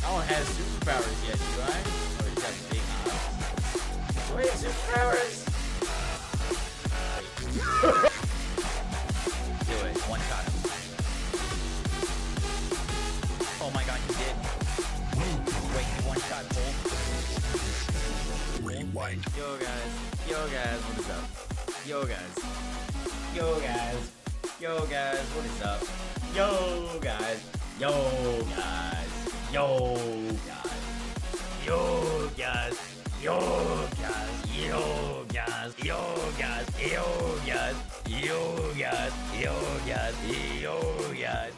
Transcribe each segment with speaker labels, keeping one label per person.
Speaker 1: Amon has superpowers yet, do I? Oh, he's got big eyes. Wait, superpowers! Do it. One shot him. Oh my god, he did. Wait, he one shot Bull. Rewind. Yo guys, what is up? Yo guys, what is up? Yo guys, yo guys. Yo guys, yo guys, yo guys, yo guys, yo guys, yo guys, yo guys, yo guys, yo guys.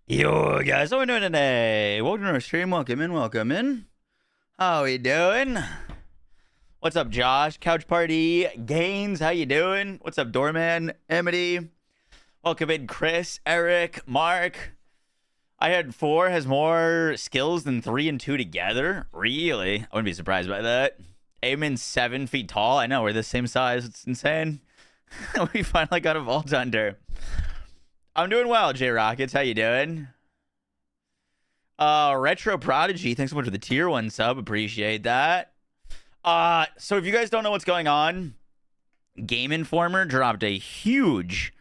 Speaker 1: Yo guys, how we doing today? Welcome to our stream. Welcome in. How we doing? What's up, Josh? Couch Party Gaines, how you doing? What's up, Doorman? Amity? Welcome in, Chris, Eric, Mark. I had 4 has more skills than 3 and 2 together. Really? I wouldn't be surprised by that. Amon's 7 feet tall. I know, we're the same size. It's insane. We finally got a Vault Hunter. I'm doing well, J Rockets. How you doing? Retro Prodigy, thanks so much for the tier 1 sub. Appreciate that. So if you guys don't know what's going on, Game Informer dropped a huge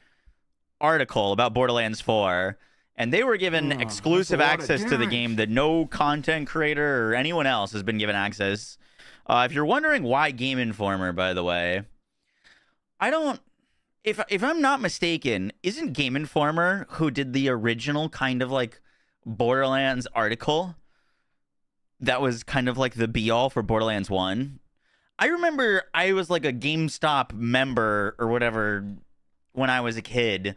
Speaker 1: article about Borderlands 4, and they were given exclusive access to the game that no content creator or anyone else has been given access. If you're wondering why Game Informer, by the way, if I'm not mistaken, isn't Game Informer who did the original kind of like Borderlands article that was kind of like the be-all for Borderlands 1? I remember I was like a GameStop member or whatever when I was a kid.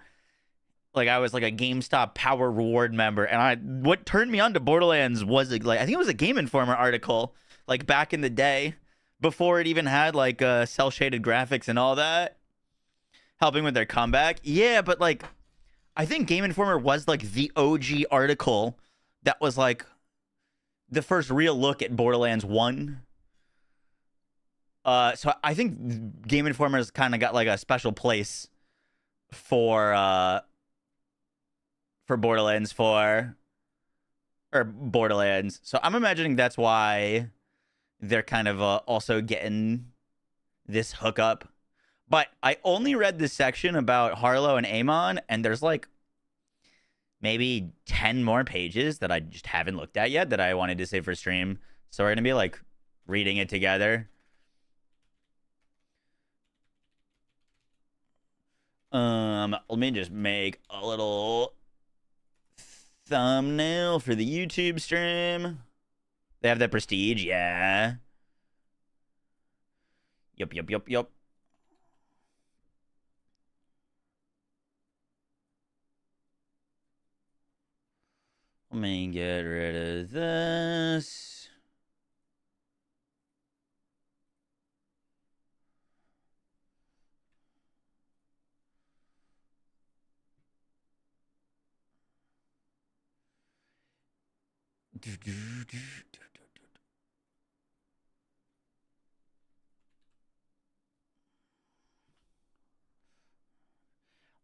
Speaker 1: Like I was like a GameStop Power Reward member, and what turned me on to Borderlands was like I think it was a Game Informer article like back in the day before it even had like cel-shaded graphics and all that. Helping with their comeback. Yeah, but like I think Game Informer was like the OG article that was like the first real look at Borderlands 1. So I think Game Informer's kind of got like a special place for Borderlands 4 or Borderlands. So I'm imagining that's why they're kind of also getting this hookup. But I only read this section about Harlowe and Amon, and there's like maybe 10 more pages that I just haven't looked at yet that I wanted to save for stream. So we're going to be like reading it together. Let me just make a little thumbnail for the YouTube stream. They have that prestige, yeah. Yup. Let me get rid of this.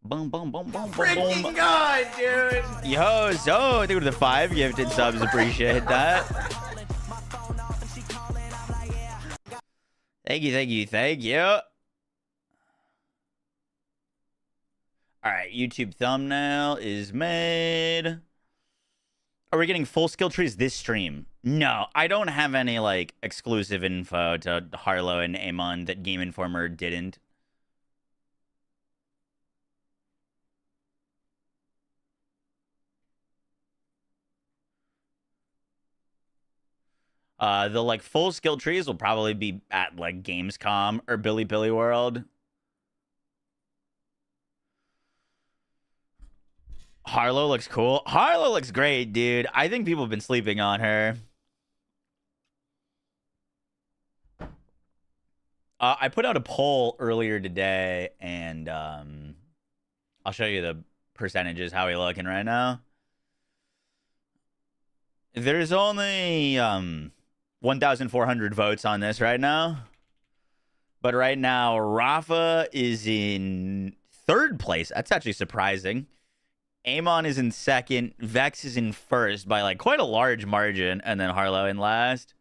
Speaker 1: Boom. Freaking God, dude. Yo, so thank you for the 5 gifted subs. Appreciate that. Thank you, thank you, thank you. All right, YouTube thumbnail is made. Are we getting full skill trees this stream? No, I don't have any like exclusive info to Harlowe and Amon that Game Informer didn't. The like full skill trees will probably be at like Gamescom or Billy World. Harlowe looks cool. Harlowe looks great, dude. I think people have been sleeping on her. I put out a poll earlier today, and I'll show you the percentages, how we looking right now. There's only 1,400 votes on this right now. But right now, Rafa is in third place. That's actually surprising. Amon is in second. Vex is in first by like quite a large margin. And then Harlowe in last.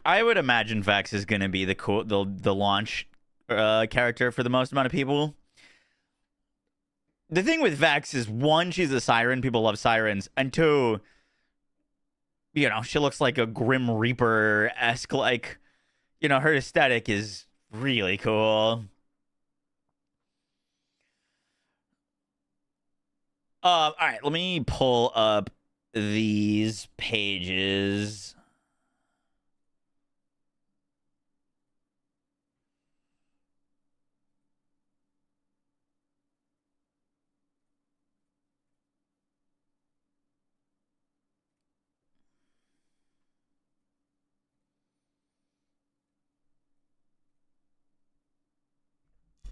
Speaker 1: I would imagine Vex is going to be the launch character for the most amount of people. The thing with Vex is, one, she's a siren. People love sirens. And two, you know, she looks like a Grim Reaper-esque, like, you know, her aesthetic is really cool. All right, let me pull up these pages.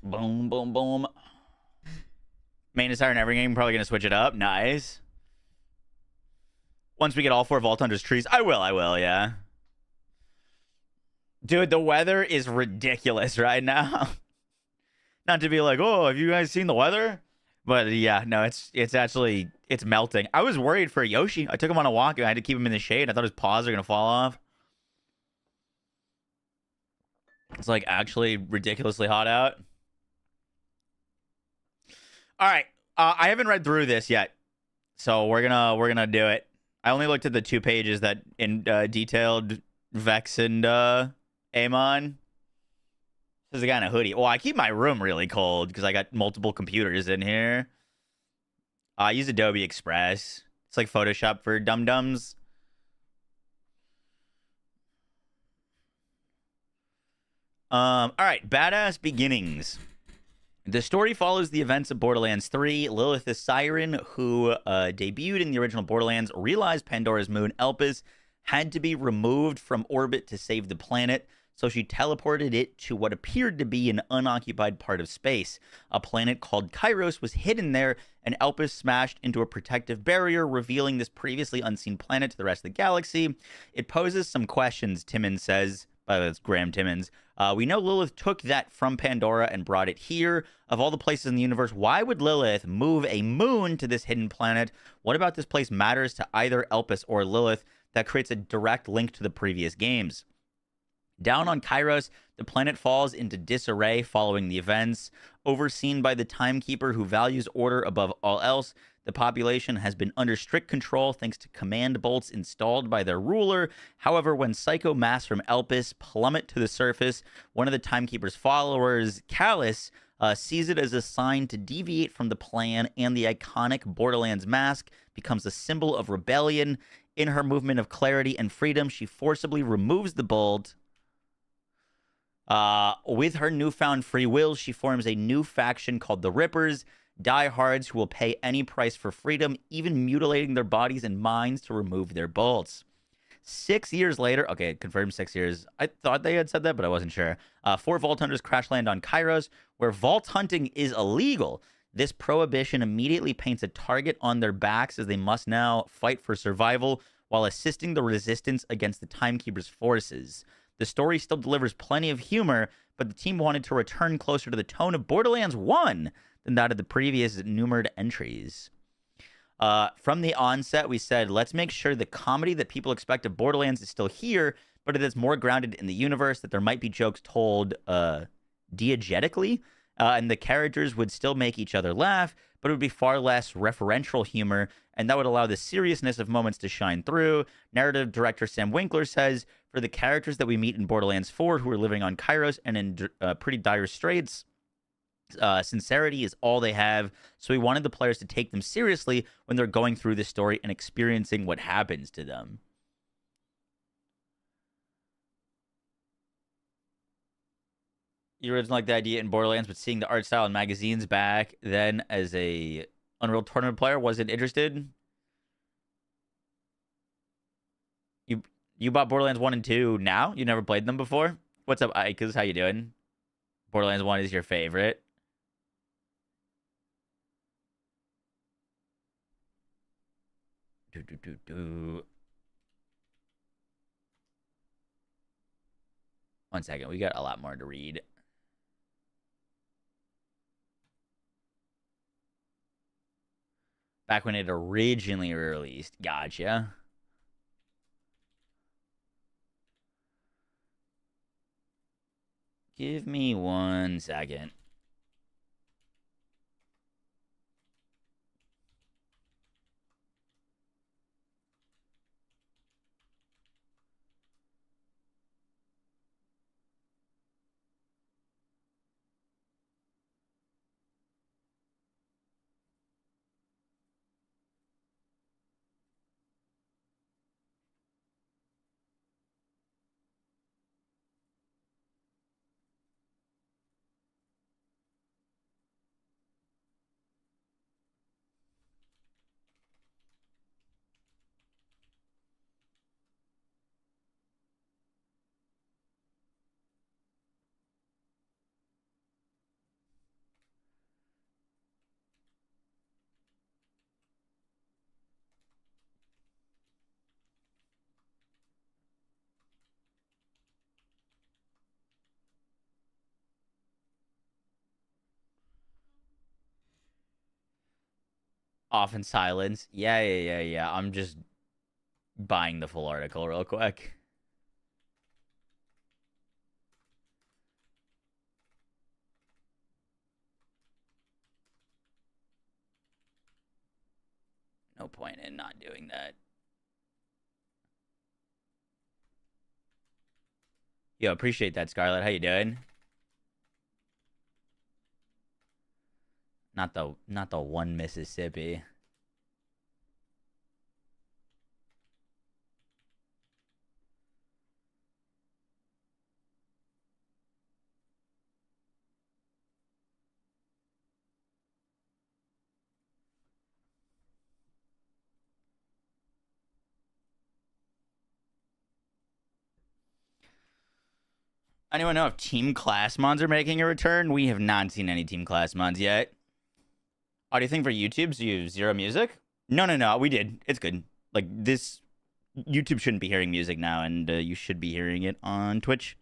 Speaker 1: Boom, boom, boom. Main is higher in every game. Probably going to switch it up. Nice. Once we get all 4 Vault Hunters trees. I will, yeah. Dude, the weather is ridiculous right now. Not to be like, oh, have you guys seen the weather? But yeah, no, it's actually, it's melting. I was worried for Yoshi. I took him on a walk and I had to keep him in the shade. I thought his paws are going to fall off. It's like actually ridiculously hot out. All right, I haven't read through this yet, so we're gonna do it. I only looked at the 2 pages that in detailed Vex and Amon. This is a guy in a hoodie. Well, I keep my room really cold because I got multiple computers in here. I use Adobe Express. It's like Photoshop for dum-dums. All right, badass beginnings. The story follows the events of Borderlands 3. Lilith, the siren who debuted in the original Borderlands, realized Pandora's moon, Elpis, had to be removed from orbit to save the planet, so she teleported it to what appeared to be an unoccupied part of space. A planet called Kairos was hidden there, and Elpis smashed into a protective barrier, revealing this previously unseen planet to the rest of the galaxy. It poses some questions, Timmons says. By the way, that's Graham Timmons. We know Lilith took that from Pandora and brought it here. Of all the places in the universe, why would Lilith move a moon to this hidden planet? What about this place matters to either Elpis or Lilith that creates a direct link to the previous games? Down on Kairos, the planet falls into disarray following the events. Overseen by the Timekeeper, who values order above all else, the population has been under strict control thanks to command bolts installed by their ruler. However, when psycho mass from Elpis plummet to the surface, one of the Timekeeper's followers, Callus, sees it as a sign to deviate from the plan, and the iconic Borderlands mask becomes a symbol of rebellion. In her movement of clarity and freedom, she forcibly removes the bolt. With her newfound free will, she forms a new faction called the Rippers, diehards who will pay any price for freedom, even mutilating their bodies and minds to remove their bolts. 6 years later, okay, confirmed 6 years. I thought they had said that, but I wasn't sure. 4 Vault Hunters crash land on Kairos, where vault hunting is illegal. This prohibition immediately paints a target on their backs, as they must now fight for survival while assisting the resistance against the Timekeeper's forces. The story still delivers plenty of humor, but the team wanted to return closer to the tone of Borderlands 1 than that of the previous numered entries. From the onset, we said, let's make sure the comedy that people expect of Borderlands is still here, but it is more grounded in the universe, that there might be jokes told diegetically, and the characters would still make each other laugh, but it would be far less referential humor, and that would allow the seriousness of moments to shine through. Narrative director Sam Winkler says, for the characters that we meet in Borderlands 4 who are living on Kairos and in pretty dire straits, sincerity is all they have, so we wanted the players to take them seriously when they're going through this story and experiencing what happens to them. You originally like the idea in Borderlands, but seeing the art style in magazines back then as a Unreal Tournament player, wasn't interested. You bought Borderlands 1 and 2 now? You never played them before? What's up, Ikes? How you doing? Borderlands 1 is your favorite. One second, we got a lot more to read. Back when it originally released. Gotcha. Give me 1 second. Off in silence. Yeah. I'm just buying the full article real quick. No point in not doing that. Yo, appreciate that, Scarlett. How you doing? Not the one Mississippi. Anyone know if Team Class Mons are making a return? We have not seen any Team Class Mons yet. Audio thing for YouTube? So you have zero music? No. We did. It's good. Like, this... YouTube shouldn't be hearing music now, and you should be hearing it on Twitch.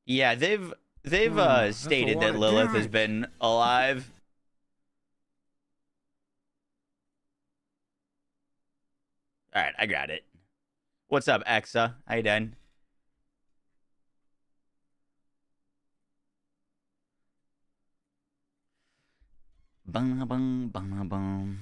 Speaker 1: Yeah, they've stated that Lilith has been alive. All right, I got it. What's up, Exa? How you doing? Bum bum bum bum.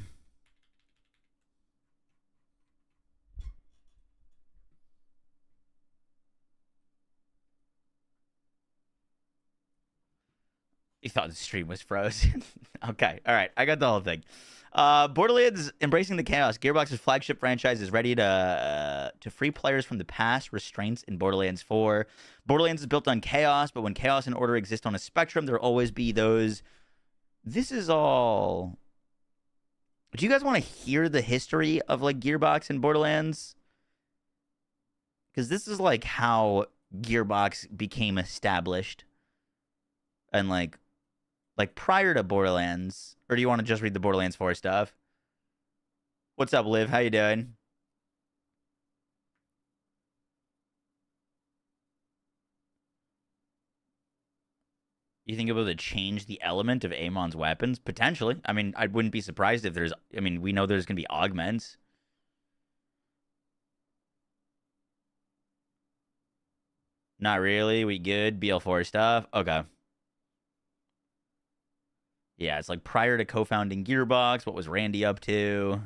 Speaker 1: You thought the stream was frozen. Okay, all right. I got the whole thing. Borderlands embracing the chaos. Gearbox's flagship franchise is ready to free players from the past restraints in Borderlands 4. Borderlands is built on chaos, but when chaos and order exist on a spectrum, there will always be those. This is all. Do you guys want to hear the history of like Gearbox and Borderlands? Because this is like how Gearbox became established and like prior to Borderlands, or do you want to just read the Borderlands 4 stuff? What's up, Liv? How you doing? You think able to change the element of Amon's weapons? Potentially. I mean, I wouldn't be surprised if there's. I mean, we know there's gonna be augments. Not really. We good. BL4 stuff. Okay. Yeah, it's like prior to co-founding Gearbox. What was Randy up to?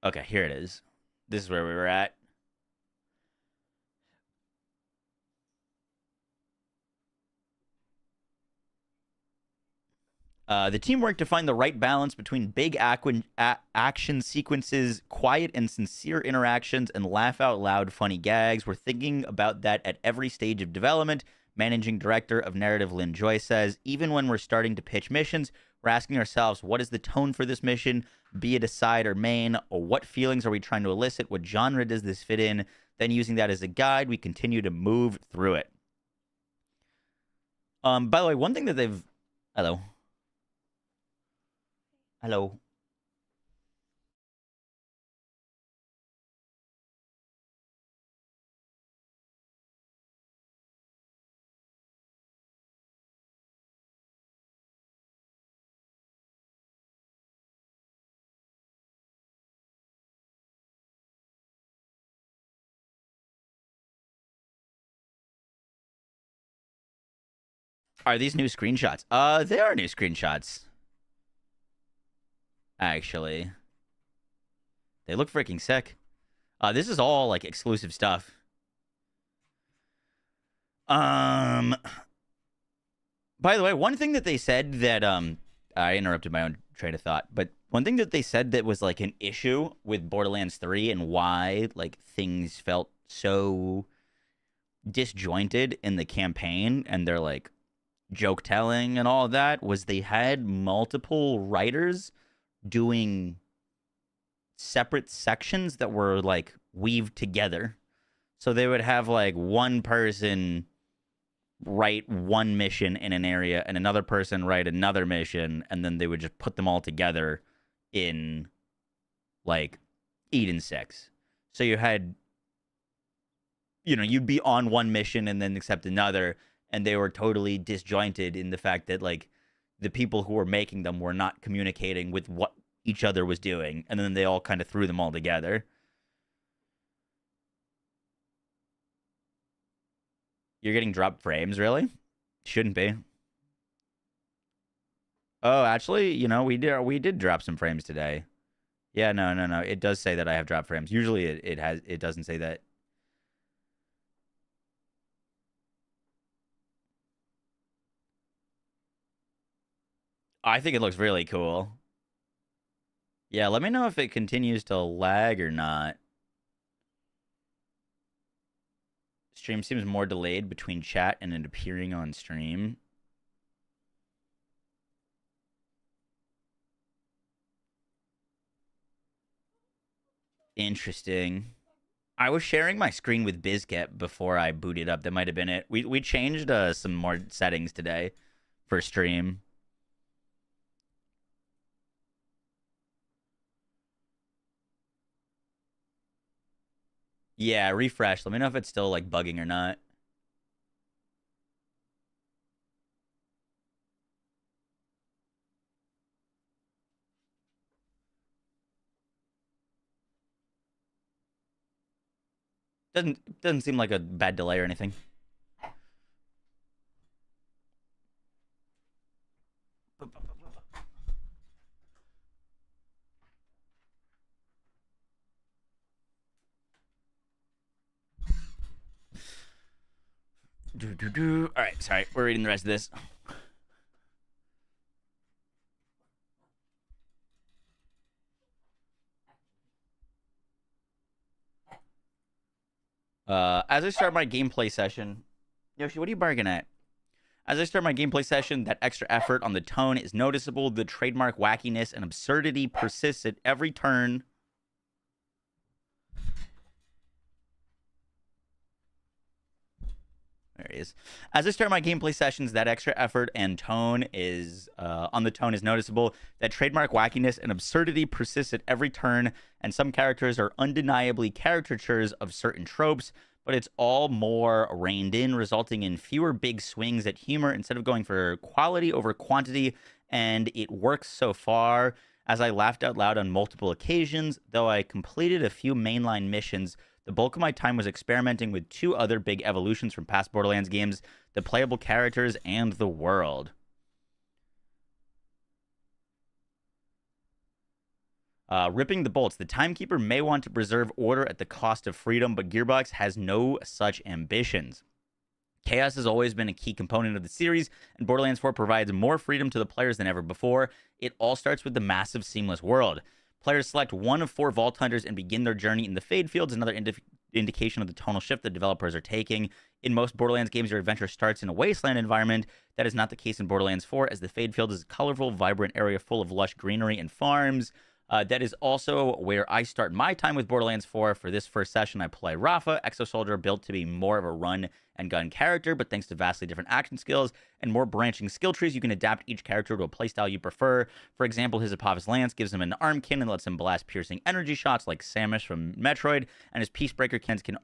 Speaker 1: Okay, here it is. This is where we were at. The team worked to find the right balance between big action sequences, quiet and sincere interactions, and laugh out loud funny gags. We're thinking about that at every stage of development. Managing director of narrative Lynn Joy says, even when we're starting to pitch missions, we're asking ourselves, what is the tone for this mission? Be it a side or main, or what feelings are we trying to elicit? What genre does this fit in? Then using that as a guide, we continue to move through it. By the way, one thing that they've... Hello. Hello. Are these new screenshots? They are new screenshots. Actually. They look freaking sick. This is all like exclusive stuff. By the way, one thing that they said that I interrupted my own train of thought, but one thing that they said that was like an issue with Borderlands 3 and why like things felt so disjointed in the campaign and their like joke telling and all of that was they had multiple writers doing separate sections that were like weaved together. So they would have like one person write one mission in an area and another person write another mission, and then they would just put them all together in like Eden 6. So you had, you know, you'd be on one mission and then accept another, and they were totally disjointed in the fact that like the people who were making them were not communicating with what each other was doing, and then they all kind of threw them all together. You're getting dropped frames, really? Shouldn't be. Oh, actually, you know, we did drop some frames today. Yeah, no. It does say that I have dropped frames. Usually it doesn't say that. I think it looks really cool. Yeah, let me know if it continues to lag or not. Stream seems more delayed between chat and it appearing on stream. Interesting. I was sharing my screen with Bizcat before I booted up. That might have been it. We changed some more settings today for stream. Yeah, refresh. Let me know if it's still like bugging or not. Doesn't seem like a bad delay or anything. All right, sorry. We're reading the rest of this. As I start my gameplay session, Yoshi, what are you bargaining at? As I start my gameplay session, that extra effort on the tone is noticeable. The trademark wackiness and absurdity persists at every turn. There he is. As I start my gameplay sessions, that extra effort and tone is on the tone is noticeable. That trademark wackiness and absurdity persists at every turn, and some characters are undeniably caricatures of certain tropes, but it's all more reined in, resulting in fewer big swings at humor instead of going for quality over quantity, and it works so far. As I laughed out loud on multiple occasions, though I completed a few mainline missions, the bulk of my time was experimenting with two other big evolutions from past Borderlands games, the playable characters and the world. Ripping the bolts. The Timekeeper may want to preserve order at the cost of freedom, but Gearbox has no such ambitions. Chaos has always been a key component of the series, and Borderlands 4 provides more freedom to the players than ever before. It all starts with the massive, seamless world. Players select one of 4 Vault Hunters and begin their journey in the Fadefields, another indication of the tonal shift the developers are taking. In most Borderlands games, your adventure starts in a wasteland environment. That is not the case in Borderlands 4, as the Fadefield is a colorful, vibrant area full of lush greenery and farms. That is also where I start my time with Borderlands 4. For this first session, I play Rafa, Exo-Soldier, built to be more of a run and gun character, but thanks to vastly different action skills and more branching skill trees, you can adapt each character to a playstyle you prefer. For example, his Apophis Lance gives him an arm cannon that lets him blast piercing energy shots like Samus from Metroid, and his Peacebreaker cannons can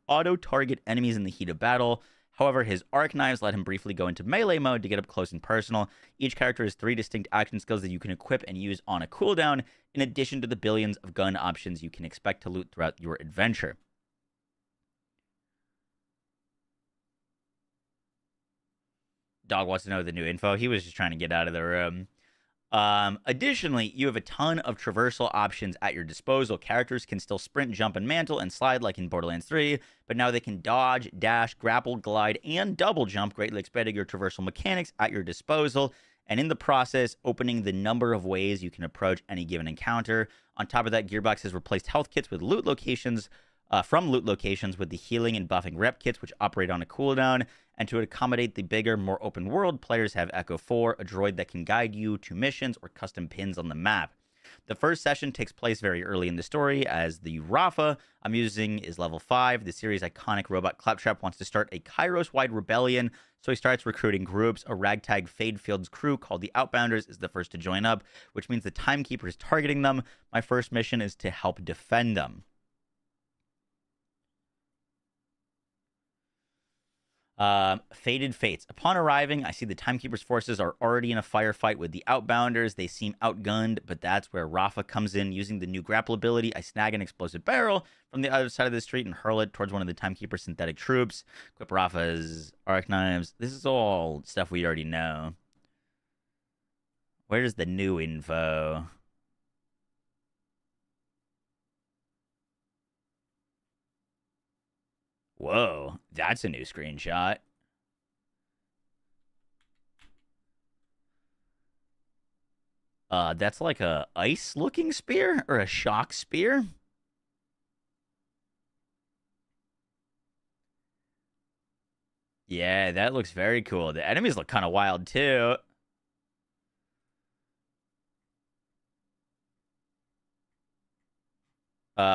Speaker 1: auto-target enemies in the heat of battle. However, his arc knives let him briefly go into melee mode to get up close and personal. Each character has 3 distinct action skills that you can equip and use on a cooldown, in addition to the billions of gun options you can expect to loot throughout your adventure. Dog wants to know the new info. He was just trying to get out of the room. Additionally, you have a ton of traversal options at your disposal. Characters can still sprint, jump, and mantle and slide like in Borderlands 3, but now they can dodge, dash, grapple, glide, and double jump, greatly expanding your traversal mechanics at your disposal, and in the process, opening the number of ways you can approach any given encounter. On top of that, Gearbox has replaced health kits with loot locations, from loot locations with the healing and buffing rep kits, which operate on a cooldown. And to accommodate the bigger, more open world, players have Echo 4, a droid that can guide you to missions or custom pins on the map. The first session takes place very early in the story, as the Rafa I'm using is level 5. The series' iconic robot Claptrap wants to start a Kairos-wide rebellion, so he starts recruiting groups. A ragtag Fadefields crew called the Outbounders is the first to join up, which means the Timekeeper is targeting them. My first mission is to help defend them. Fated Fates. Upon arriving, I see the Timekeeper's forces are already in a firefight with the Outbounders. They seem outgunned, but that's where Rafa comes in. Using the new grapple ability, I snag an explosive barrel from the other side of the street and hurl it towards one of the Timekeeper's synthetic troops. Equip Rafa's arc knives. This is all stuff we already know. Where's the new info? Whoa, that's a new screenshot. That's like a ice-looking spear or a shock spear. Yeah, that looks very cool. The enemies look kind of wild too.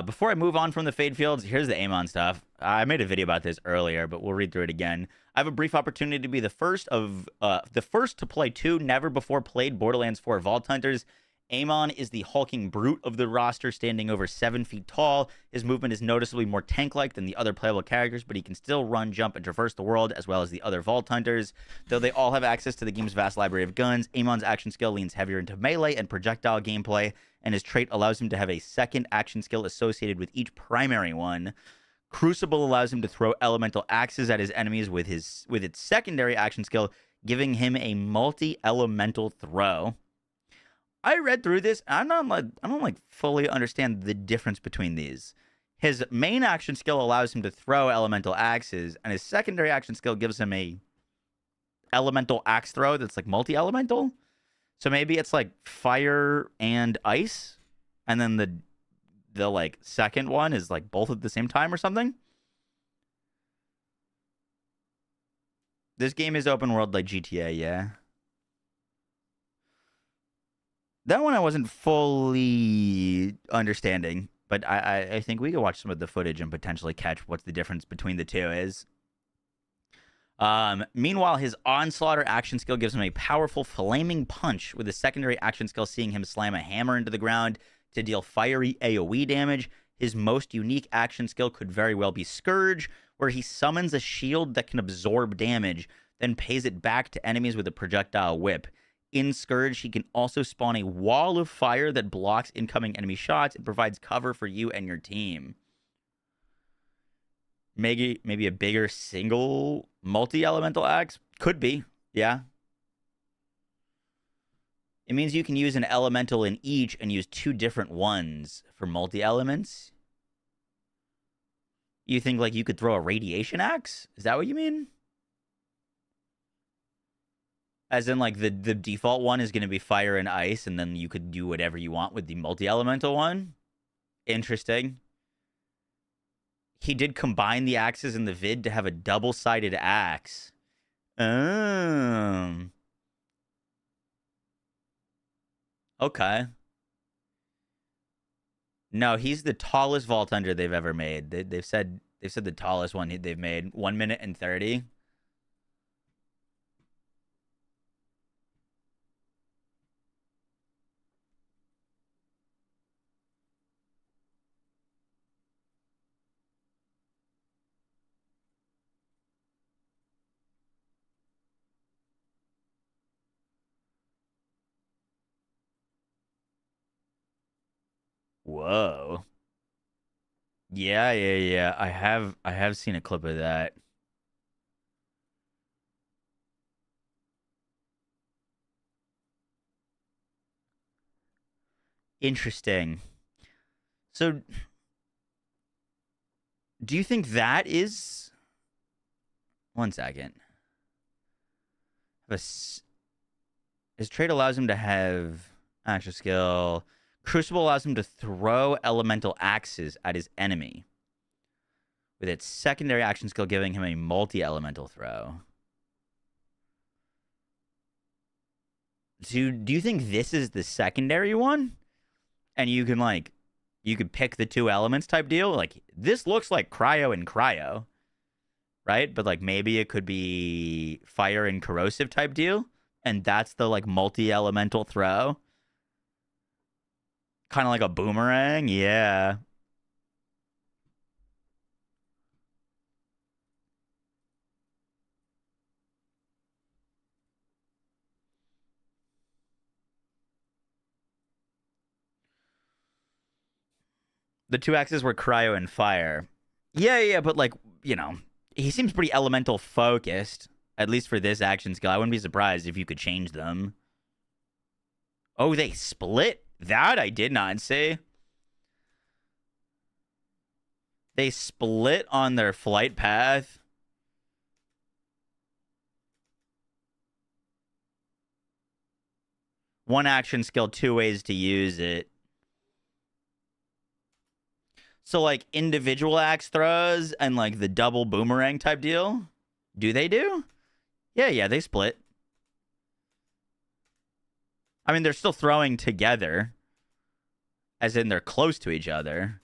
Speaker 1: Before I move on from the Fadefields, here's the Amon stuff. I made a video about this earlier, but we'll read through it again. I have a brief opportunity to be the first to play 2 never before played Borderlands 4 Vault Hunters. Amon is the hulking brute of the roster, standing over 7 feet tall. His movement is noticeably more tank-like than the other playable characters, but he can still run, jump, and traverse the world, as well as the other Vault Hunters. Though they all have access to the game's vast library of guns, Amon's action skill leans heavier into melee and projectile gameplay, and his trait allows him to have a second action skill associated with each primary one. Crucible allows him to throw elemental axes at his enemies with its secondary action skill, giving him a multi-elemental throw. I read through this, and I don't fully understand the difference between these. His main action skill allows him to throw elemental axes, and his secondary action skill gives him a elemental axe throw that's like multi-elemental. So maybe it's like fire and ice, and then the like second one is like both at the same time or something. This game is open world like GTA, yeah. That one I wasn't fully understanding, but I think we could watch some of the footage and potentially catch what the difference between the two is. Meanwhile, his Onslaughter action skill gives him a powerful flaming punch, with a secondary action skill seeing him slam a hammer into the ground to deal fiery AoE damage. His most unique action skill could very well be Scourge, where he summons a shield that can absorb damage, then pays it back to enemies with a projectile whip. In Scourge, he can also spawn a wall of fire that blocks incoming enemy shots and provides cover for you and your team. Maybe a bigger single multi-elemental axe? Could be, yeah. It means you can use an elemental in each and use 2 different ones for multi-elements. You think like you could throw a radiation axe? Is that what you mean? As in like the default one is going to be fire and ice, and then you could do whatever you want with the multi-elemental one? Interesting. He did combine the axes in the vid to have a double-sided axe. Okay. No, he's the tallest Vault Hunter they've ever made. They've said the tallest one they've made. 1 minute and 30. Whoa. Yeah. I have seen a clip of that. Interesting. So, do you think that is... One second. His trait allows him to have action skill. Crucible allows him to throw elemental axes at his enemy, with its secondary action skill giving him a multi-elemental throw. So, do you think this is the secondary one? And you can, like, you could pick the 2 elements type deal? Like, this looks like cryo and cryo, right? But, like, maybe it could be fire and corrosive type deal, and that's the, like, multi-elemental throw. Kind of like a boomerang, yeah. The 2 axes were cryo and fire. Yeah, but like, you know, he seems pretty elemental focused, at least for this action skill. I wouldn't be surprised if you could change them. Oh, they split? That I did not see. They split on their flight path. One action skill, 2 ways to use it. So, like, individual axe throws and, like, the double boomerang type deal? Do they do? Yeah, they split. I mean, they're still throwing together. As in, they're close to each other.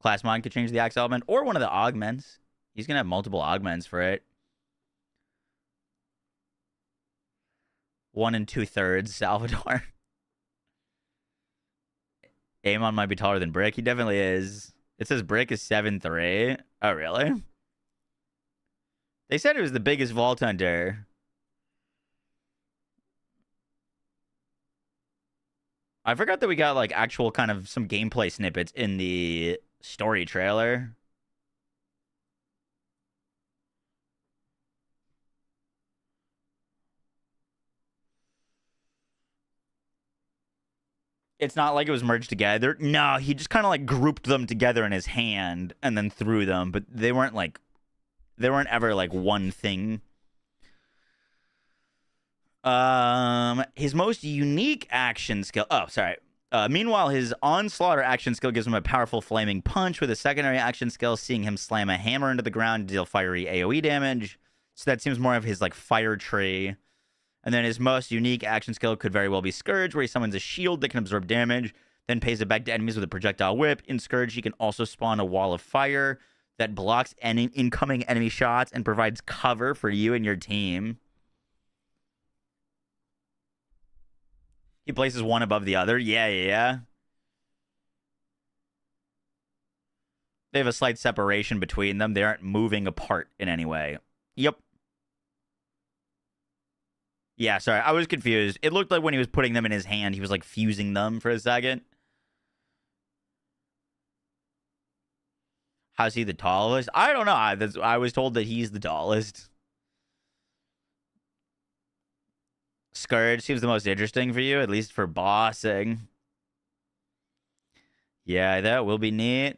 Speaker 1: Class Mod could change the axe element, or one of the augments. He's going to have multiple augments for it. 1 2/3, Salvador. Amon might be taller than Brick. He definitely is. It says Brick is 7'3". Oh, really? They said it was the biggest Vault Hunter. I forgot that we got, like, actual kind of some gameplay snippets in the story trailer. It's not like it was merged together. No, he just kind of like grouped them together in his hand and then threw them, but they weren't ever like one thing. His most unique action skill. Oh, sorry. Meanwhile, his Onslaughter action skill gives him a powerful flaming punch with a secondary action skill, seeing him slam a hammer into the ground to deal fiery AoE damage. So that seems more of his like fire tree. And then his most unique action skill could very well be Scourge, where he summons a shield that can absorb damage, then pays it back to enemies with a projectile whip. In Scourge, he can also spawn a wall of fire that blocks any incoming enemy shots and provides cover for you and your team. He places one above the other. Yeah. They have a slight separation between them. They aren't moving apart in any way. Yep. Yeah, sorry. I was confused. It looked like when he was putting them in his hand, he was like fusing them for a second. How's he the tallest? I don't know. I was told that he's the tallest. Scourge seems the most interesting for you, at least for bossing. Yeah, that will be neat.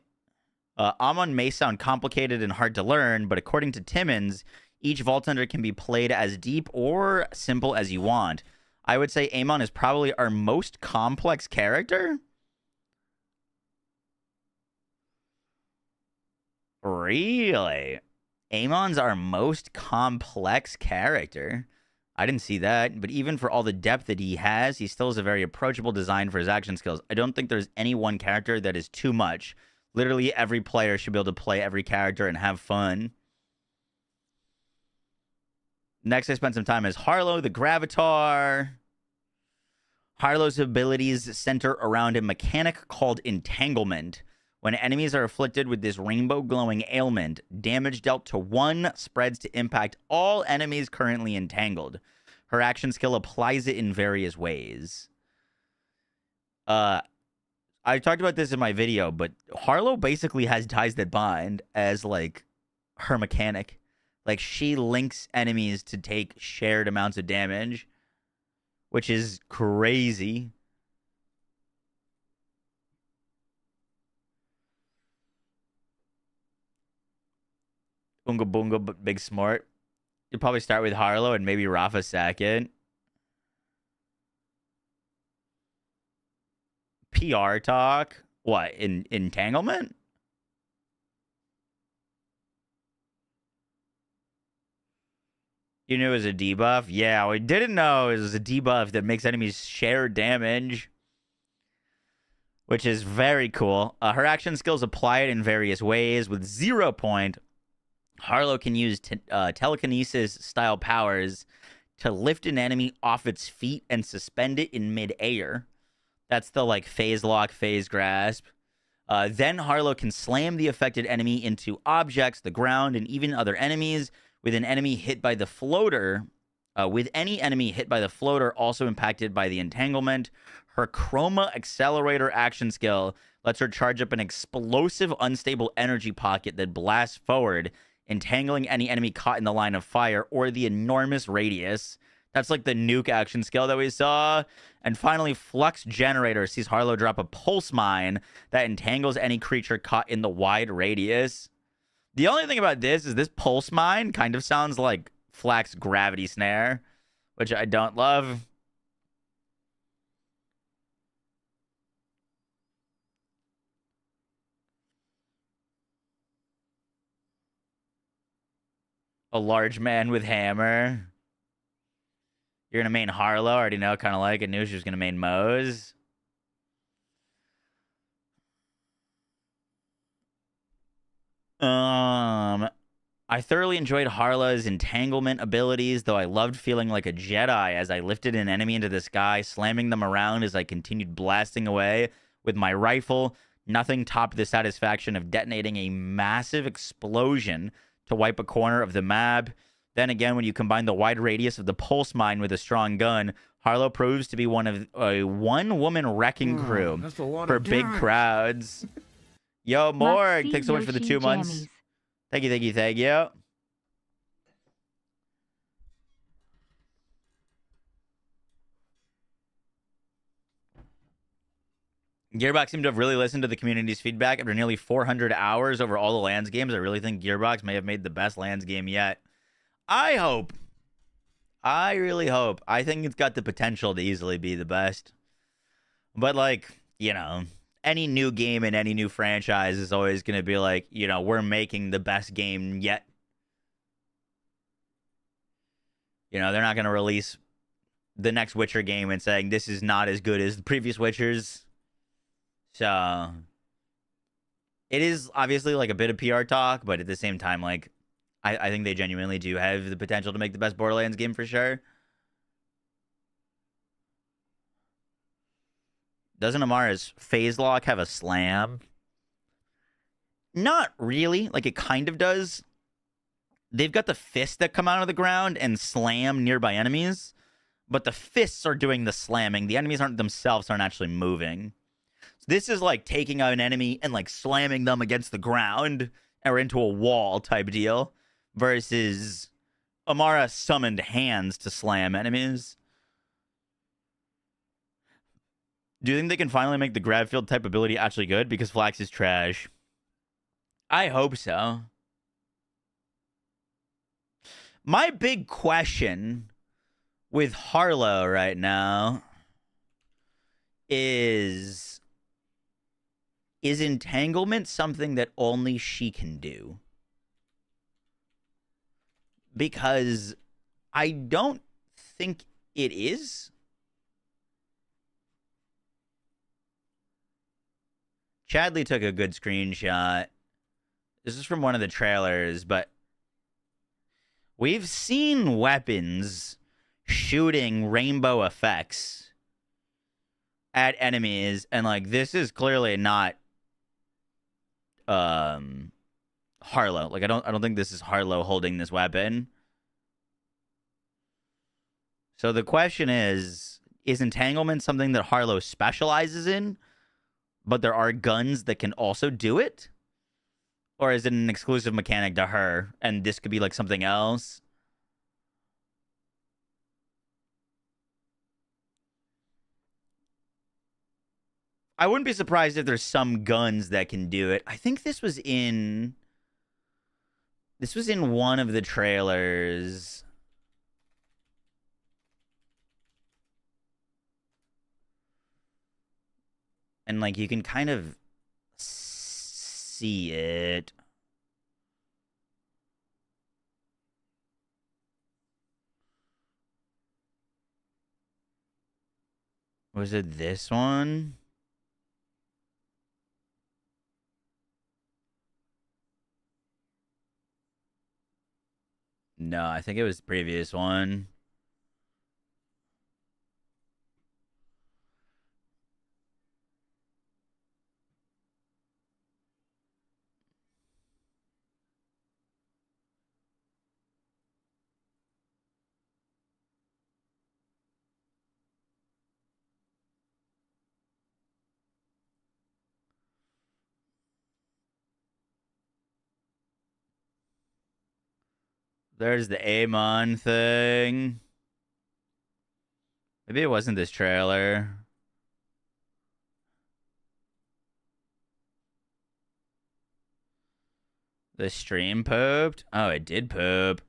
Speaker 1: Amon may sound complicated and hard to learn, but according to Timmons, each Vault Hunter can be played as deep or simple as you want. I would say Amon is probably our most complex character. Really? Amon's our most complex character. I didn't see that, but even for all the depth that he has, he still has a very approachable design for his action skills. I don't think there's any one character that is too much. Literally every player should be able to play every character and have fun. Next, I spent some time as Harlowe, the Gravatar. Harlowe's abilities center around a mechanic called entanglement. When enemies are afflicted with this rainbow glowing ailment, damage dealt to one spreads to impact all enemies currently entangled. Her action skill applies it in various ways. I talked about this in my video, but Harlowe basically has ties that bind as like her mechanic. Like she links enemies to take shared amounts of damage, which is crazy. Unga Bunga, but big smart. You'll probably start with Harlowe and maybe Rafa second. PR talk? What? Entanglement? You knew it was a debuff? Yeah, we didn't know it was a debuff that makes enemies share damage, which is very cool. Her action skills apply it in various ways. With 0 point, Harlowe can use telekinesis-style powers to lift an enemy off its feet and suspend it in mid-air. That's the, like, phase lock, phase grasp. Then Harlowe can slam the affected enemy into objects, the ground, and even other enemies. With an enemy hit by the floater, with any enemy hit by the floater also impacted by the entanglement, her Chroma Accelerator action skill lets her charge up an explosive, unstable energy pocket that blasts forward, entangling any enemy caught in the line of fire or the enormous radius. That's like the nuke action skill that we saw. And finally, Flux Generator sees Harlowe drop a pulse mine that entangles any creature caught in the wide radius. The only thing about this is this pulse mine kind of sounds like Flack's gravity snare, which I don't love. A large man with hammer. You're gonna main Harlowe. I already know, kind of like it. Knew she was gonna main Moze. I thoroughly enjoyed Harlow's entanglement abilities, though I loved feeling like a Jedi as I lifted an enemy into the sky, slamming them around as I continued blasting away with my rifle. Nothing topped the satisfaction of detonating a massive explosion to wipe a corner of the map. Then again, when you combine the wide radius of the pulse mine with a strong gun, Harlowe proves to be one of a one-woman wrecking crew for big crowds. Yo, Morg, thanks so much for the 2 months. Thank you. Gearbox seemed to have really listened to the community's feedback after nearly 400 hours over all the Lands games. I really think Gearbox may have made the best Lands game yet. I hope. I really hope. I think it's got the potential to easily be the best. But, like, you know, any new game in any new franchise is always going to be like, you know, we're making the best game yet. You know, they're not going to release the next Witcher game and saying this is not as good as the previous Witchers. So it is obviously like a bit of PR talk, but at the same time, like, I think they genuinely do have the potential to make the best Borderlands game for sure. Doesn't Amara's phase lock have a slam? Not really. Like, it kind of does. They've got the fists that come out of the ground and slam nearby enemies, but the fists are doing the slamming. The enemies aren't actually moving. So this is like taking out an enemy and like slamming them against the ground or into a wall type deal, versus Amara summoned hands to slam enemies. Do you think they can finally make the grab field type ability actually good? Because Flax is trash. I hope so. My big question with Harlowe right now is entanglement something that only she can do? Because I don't think it is. Chadley took a good screenshot. This is from one of the trailers, but we've seen weapons shooting rainbow effects at enemies, and like this is clearly not Harlowe. Like I don't think this is Harlowe holding this weapon. So the question is entanglement something that Harlowe specializes in, but there are guns that can also do it? Or is it an exclusive mechanic to her, and this could be like something else? I wouldn't be surprised if there's some guns that can do it. I think this was in one of the trailers. And like you can kind of see it. Was it this one? No, I think it was the previous one. There's the Amon thing. Maybe it wasn't this trailer. The stream pooped? Oh, it did poop.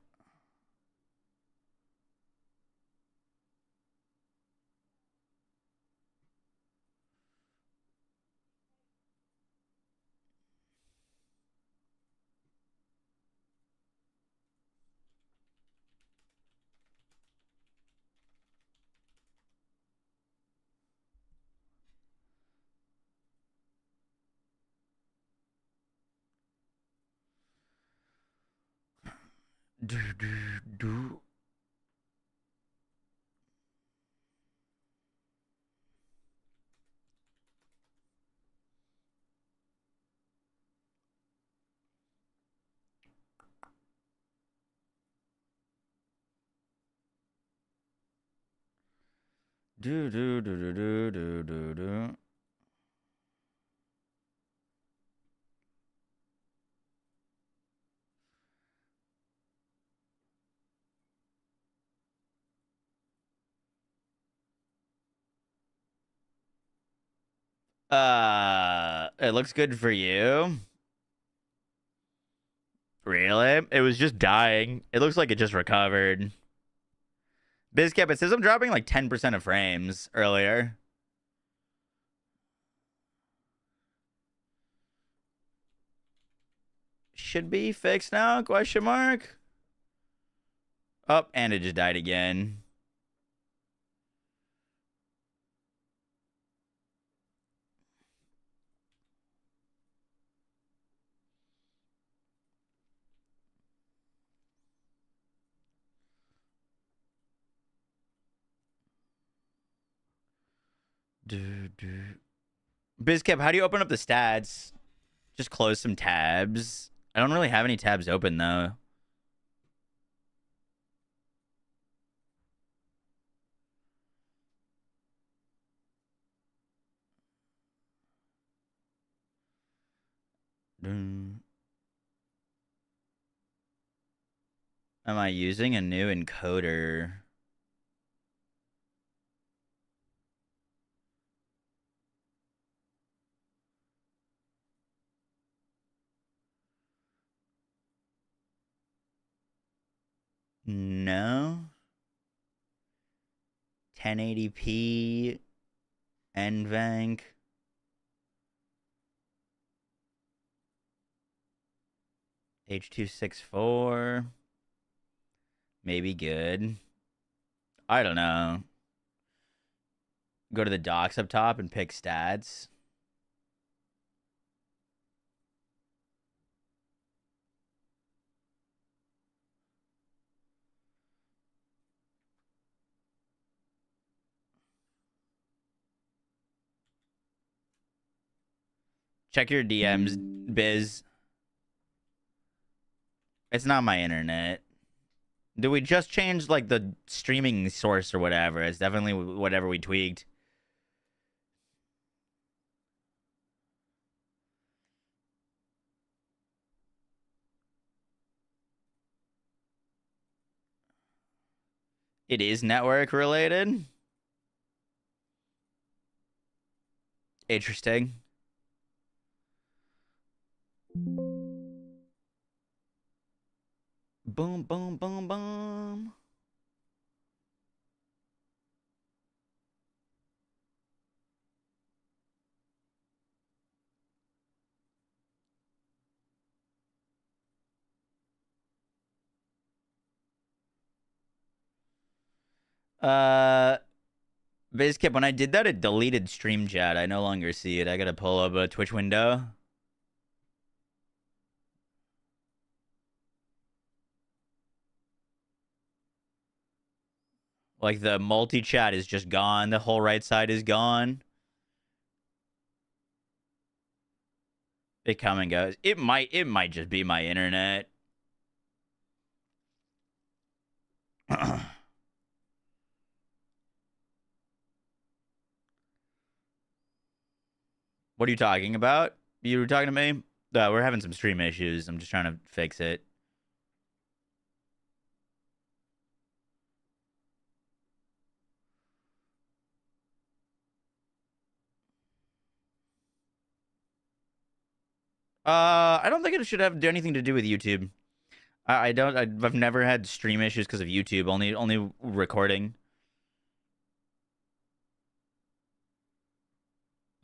Speaker 1: Do. Do do do do do do do do. It looks good for you. Really? It was just dying. It looks like it just recovered. Bizcap, it says I'm dropping like 10% of frames earlier. should be fixed now? Question mark. Oh, and it just died again. Bizcap, how do you open up the stats? Just close some tabs. I don't really have any tabs open, though. Am I using a new encoder? No. 1080p NVENC. H.264. Maybe good. I don't know. Go to the docs up top and pick stats. Check your DMs, Biz. It's not my internet. Did we just change, like, the streaming source or whatever? It's definitely whatever we tweaked. It is network related. Interesting. Boom, boom, boom, boom. Bizkip, when I did that, it deleted stream chat. I no longer see it. I gotta pull up a Twitch window. Like, the multi-chat is just gone. The whole right side is gone. It come and goes. It might just be my internet. What are you talking about? You were talking to me? We're having some stream issues. I'm just trying to fix it. I don't think it should have anything to do with YouTube. I've never had stream issues because of YouTube. Only recording.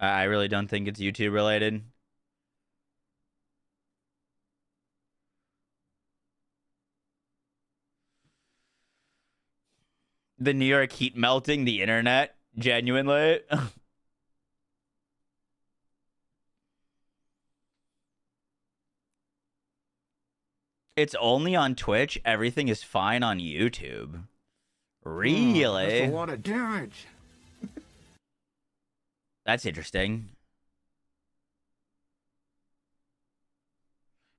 Speaker 1: I really don't think it's YouTube related. The New York heat melting the internet, genuinely. It's only on Twitch. Everything is fine on YouTube. Really?
Speaker 2: That's a lot of damage.
Speaker 1: That's interesting.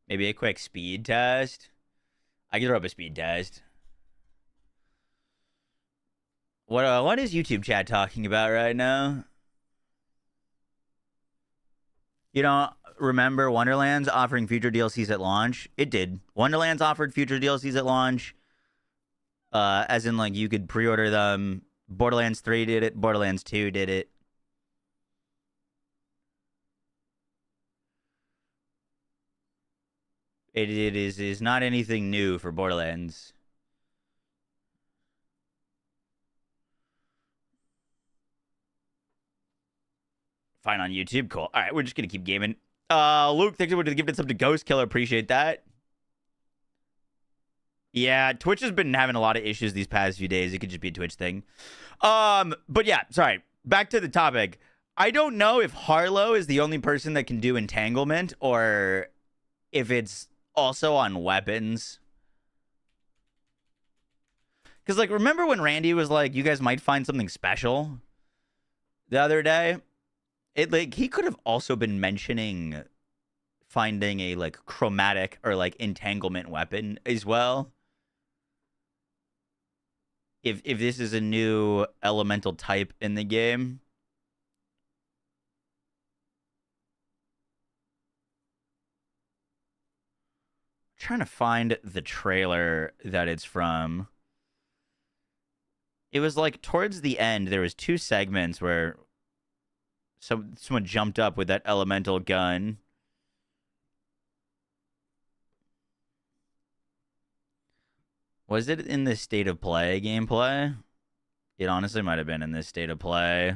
Speaker 1: Maybe a quick speed test. I can throw up a speed test. What is YouTube chat talking about right now? You know, remember Wonderlands offering future DLCs at launch? It did. Wonderlands offered future DLCs at launch. As in, like, you could pre-order them. Borderlands 3 did it. Borderlands 2 did it. It is not anything new for Borderlands. Fine on YouTube. Cool. All right, we're just going to keep gaming. Luke, thanks for giving some to Ghost Killer. Appreciate that. Yeah, Twitch has been having a lot of issues these past few days. It could just be a Twitch thing. But yeah, sorry. Back to the topic. I don't know if Harlowe is the only person that can do entanglement or if it's also on weapons. Because, like, remember when Randy was like, you guys might find something special the other day? He could have also been mentioning finding a, like, chromatic or, like, entanglement weapon as well. If this is a new elemental type in the game. I'm trying to find the trailer that it's from. It was like towards the end, there was 2 segments where someone jumped up with that elemental gun. Was it in the state of play gameplay? It honestly might have been in this state of play.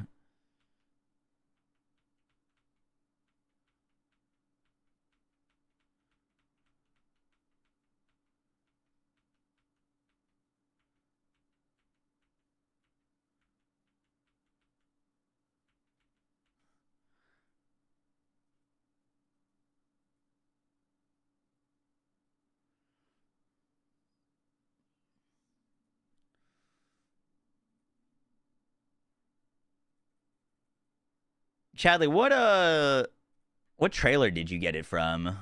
Speaker 1: Chadley, what trailer did you get it from?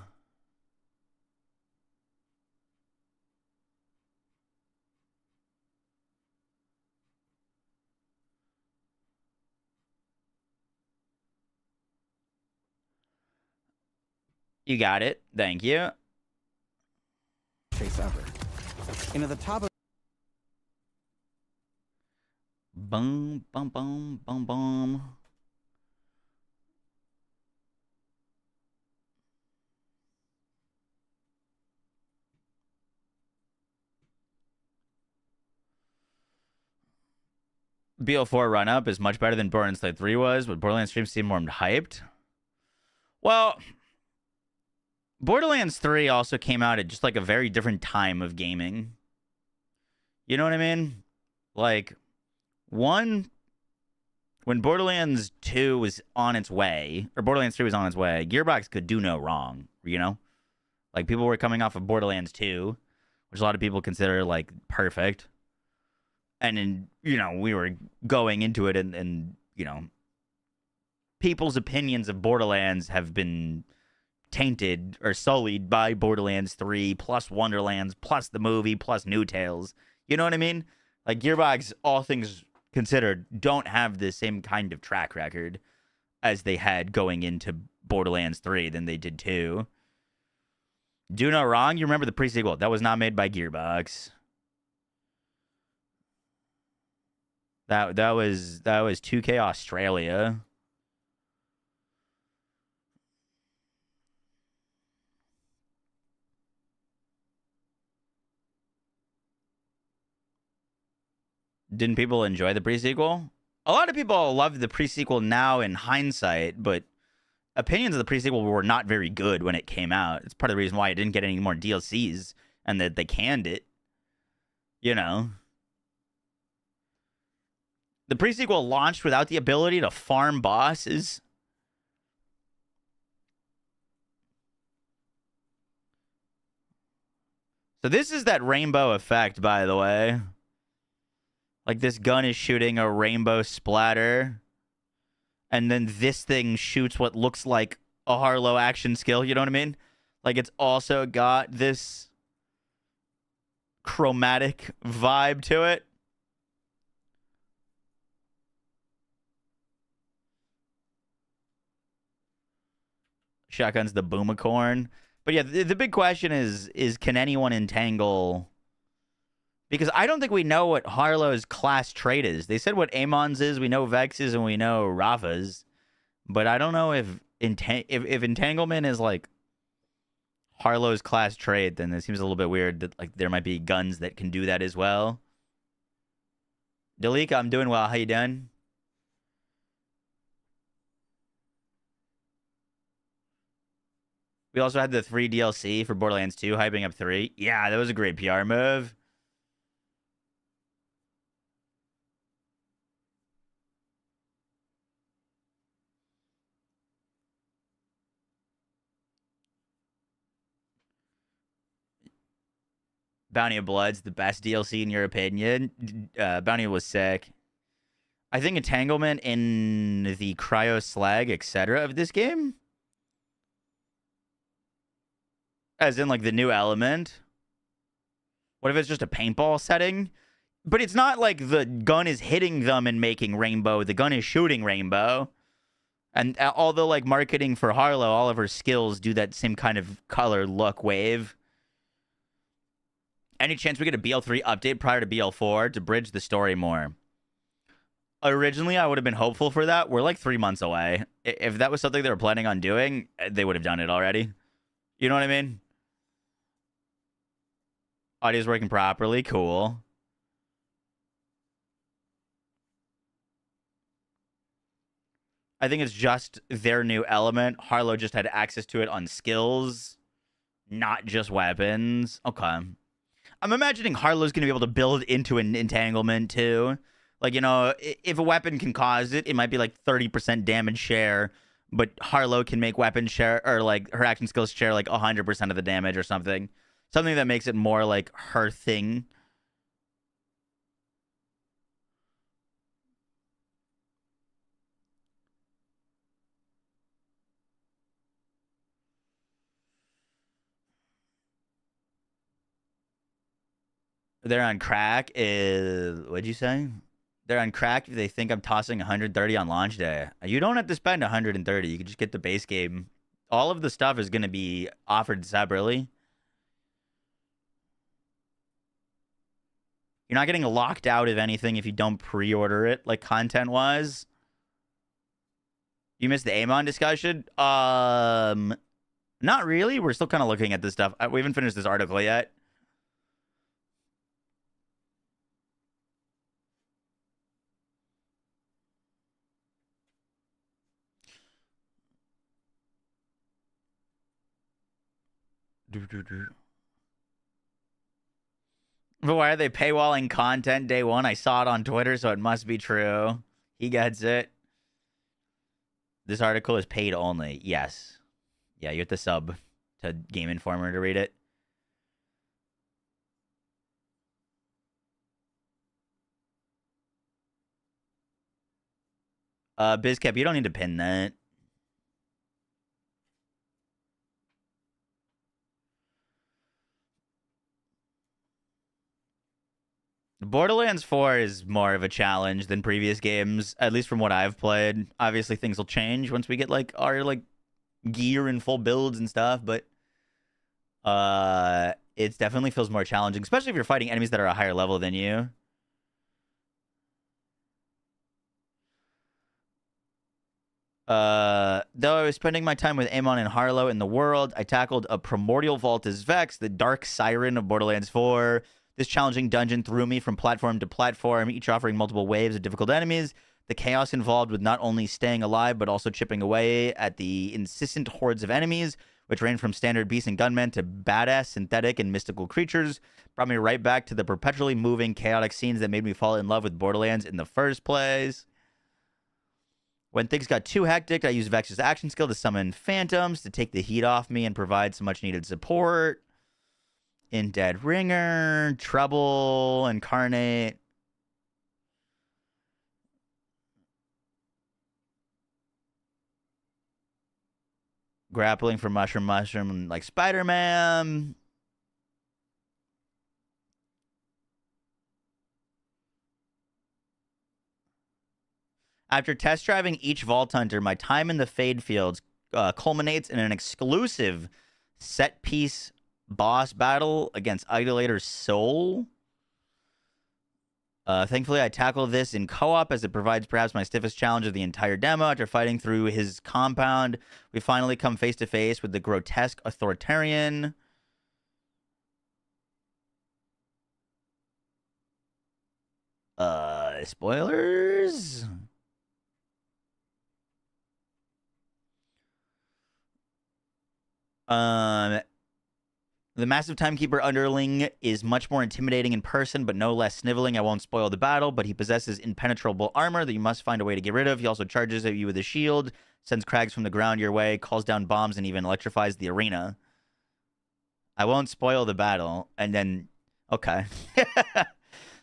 Speaker 1: You got it. Thank you.
Speaker 2: Chase ever. Into the top of
Speaker 1: Boom, boom, boom, boom, boom. BL4 run up is much better than Borderlands 3 was, but Borderlands stream seemed more hyped. Well, Borderlands 3 also came out at just like a very different time of gaming. You know what I mean? Like, when Borderlands 2 was on its way, or Borderlands 3 was on its way, Gearbox could do no wrong, you know? Like, people were coming off of Borderlands 2, which a lot of people consider, like, perfect. And then, we were going into it and people's opinions of Borderlands have been tainted or sullied by Borderlands 3 plus Wonderlands plus the movie plus New Tales. You know what I mean? Like, Gearbox, all things considered, don't have the same kind of track record as they had going into Borderlands 3 than they did 2. Do no wrong, you remember the pre-sequel. That was not made by Gearbox. That was 2K Australia. Didn't people enjoy the pre-sequel? A lot of people love the pre-sequel now in hindsight, but opinions of the pre-sequel were not very good when it came out. It's part of the reason why it didn't get any more DLCs and that they canned it. The pre-sequel launched without the ability to farm bosses. So this is that rainbow effect, by the way. Like, this gun is shooting a rainbow splatter. And then this thing shoots what looks like a Harlowe action skill. You know what I mean? Like, it's also got this chromatic vibe to it. Shotgun's the boomicorn. But yeah, the big question is can anyone entangle? Because I don't think we know what Harlowe's class trait is. They said what Amon's is, we know Vex's, and we know Rafa's. But I don't know if entanglement is like Harlowe's class trait, then it seems a little bit weird that like there might be guns that can do that as well. Delika, I'm doing well. How you doing? We also had the 3 DLC for Borderlands 2, hyping up 3. Yeah, that was a great PR move. Bounty of Blood's the best DLC in your opinion. Bounty was sick. I think entanglement in the cryo slag, etc. of this game, as in like the new element. What if it's just a paintball setting? But it's not like the gun is hitting them and making rainbow. The gun is shooting rainbow. And although like marketing for Harlowe, all of her skills do that same kind of color look wave. Any chance we get a BL3 update prior to BL4 to bridge the story more? Originally, I would have been hopeful for that. We're like 3 months away. If that was something they were planning on doing, they would have done it already. You know what I mean? Audio's working properly. Cool. I think it's just their new element. Harlowe just had access to it on skills, not just weapons. Okay. I'm imagining Harlow's going to be able to build into an entanglement too. Like, you know, if a weapon can cause it, it might be like 30% damage share, but Harlowe can make weapon share, or like her action skills share like 100% of the damage or something. Something that makes it more like her thing. They're on crack is, what'd you say? They're on crack if they think I'm tossing 130 on launch day. You don't have to spend 130. You can just get the base game. All of the stuff is going to be offered separately. You're not getting locked out of anything if you don't pre-order it, like content-wise. You missed the Amon discussion? Not really. We're still kind of looking at this stuff. We haven't finished this article yet. But why are they paywalling content day one? I saw it on Twitter, so it must be true. He gets it. This article is paid only. Yes. Yeah, you have to sub to Game Informer to read it. BizCap, you don't need to pin that. Borderlands 4 is more of a challenge than previous games, at least from what I've played. Obviously, things will change once we get like our like gear and full builds and stuff, but it definitely feels more challenging, especially if you're fighting enemies that are a higher level than you. Though I was spending my time with Amon and Harlowe in the world, I tackled a primordial vault as Vex, the dark siren of Borderlands 4. This challenging dungeon threw me from platform to platform, each offering multiple waves of difficult enemies. The chaos involved with not only staying alive, but also chipping away at the insistent hordes of enemies, which ranged from standard beasts and gunmen to badass, synthetic, and mystical creatures, brought me right back to the perpetually moving, chaotic scenes that made me fall in love with Borderlands in the first place. When things got too hectic, I used Vex's action skill to summon phantoms to take the heat off me and provide some much-needed support. In Dead Ringer, Trouble, Incarnate. Grappling for Mushroom, like Spider-Man. After test driving each Vault Hunter, my time in the Fadefields culminates in an exclusive set-piece boss battle against Idolator Sol. Thankfully, I tackle this in co-op as it provides perhaps my stiffest challenge of the entire demo. After fighting through his compound, we finally come face-to-face with the grotesque authoritarian. Spoilers? The massive timekeeper underling is much more intimidating in person, but no less sniveling. I won't spoil the battle, but he possesses impenetrable armor that you must find a way to get rid of. He also charges at you with a shield, sends crags from the ground your way, calls down bombs, and even electrifies the arena. I won't spoil the battle. And then, okay.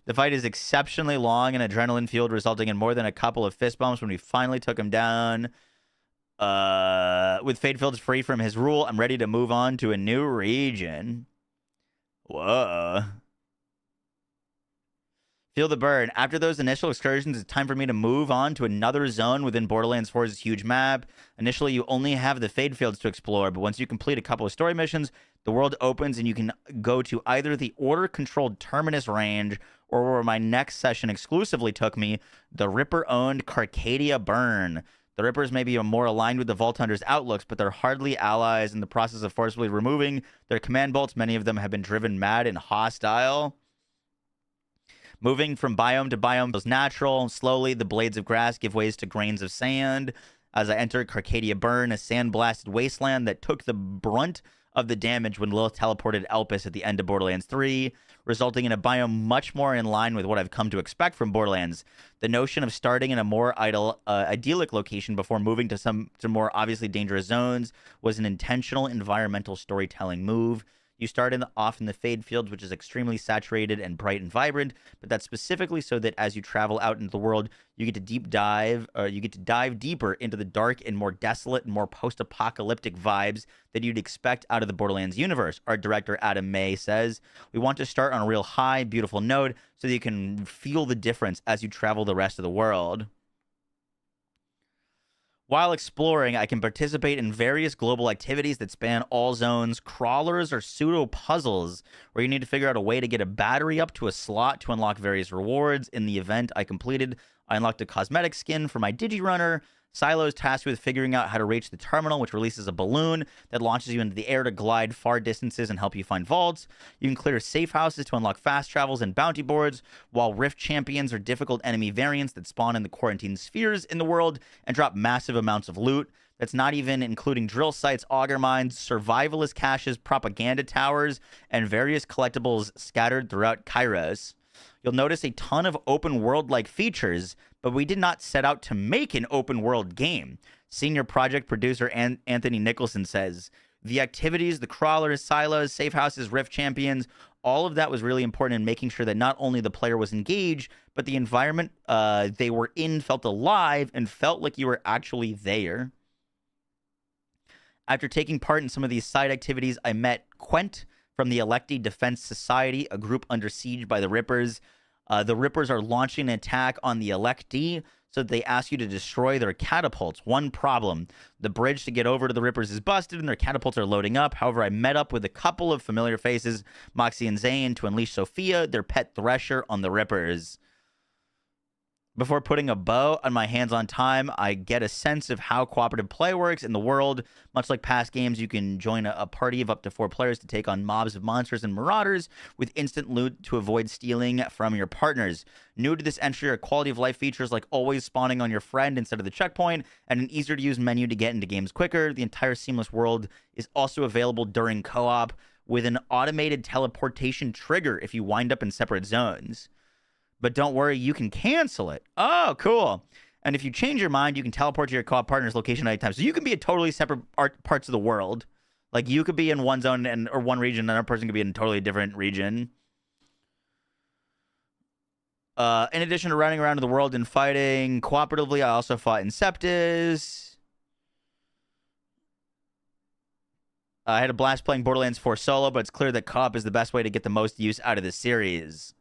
Speaker 1: The fight is exceptionally long and adrenaline-fueled, resulting in more than a couple of fist bumps when we finally took him down. With Fadefields free from his rule, I'm ready to move on to a new region. Whoa. Feel the burn. After those initial excursions, it's time for me to move on to another zone within Borderlands 4's huge map. Initially, you only have the Fadefields to explore, but once you complete a couple of story missions, the world opens and you can go to either the Order-controlled Terminus range or where my next session exclusively took me, the Ripper-owned Carcadia Burn. The Rippers may be more aligned with the Vault Hunters' outlooks, but they're hardly allies in the process of forcibly removing their command bolts. Many of them have been driven mad and hostile. Moving from biome to biome feels natural. Slowly, the blades of grass give way to grains of sand. As I enter Carcadia Burn, a sand-blasted wasteland that took the brunt of the damage when Lilith teleported Elpis at the end of Borderlands 3, resulting in a biome much more in line with what I've come to expect from Borderlands. The notion of starting in a more idyllic location before moving to some more obviously dangerous zones was an intentional environmental storytelling move. You start off in the Fadefields, which is extremely saturated and bright and vibrant, but that's specifically so that as you travel out into the world, you get to dive deeper into the dark and more desolate and more post-apocalyptic vibes that you'd expect out of the Borderlands universe. Art director Adam May says, "We want to start on a real high, beautiful note so that you can feel the difference as you travel the rest of the world." While exploring, I can participate in various global activities that span all zones. Crawlers are pseudo-puzzles where you need to figure out a way to get a battery up to a slot to unlock various rewards. In the event I completed, I unlocked a cosmetic skin for my Digirunner. Silo is tasked with figuring out how to reach the terminal, which releases a balloon that launches you into the air to glide far distances and help you find vaults. You can clear safe houses to unlock fast travels and bounty boards, while Rift Champions are difficult enemy variants that spawn in the quarantine spheres in the world and drop massive amounts of loot. That's not even including drill sites, auger mines, survivalist caches, propaganda towers, and various collectibles scattered throughout Kairos. You'll notice a ton of open world-like features, but we did not set out to make an open world game. Senior project producer Anthony Nicholson says, the activities, the crawlers, silos, safe houses, Rift Champions, all of that was really important in making sure that not only the player was engaged, but the environment they were in felt alive and felt like you were actually there. After taking part in some of these side activities, I met Quent from the Electi Defense Society, a group under siege by the Rippers. The Rippers are launching an attack on the Electi, so they ask you to destroy their catapults. One problem, the bridge to get over to the Rippers is busted and their catapults are loading up. However, I met up with a couple of familiar faces, Moxie and Zane, to unleash Sophia, their pet Thresher, on the Rippers. Before putting a bow on my hands-on time, I get a sense of how cooperative play works in the world. Much like past games, you can join a party of up to 4 players to take on mobs of monsters and marauders with instant loot to avoid stealing from your partners. New to this entry are quality of life features like always spawning on your friend instead of the checkpoint and an easier to use menu to get into games quicker. The entire seamless world is also available during co-op with an automated teleportation trigger if you wind up in separate zones. But don't worry, you can cancel it. Oh, cool. And if you change your mind, you can teleport to your co-op partner's location at any time. So you can be in totally separate parts of the world. Like, you could be in one zone or one region, and another person could be in a totally different region. In addition to running around the world and fighting cooperatively, I also fought in Septis. I had a blast playing Borderlands 4 solo, but it's clear that co-op is the best way to get the most use out of the series.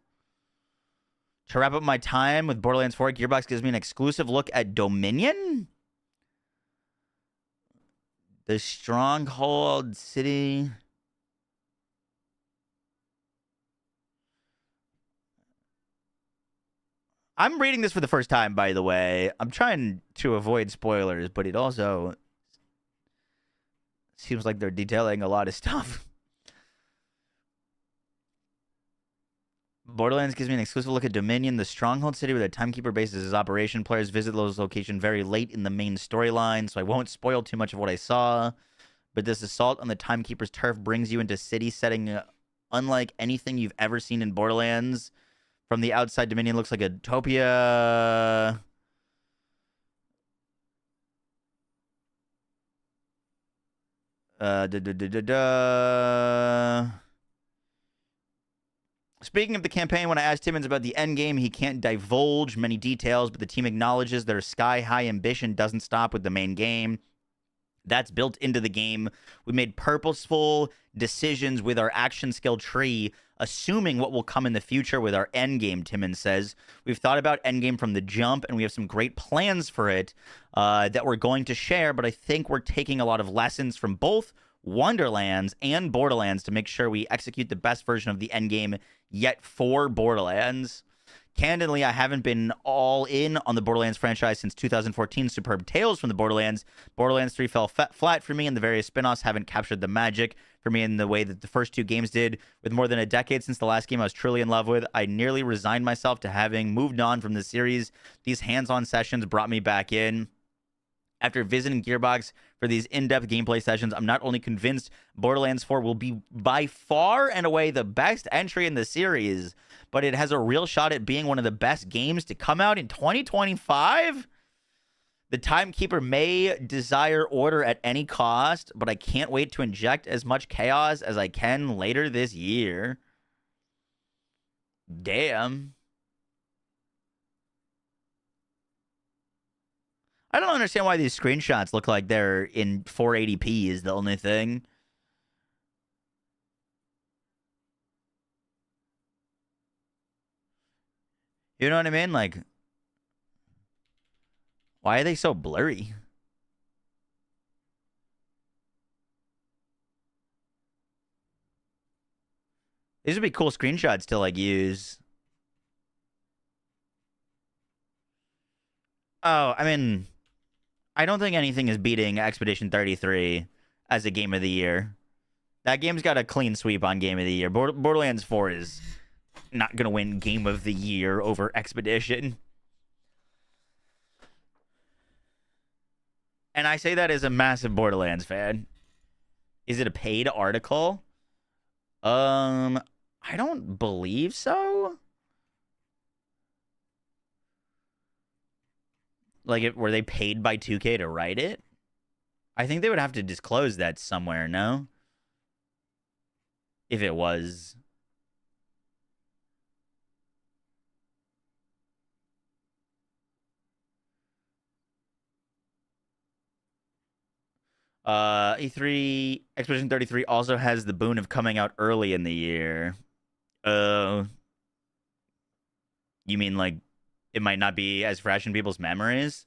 Speaker 1: To wrap up my time with Borderlands 4, Gearbox gives me an exclusive look at Dominion? The Stronghold City. I'm reading this for the first time, by the way. I'm trying to avoid spoilers, but it also seems like they're detailing a lot of stuff. Borderlands gives me an exclusive look at Dominion, the Stronghold City where the Timekeeper bases its operation. Players visit those locations very late in the main storyline, so I won't spoil too much of what I saw. but this assault on the Timekeeper's turf brings you into city setting unlike anything you've ever seen in Borderlands. From the outside, Dominion looks like a utopia. Speaking of the campaign, when I asked Timmons about the endgame, he can't divulge many details, but the team acknowledges their sky-high ambition doesn't stop with the main game. That's built into the game. We made purposeful decisions with our action skill tree, assuming what will come in the future with our endgame, Timmons says. We've thought about endgame from the jump, and we have some great plans for it that we're going to share, but I think we're taking a lot of lessons from both Wonderlands and Borderlands to make sure we execute the best version of the endgame yet for Borderlands. Candidly, I haven't been all in on the Borderlands franchise since 2014's Superb Tales from the Borderlands. Borderlands 3 fell flat for me, and the various spin-offs haven't captured the magic for me in the way that the first two games did. With more than a decade since the last game I was truly in love with, I nearly resigned myself to having moved on from the series. These hands-on sessions brought me back in. After visiting Gearbox for these in-depth gameplay sessions, I'm not only convinced Borderlands 4 will be by far and away the best entry in the series, but it has a real shot at being one of the best games to come out in 2025. The Timekeeper may desire order at any cost, but I can't wait to inject as much chaos as I can later this year. Damn. I don't understand why these screenshots look like they're in 480p is the only thing. You know what I mean? Like, why are they so blurry? These would be cool screenshots to, like, use. Oh, I mean, I don't think anything is beating Expedition 33 as a game of the year. That game's got a clean sweep on game of the year. Borderlands 4 is not going to win game of the year over Expedition. And I say that as a massive Borderlands fan. Is it a paid article? I don't believe so. Like, were they paid by 2K to write it? I think they would have to disclose that somewhere, no? If it was. E3 Expedition 33 also has the boon of coming out early in the year. You mean like it might not be as fresh in people's memories?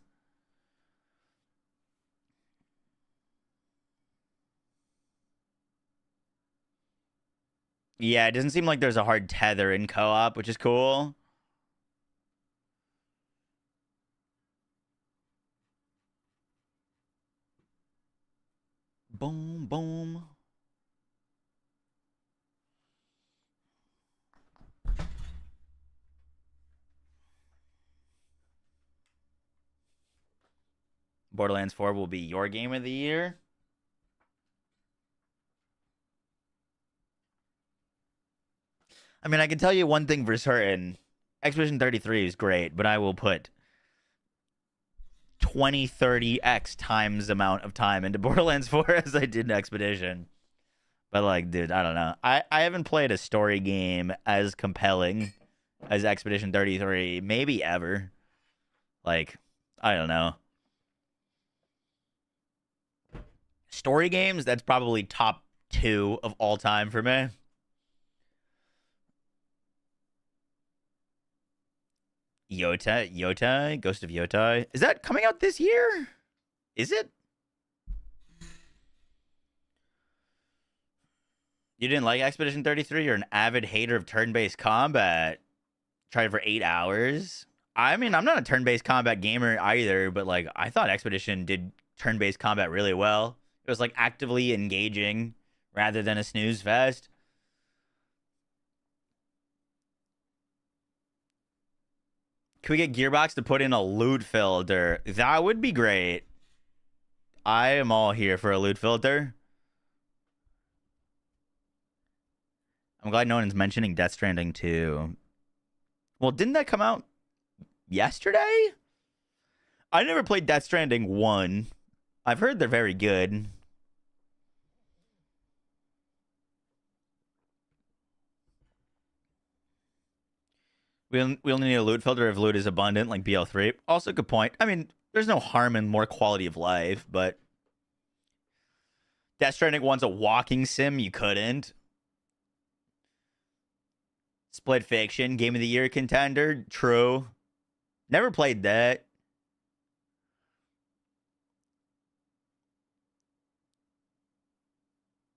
Speaker 1: Yeah, it doesn't seem like there's a hard tether in co-op, which is cool. Boom, boom. Borderlands 4 will be your game of the year. I mean, I can tell you one thing for certain. Expedition 33 is great, but I will put 20, 30x times the amount of time into Borderlands 4 as I did in Expedition. But, like, dude, I don't know. I haven't played a story game as compelling as Expedition 33, maybe ever. Like, I don't know. Story games, that's probably top 2 of all time for me. Yotai, Ghost of Yotai. Is that coming out this year? Is it? You didn't like Expedition 33? You're an avid hater of turn-based combat. Tried it for 8 hours. I mean, I'm not a turn-based combat gamer either, but like I thought Expedition did turn-based combat really well. It was like actively engaging rather than a snooze fest. Can we get Gearbox to put in a loot filter? That would be great. I am all here for a loot filter. I'm glad no one's mentioning Death Stranding 2. Well, didn't that come out yesterday? I never played Death Stranding 1. I've heard they're very good. We only need a loot filter if loot is abundant, like BL3. Also, good point. I mean, there's no harm in more quality of life, but Death Stranding 1's a walking sim. You couldn't. Split Fiction, Game of the Year contender. True. Never played that.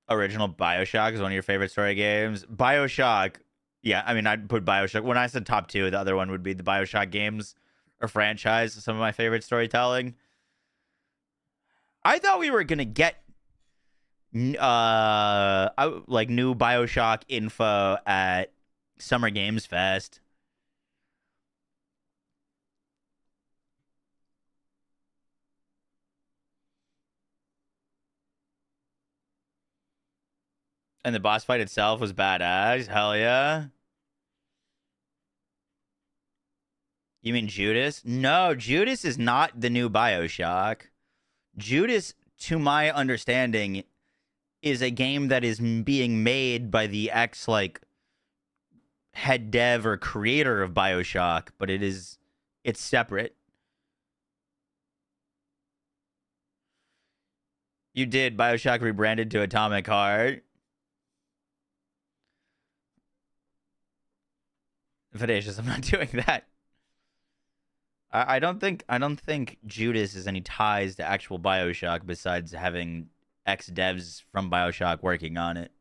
Speaker 1: Original BioShock is one of your favorite story games. BioShock, yeah, I mean, I'd put BioShock. When I said top 2, the other one would be the BioShock games or franchise, some of my favorite storytelling. I thought we were going to get like new BioShock info at Summer Games Fest. And the boss fight itself was badass. Hell yeah. You mean Judas? No, Judas is not the new BioShock. Judas, to my understanding, is a game that is being made by the head dev or creator of BioShock, but it's separate. You did. BioShock rebranded to Atomic Heart. Fidacious, I'm not doing that. I don't think Judas has any ties to actual BioShock besides having ex-devs from BioShock working on it.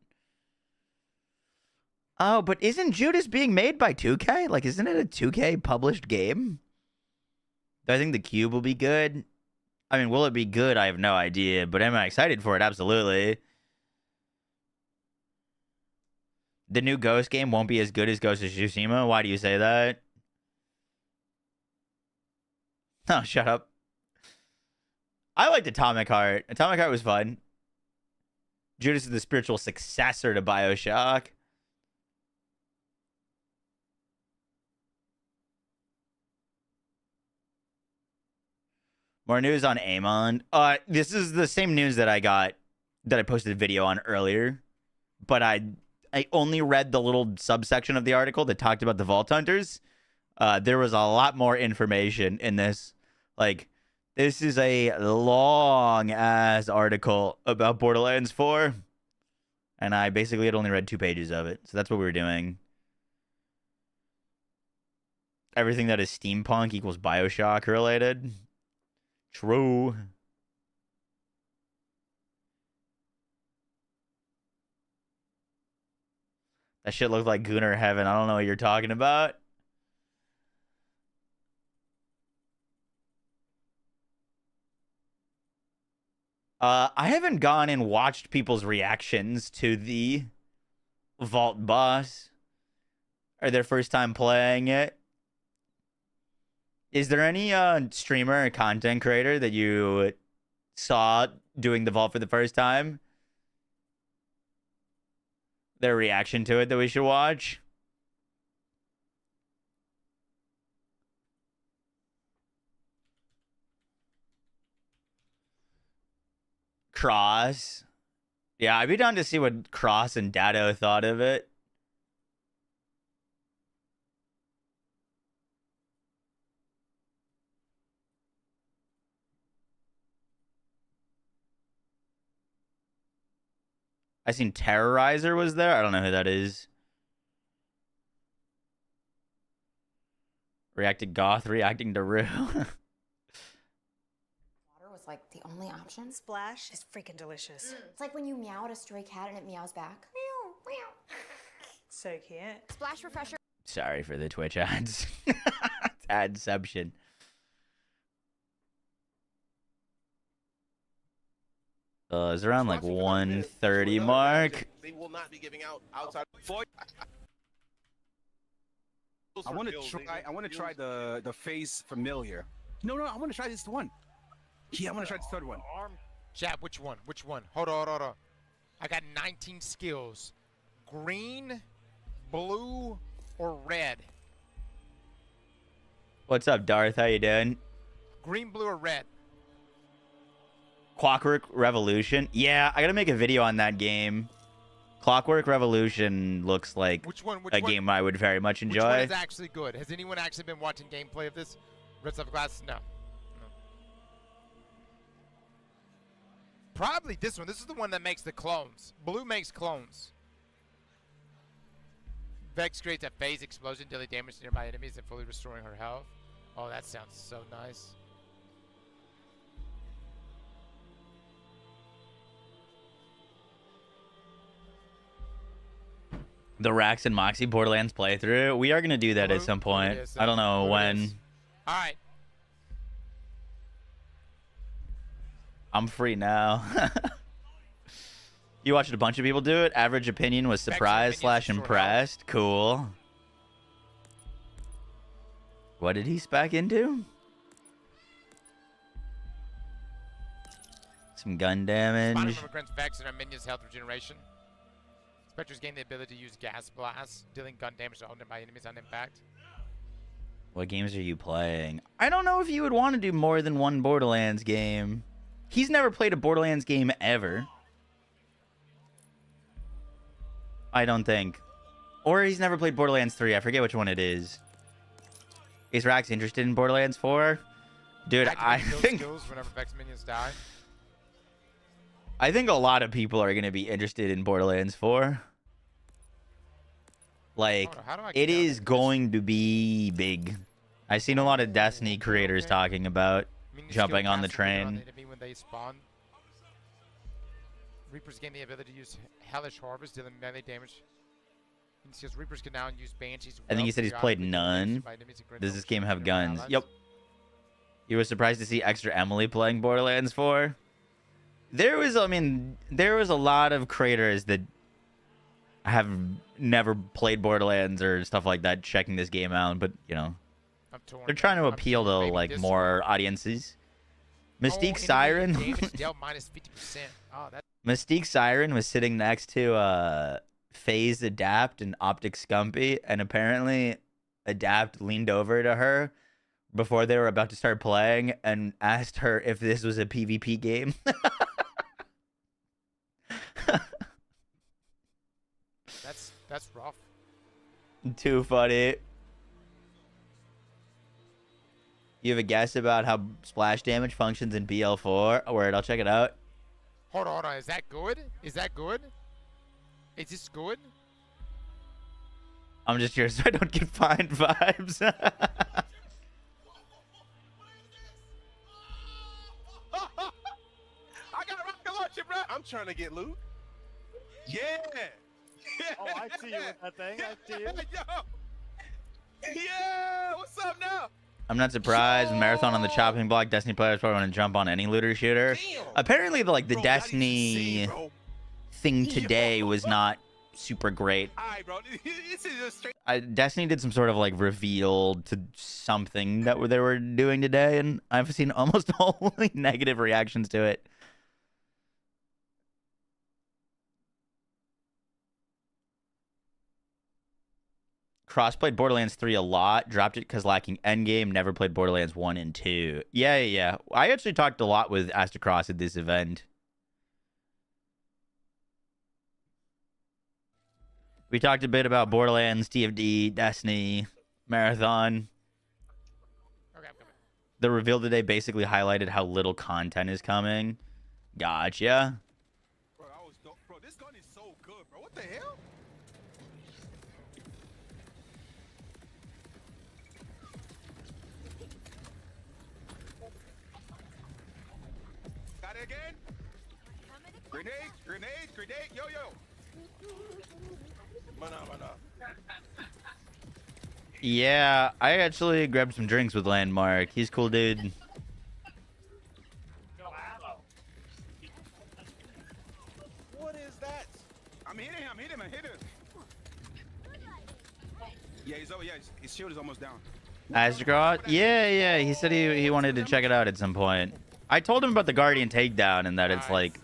Speaker 1: Oh, but isn't Judas being made by 2K? Like, isn't it a 2K published game? Do I think the Cube will be good? I mean, will it be good? I have no idea, but am I excited for it? Absolutely. The new Ghost game won't be as good as Ghost of Tsushima. Why do you say that? Oh, shut up. I liked Atomic Heart. Atomic Heart was fun. Judas is the spiritual successor to BioShock. More news on Amon. This is the same news that I got, that I posted a video on earlier. But I only read the little subsection of the article that talked about the Vault Hunters. There was a lot more information in this. Like, this is a long-ass article about Borderlands 4. And I basically had only read 2 pages of it. So that's what we were doing. Everything that is steampunk equals BioShock related. True. That shit looked like Gooner Heaven. I don't know what you're talking about. I haven't gone and watched people's reactions to the Vault boss or their first time playing it. Is there any streamer or content creator that you saw doing the Vault for the first time? Their reaction to it that we should watch? Cross. Yeah, I'd be down to see what Cross and Dado thought of it. I seen Terrorizer was there. I don't know who that is. Reacted Goth, reacting to Rue.
Speaker 3: Water was like the only option.
Speaker 4: Splash is freaking delicious.
Speaker 3: It's like when you meow at a stray cat and it meows back. Meow, meow.
Speaker 4: So cute.
Speaker 3: Splash refresher.
Speaker 1: Sorry for the Twitch ads. Adception. It's around like 1:30 mark.
Speaker 5: They will not be giving out outside.
Speaker 2: I want to try the phase familiar. No, I want to try this one. Yeah, I want to try this third one.
Speaker 6: Jab, which one? Which one? Hold on. I got 19 skills. Green, blue or red?
Speaker 1: What's up, Darth? How you doing?
Speaker 6: Green, blue, or red?
Speaker 1: Clockwork Revolution. Yeah, I gotta make a video on that game. Clockwork Revolution looks like
Speaker 6: Which one?
Speaker 1: a game I would very much
Speaker 6: Which one
Speaker 1: enjoy.
Speaker 6: is actually good? Has anyone actually been watching gameplay of this? Reds of Glass? No. Probably this one. This is the one that makes the clones. Blue makes clones. Vex creates a phase explosion, dealing damage to nearby enemies and fully restoring her health. Oh, that sounds so nice.
Speaker 1: The Rax and Moxie Borderlands playthrough. We are gonna do that at some point. I don't know when.
Speaker 6: All right.
Speaker 1: I'm free now. You watched a bunch of people do it. Average opinion was surprised / impressed. Cool. What did he spec into? Some gun damage.
Speaker 6: Spawning grants Vex and our minions' health regeneration. Spectres gain the ability to use gas blasts, dealing gun damage to all nearby enemies on impact.
Speaker 1: What games are you playing? I don't know if you would want to do more than one Borderlands game. He's never played a Borderlands game ever. I don't think. Or he's never played Borderlands 3. I forget which one it is. Is Rax interested in Borderlands 4? Dude, I think...
Speaker 6: Whenever Vex minions die.
Speaker 1: I think a lot of people are going to be interested in Borderlands 4. Like, it is going to be big. I've seen a lot of Destiny creators talking about jumping on the train.
Speaker 6: When they spawn. Reapers gain the ability to use Hellish Harvest, dealing melee damage. Because Reapers can now use Banshees.
Speaker 1: I think he said he's played none. Does this game have guns? Yep. You were surprised to see extra Emily playing Borderlands 4? There was a lot of creators that have never played Borderlands or stuff like that checking this game out, but, you know, they're trying to appeal to, like, more audiences. Mystique Siren. Mystique Siren was sitting next to FaZe Adapt and Optic Scumpy, and apparently Adapt leaned over to her before they were about to start playing and asked her if this was a PvP game.
Speaker 6: That's rough.
Speaker 1: Too funny. You have a guess about how splash damage functions in BL4? Word, I'll check it out.
Speaker 6: Hold on. Is that good? Is that good? Is this good?
Speaker 1: I'm just here so I don't get fined vibes.
Speaker 5: I got a rocket launcher, bro. I'm trying to get loot. Yeah.
Speaker 7: Oh, I see you with that thing. I see you.
Speaker 5: Yeah. What's up now?
Speaker 1: I'm not surprised. Marathon on the chopping block. Destiny players probably want to jump on any looter shooter.
Speaker 5: Damn.
Speaker 1: Apparently, the
Speaker 5: Bro,
Speaker 1: Destiny thing today was not super great.
Speaker 5: Alright, bro. This is a straight.
Speaker 1: Destiny did some sort of like reveal to something that they were doing today, and I've seen almost only negative reactions to it. Cross-played Borderlands 3 a lot. Dropped it because lacking endgame. Never played Borderlands 1 and 2. Yeah. I actually talked a lot with Astacross at this event. We talked a bit about Borderlands, TFD, Destiny, Marathon.
Speaker 6: Okay, I'm coming.
Speaker 1: The reveal today basically highlighted how little content is coming. Gotcha.
Speaker 5: Bro, bro, this gun is so good, bro. What the hell? Got it again? Grenade, yo. Mana.
Speaker 1: Yeah, I actually grabbed some drinks with Landmark. He's cool, dude.
Speaker 5: What is that? I'm hitting him. Yeah, he's over. Yeah, his shield is almost down.
Speaker 1: Astacross? Yeah. He said he wanted to check it out at some point. I told him about the Guardian takedown and that it's like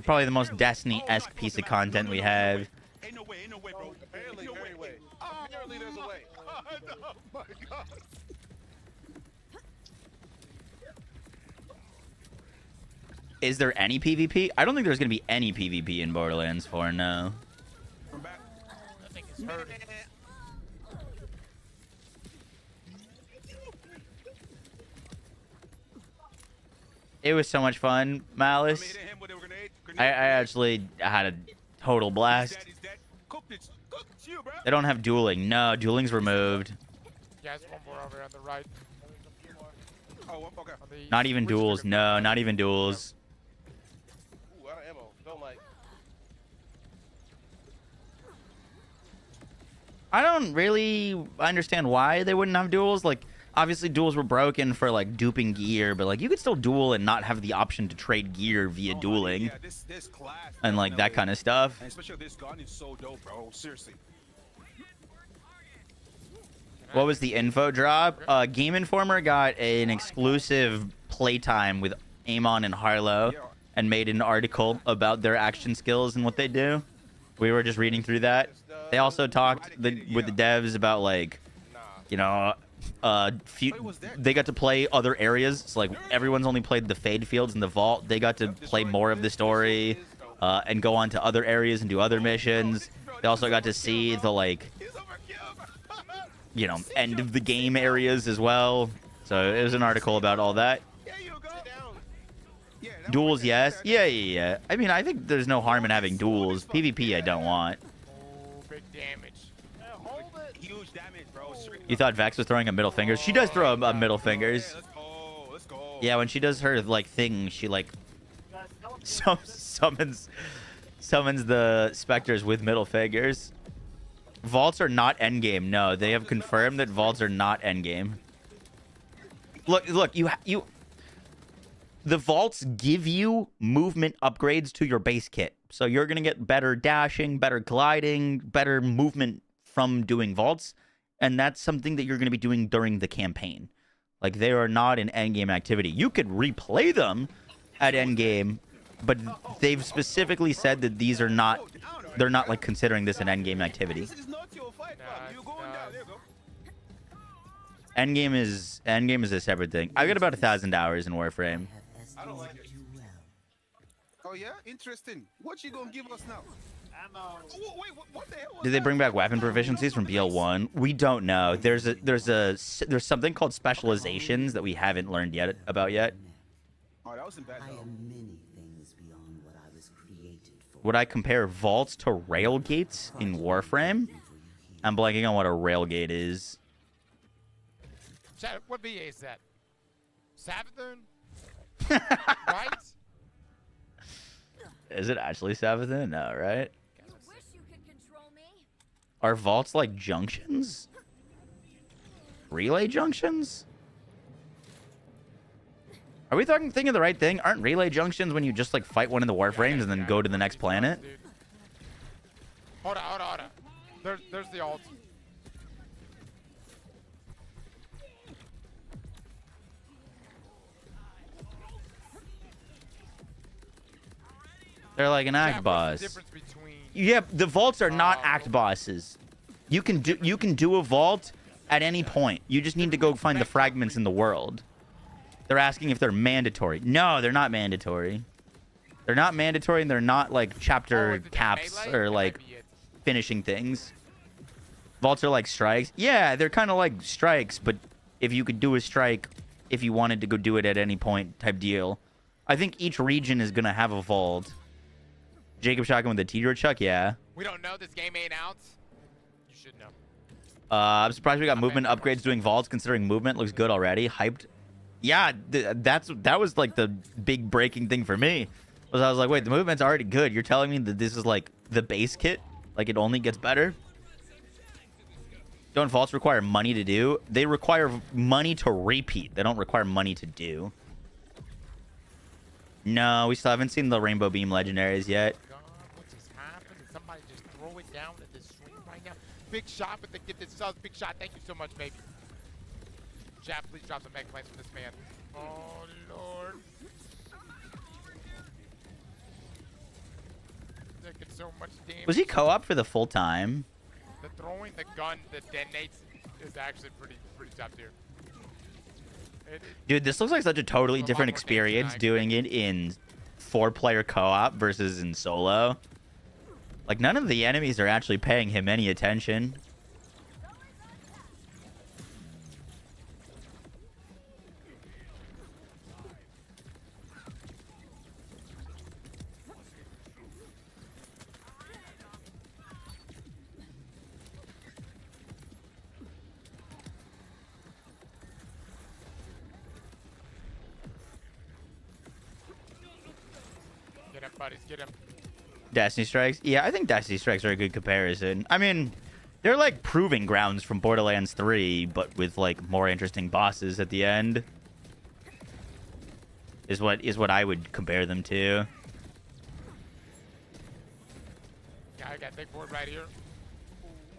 Speaker 1: probably the most Destiny-esque piece of content we have.
Speaker 5: Ain't no way, bro.
Speaker 7: Apparently,
Speaker 5: Ain't no
Speaker 7: way. Apparently, there's a way.
Speaker 5: Oh my god.
Speaker 1: Is there any PvP? I don't think there's gonna be any PvP in Borderlands 4. No.
Speaker 5: I'm back.
Speaker 6: That thing is hurting.
Speaker 1: It was so much fun, Malice.
Speaker 5: I'm hitting him with a grenade.
Speaker 1: I actually had a total blast.
Speaker 5: He's dead. Cooked it. Cooked you, bro.
Speaker 1: They don't have dueling. No, dueling's removed.
Speaker 6: Yeah, there's one more over on the right.
Speaker 5: Oh, okay.
Speaker 6: On the
Speaker 1: Not even
Speaker 6: which
Speaker 1: duels.
Speaker 6: trigger?
Speaker 1: No, not even duels.
Speaker 7: Ooh, out of ammo. Don't like.
Speaker 1: I don't really understand why they wouldn't have duels. Like, obviously duels were broken for like duping gear, but like you could still duel and not have the option to trade gear via dueling
Speaker 5: Yeah, this class.
Speaker 1: and like that kind of stuff.
Speaker 5: And especially this gun is so dope, bro. Seriously.
Speaker 1: What was the info drop? Game Informer got an exclusive playtime with Amon and Harlowe and made an article about their action skills and what they do. We were just reading through that. They also talked with the devs about like, you know, they got to play other areas. So like everyone's only played the Fadefields and the Vault. They got to play more of the story and go on to other areas and do other missions. They also got to see the like, you know, end of the game areas as well. So it was an article about all that. Duels, yes. Yeah. I mean, I think there's no harm in having duels. PvP, I don't want.
Speaker 6: Oh, big damage.
Speaker 5: Huge damage, bro.
Speaker 1: You thought Vex was throwing a middle fingers? She does throw a middle fingers.
Speaker 5: Let's go.
Speaker 1: Yeah, when she does her like thing, she like summons the specters with middle fingers. Vaults are not endgame. No, they have confirmed that vaults are not endgame. Look, you. The vaults give you movement upgrades to your base kit, so you're gonna get better dashing, better gliding, better movement from doing vaults, and that's something that you're gonna be doing during the campaign. Like they are not an endgame activity. You could replay them at endgame, but they've specifically said that these are not. They're not like considering this an endgame activity.
Speaker 5: This is not your fight, bro. You're going down. There you go.
Speaker 1: Endgame is a separate thing. I've got about 1,000 hours in Warframe.
Speaker 5: I don't like it. Oh yeah, interesting. What you gonna give us now?
Speaker 7: Ammo.
Speaker 5: Oh, wait, what the hell? Was
Speaker 1: Did they
Speaker 5: that?
Speaker 1: bring back weapon proficiencies from BL1? We don't know. There's something called specializations that we haven't learned about yet.
Speaker 5: Oh, that wasn't bad though.
Speaker 8: Many things beyond what I was created for.
Speaker 1: Would I compare vaults to railgates in Warframe? I'm blanking on what a railgate is.
Speaker 6: Chat, what VA is that? Savathun? Right?
Speaker 1: Is it actually Savathun? No, right?
Speaker 3: Wish you could control me.
Speaker 1: Are vaults like junctions? Relay junctions? Are we thinking of the right thing? Aren't relay junctions when you just like fight one of the warframes and then go to the next planet?
Speaker 6: Dude. Hold on. There's the ult.
Speaker 1: They're like an act
Speaker 6: Chat, what's
Speaker 1: boss.
Speaker 6: the difference between
Speaker 1: Yeah, the vaults are not act bosses. You can do a vault at any point. You just need to go find the fragments in the world. They're asking if they're mandatory. No, they're not mandatory. They're not mandatory, and they're not like chapter caps
Speaker 6: melee?
Speaker 1: or
Speaker 6: That
Speaker 1: like
Speaker 6: might be it.
Speaker 1: finishing things. Vaults are like strikes. Yeah, they're kind of like strikes, but if you could do a strike, if you wanted to go do it at any point type deal. I think each region is gonna have a vault. Jacob Shotgun with the T-Road Chuck, yeah.
Speaker 6: We don't know. This game ain't out. You should know.
Speaker 1: I'm surprised we got movement upgrades doing vaults, considering movement looks good already. Hyped. Yeah, that was like the big breaking thing for me. Was I was like, wait, the movement's already good. You're telling me that this is like the base kit? Like it only gets better? Don't vaults require money to do? They require money to repeat. They don't require money to do. No, we still haven't seen the Rainbow Beam legendaries yet.
Speaker 6: God, what just happened? Did somebody just throw it down at this stream right now? Big shot with the gifted subs. Big shot. Thank you so much, baby. Chat, please drop some mega plans for this man. Oh, Lord. taking so much damage.
Speaker 1: Was he co-op for the full time?
Speaker 6: The throwing the gun that detonates is actually pretty tough here.
Speaker 1: Dude, this looks like such a totally
Speaker 6: It's a lot
Speaker 1: different
Speaker 6: more damage
Speaker 1: experience
Speaker 6: than I
Speaker 1: doing it in 4-player co-op versus in solo. Like, none of the enemies are actually paying him any attention.
Speaker 6: Get him, buddies, get him.
Speaker 1: Destiny Strikes? Yeah, I think Destiny Strikes are a good comparison. I mean, they're like proving grounds from Borderlands 3, but with like more interesting bosses at the end. Is what I would compare them to.
Speaker 6: Yeah, I got big board right here.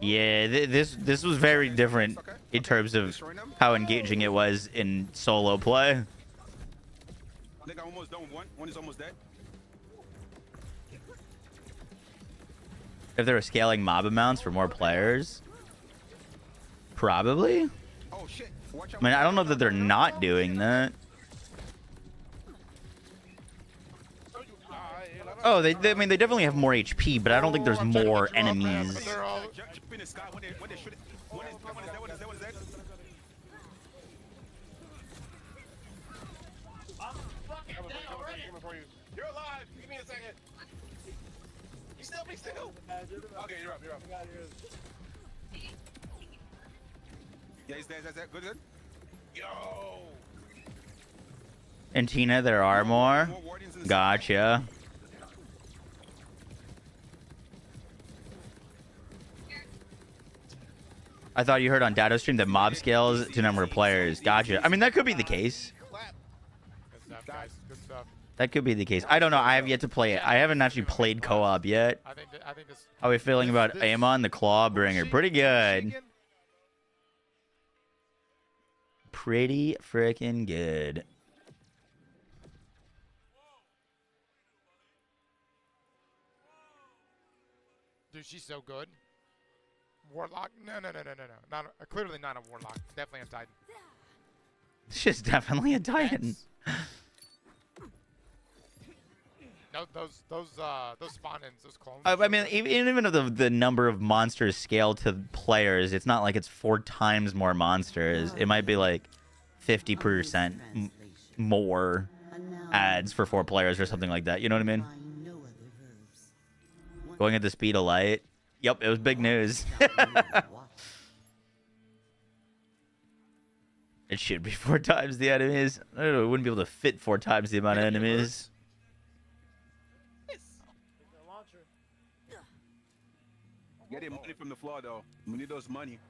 Speaker 1: Yeah, this was very different in terms of how engaging it was in solo play.
Speaker 5: I think I'm almost done with one. One is almost dead.
Speaker 1: If they were scaling mob amounts for more players, probably.
Speaker 5: Oh shit! Watch out.
Speaker 1: I mean, I don't know that they're not doing that. Oh, I mean, they definitely have more HP, but I don't think there's more enemies.
Speaker 6: They're all...
Speaker 5: Jump in the sky when they shoot it. One is dead. One is dead. One is dead.
Speaker 9: You're alive. Give me a second. You still be still? Okay, you're up. You're up.
Speaker 5: Yeah, he's dead. That's that. Good.
Speaker 9: Yo.
Speaker 1: And Tina, there are more.
Speaker 5: More wardens in the
Speaker 1: Gotcha. I thought you heard on DataStream that mob scales to number of players. Gotcha. I mean, that could be the case.
Speaker 6: Good stuff, guys. Good stuff.
Speaker 1: That could be the case. I don't know. I have yet to play it. I haven't actually played co-op yet.
Speaker 6: I think this...
Speaker 1: How are we feeling about Amon, the Clawbringer? Pretty good. Pretty freaking good.
Speaker 6: Dude, she's so good. Warlock? No. Not clearly not a warlock. Definitely a titan.
Speaker 1: She's definitely a titan.
Speaker 6: No, those spawn-ins, those clones.
Speaker 1: I mean, even if the number of monsters scaled to players, it's not like it's 4 times more monsters. It might be like 50% more ads for 4 players or something like that. You know what I mean? Going at the speed of light. Yep, it was big news. It should be 4 times the enemies. I don't know, it wouldn't be able to fit 4 times the amount of enemies.
Speaker 5: Get him money from the floor, though. We need those money.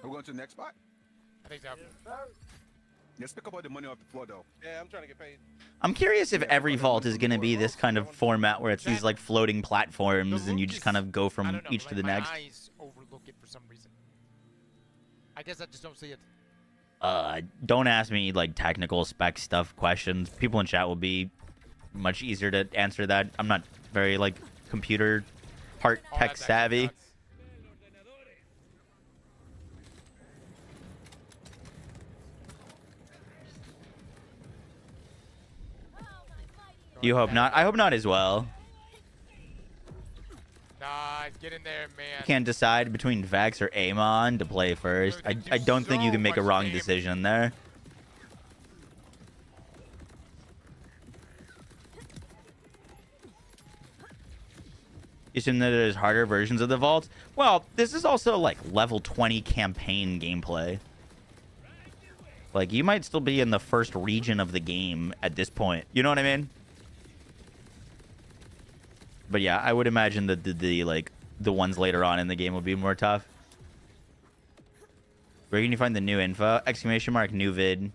Speaker 5: We're going to the next spot?
Speaker 6: I think so.
Speaker 5: Let's pick up all the money off the floor, though.
Speaker 9: Yeah, I'm trying to get paid.
Speaker 1: I'm curious if every vault is going to be this kind of format where it's these like floating platforms and you just kind of go from each to the next.
Speaker 6: My eyes overlook it for some reason. I guess I just don't see it.
Speaker 1: Don't ask me like technical spec stuff questions. People in chat will be much easier to answer that. I'm not very like computer part tech
Speaker 6: That's actually
Speaker 1: savvy.
Speaker 6: nuts.
Speaker 1: You hope not. I hope not as well.
Speaker 6: Nice, get in there, man.
Speaker 1: Can't decide between Vex or Amon to play first. I don't think you can make a wrong decision there. You assume that there's harder versions of the vault? Well, this is also like level 20 campaign gameplay. Like, you might still be in the first region of the game at this point. You know what I mean? But yeah, I would imagine that the ones later on in the game will be more tough. Where can you find the new info? Exclamation mark new vid.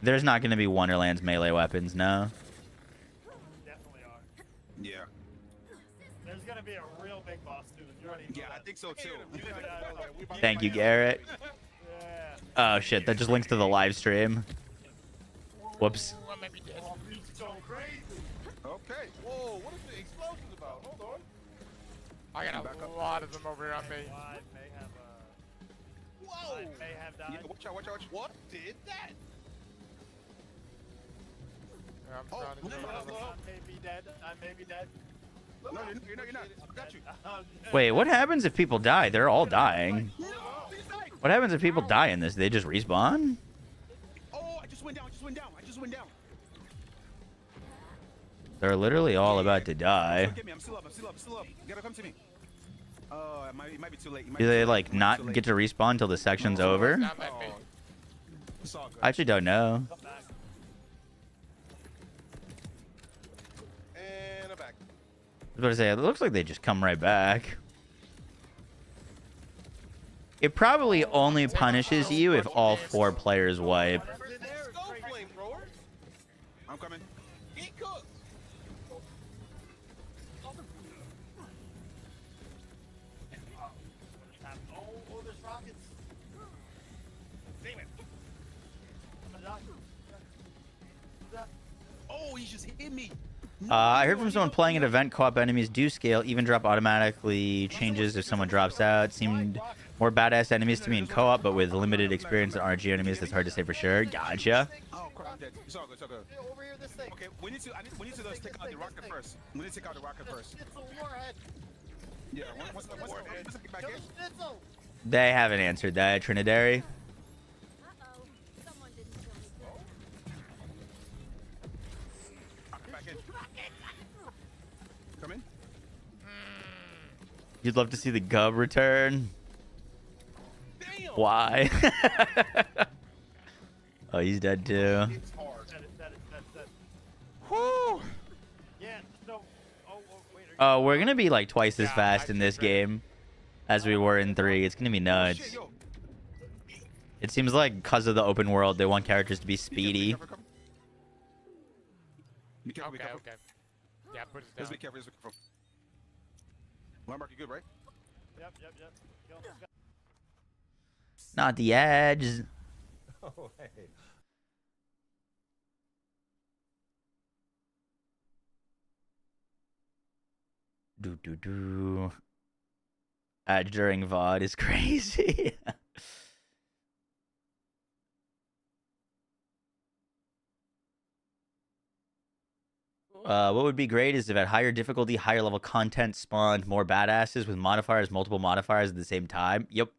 Speaker 1: There's not going to be Wonderland's melee weapons, no.
Speaker 7: Definitely are.
Speaker 5: Yeah.
Speaker 7: There's gonna be a real big boss soon. You already know
Speaker 5: Yeah, I
Speaker 7: that.
Speaker 5: think so, too.
Speaker 1: Thank you, Garrett.
Speaker 7: Yeah.
Speaker 1: Oh shit, that just links to the live stream. Whoops.
Speaker 6: I might be dead.
Speaker 9: Okay. Whoa, what is the explosions about? Hold on.
Speaker 6: I got a lot of them over here on me.
Speaker 7: I may have
Speaker 9: Whoa!
Speaker 7: I may have died.
Speaker 2: Yeah, watch out, watch out, watch out.
Speaker 9: What did that?
Speaker 6: I'm
Speaker 9: Oh,
Speaker 6: trying to do
Speaker 9: no,
Speaker 6: it.
Speaker 9: no, no.
Speaker 7: I may be dead. I may be dead.
Speaker 2: No, you're not. I got you.
Speaker 1: Wait, what happens if people die? They're all dying. What happens if people die in this? They just respawn?
Speaker 2: Oh, I just went down.
Speaker 1: They're literally all about to die.
Speaker 2: Get me. I'm still up. You gotta come to me. It might be too late.
Speaker 1: Do they like not get to respawn until the section's over?
Speaker 6: That might be.
Speaker 2: It's all good.
Speaker 1: I actually don't know.
Speaker 9: And I'm back.
Speaker 1: I was about to say, it looks like they just come right back. It probably only punishes you if all 4 players wipe.
Speaker 9: Let's go, flamethrower.
Speaker 2: I'm coming.
Speaker 9: Get cooked.
Speaker 7: Oh, there's rockets.
Speaker 9: Damn it.
Speaker 2: Oh, he just hit me.
Speaker 1: I heard from someone playing at event co-op enemies do scale, even drop automatically changes if someone drops out. Seemed more badass enemies to me in co-op, but with limited experience in RG enemies, that's hard to say for sure. Gotcha.
Speaker 2: Oh crap, I'm dead. It's all good.
Speaker 9: Over here, this thing.
Speaker 2: Okay, we need to just take out the rocket first.
Speaker 9: It's a warhead.
Speaker 2: Yeah, once I get back in.
Speaker 9: Schnitzel.
Speaker 1: They haven't answered that, Trinidary.
Speaker 2: I'll get back in. Come in.
Speaker 1: You'd love to see the Gub return.
Speaker 9: Damn.
Speaker 1: Why? Oh, he's dead too.
Speaker 9: It's hard.
Speaker 7: That.
Speaker 2: Whoo!
Speaker 7: Yeah, so. Oh, wait.
Speaker 1: Oh, we're gonna be like twice as fast in this game as we were in 3. It's gonna be
Speaker 2: Shit,
Speaker 1: nuts.
Speaker 2: yo.
Speaker 1: It seems like because of the open world, they want characters to be speedy.
Speaker 2: Be careful, be
Speaker 6: Okay,
Speaker 2: careful.
Speaker 6: okay. Yeah, put it
Speaker 2: Just
Speaker 6: down.
Speaker 2: be careful, just be careful. Landmark, you good, right?
Speaker 7: Yep. Kill this guy.
Speaker 1: Not the edge.
Speaker 9: Oh, hey.
Speaker 1: Do. Edge during VOD is crazy. What would be great is if at higher difficulty, higher level content spawned more badasses with modifiers, multiple modifiers at the same time. Yep.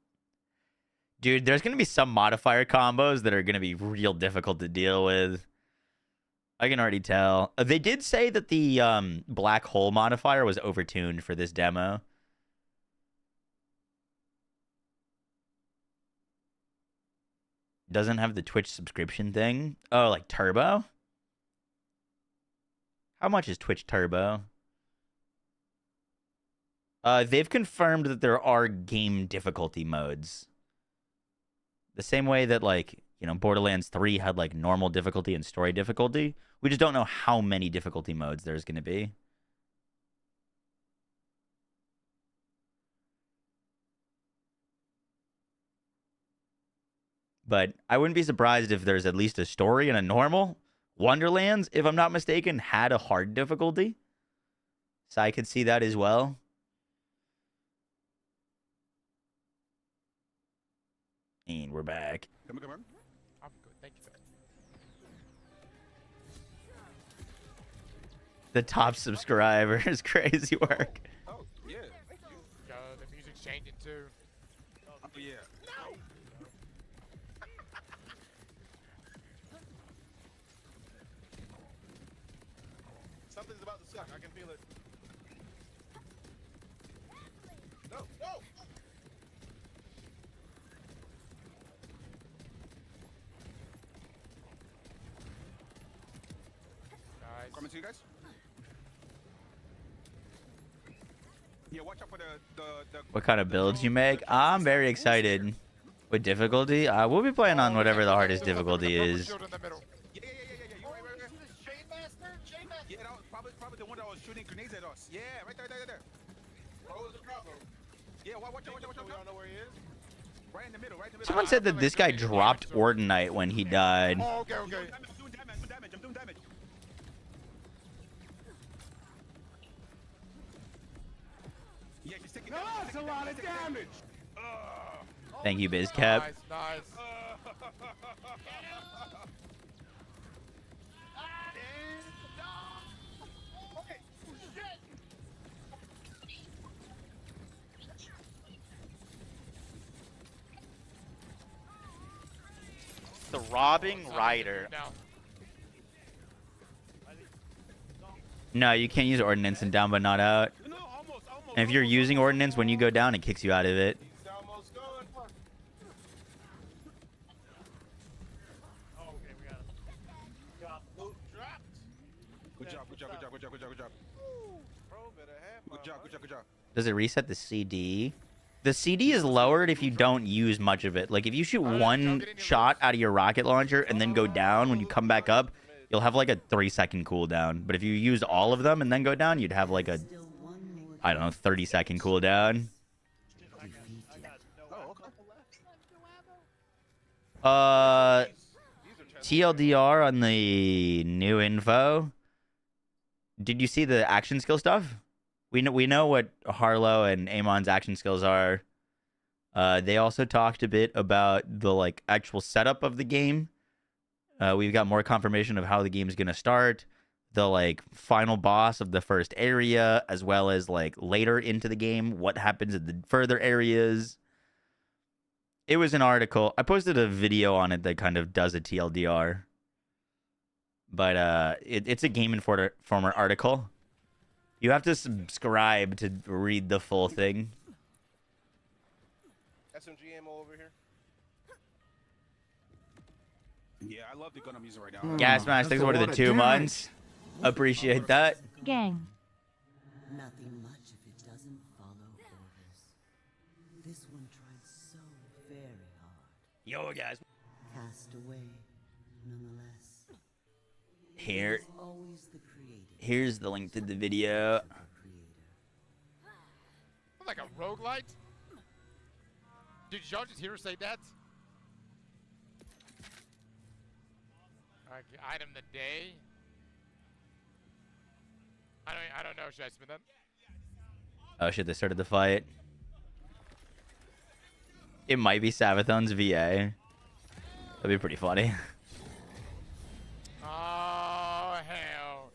Speaker 1: Dude, there's going to be some modifier combos that are going to be real difficult to deal with. I can already tell. They did say that the black hole modifier was overtuned for this demo. Doesn't have the Twitch subscription thing. Oh, like Turbo? How much is Twitch Turbo? They've confirmed that there are game difficulty modes. The same way that, like, you know, Borderlands 3 had, like, normal difficulty and story difficulty. We just don't know how many difficulty modes there's going to be. But I wouldn't be surprised if there's at least a story and a normal. Wonderlands, if I'm not mistaken, had a hard difficulty. So I could see that as well. And we're back.
Speaker 2: Come on.
Speaker 6: I'm good, thank you.
Speaker 1: The top subscribers, crazy work.
Speaker 2: Oh, yeah.
Speaker 6: Yo, the music's changing too.
Speaker 2: Oh, yeah.
Speaker 9: No. Something's about to suck. I can feel it. No.
Speaker 6: Guys.
Speaker 2: Coming to you guys. Yeah, watch out for the
Speaker 1: What kind of builds you make? I'm very excited. With difficulty? We'll be playing on whatever the hardest difficulty is.
Speaker 6: Shield in the middle.
Speaker 2: Yeah. You right.
Speaker 9: Chain master.
Speaker 2: Yeah, that was probably the one that was shooting grenades at us. Yeah, right there.
Speaker 9: Oh, there's a problem.
Speaker 2: Yeah, watch out.
Speaker 9: We don't know where he is.
Speaker 2: Right in the middle, right in the middle.
Speaker 1: Someone said that this guy dropped Ordinite when he died.
Speaker 6: Oh, okay,
Speaker 2: I'm
Speaker 6: okay.
Speaker 2: doing damage. I'm doing damage. Yeah, she's taking damage. That's a lot of damage.
Speaker 1: Thank you, BizCap.
Speaker 6: Nice, nice.
Speaker 1: The robbing rider.
Speaker 6: Now.
Speaker 1: No, you can't use ordnance and down but not out.
Speaker 2: No, almost.
Speaker 1: And if you're using ordnance, when you go down, it kicks you out of it.
Speaker 9: He's almost gone.
Speaker 7: Oh, okay, we got him. Got
Speaker 9: Loot dropped.
Speaker 2: Good job.
Speaker 9: Bro, better have
Speaker 2: Good job.
Speaker 1: Does it reset the CD? The CD is lowered if you don't use much of it. Like, if you shoot one shot out of your rocket launcher and then go down, when you come back up, you'll have like a 3-second cooldown. But if you use all of them and then go down, you'd have like a, I don't know, 30-second cooldown. TLDR on the new info. Did you see the action skill stuff? We know what Harlowe and Amon's action skills are. They also talked a bit about the like actual setup of the game. We've got more confirmation of how the game's gonna start, the like final boss of the first area, as well as like later into the game, what happens in the further areas. It was an article. I posted a video on it that kind of does a TLDR. But it's a Game Informer article. You have to subscribe to read the full thing.
Speaker 9: SMG ammo over here.
Speaker 2: Yeah, I love the gun I'm using right now.
Speaker 1: Gas mask, thanks for the 2 months. Appreciate that.
Speaker 8: Gang. Nothing much if it doesn't follow orders. This one tried so very hard.
Speaker 1: Yo, guys.
Speaker 8: Cast away, nonetheless.
Speaker 1: Here.
Speaker 8: Always the creator.
Speaker 1: Here's the link to the video.
Speaker 6: Like a roguelite? Did y'all just hear her say that? Okay, item the day. I don't know. Should I spin that?
Speaker 1: Oh shit, they started the fight. It might be Savathon's VA. That'd be pretty funny.
Speaker 6: Oh, hell.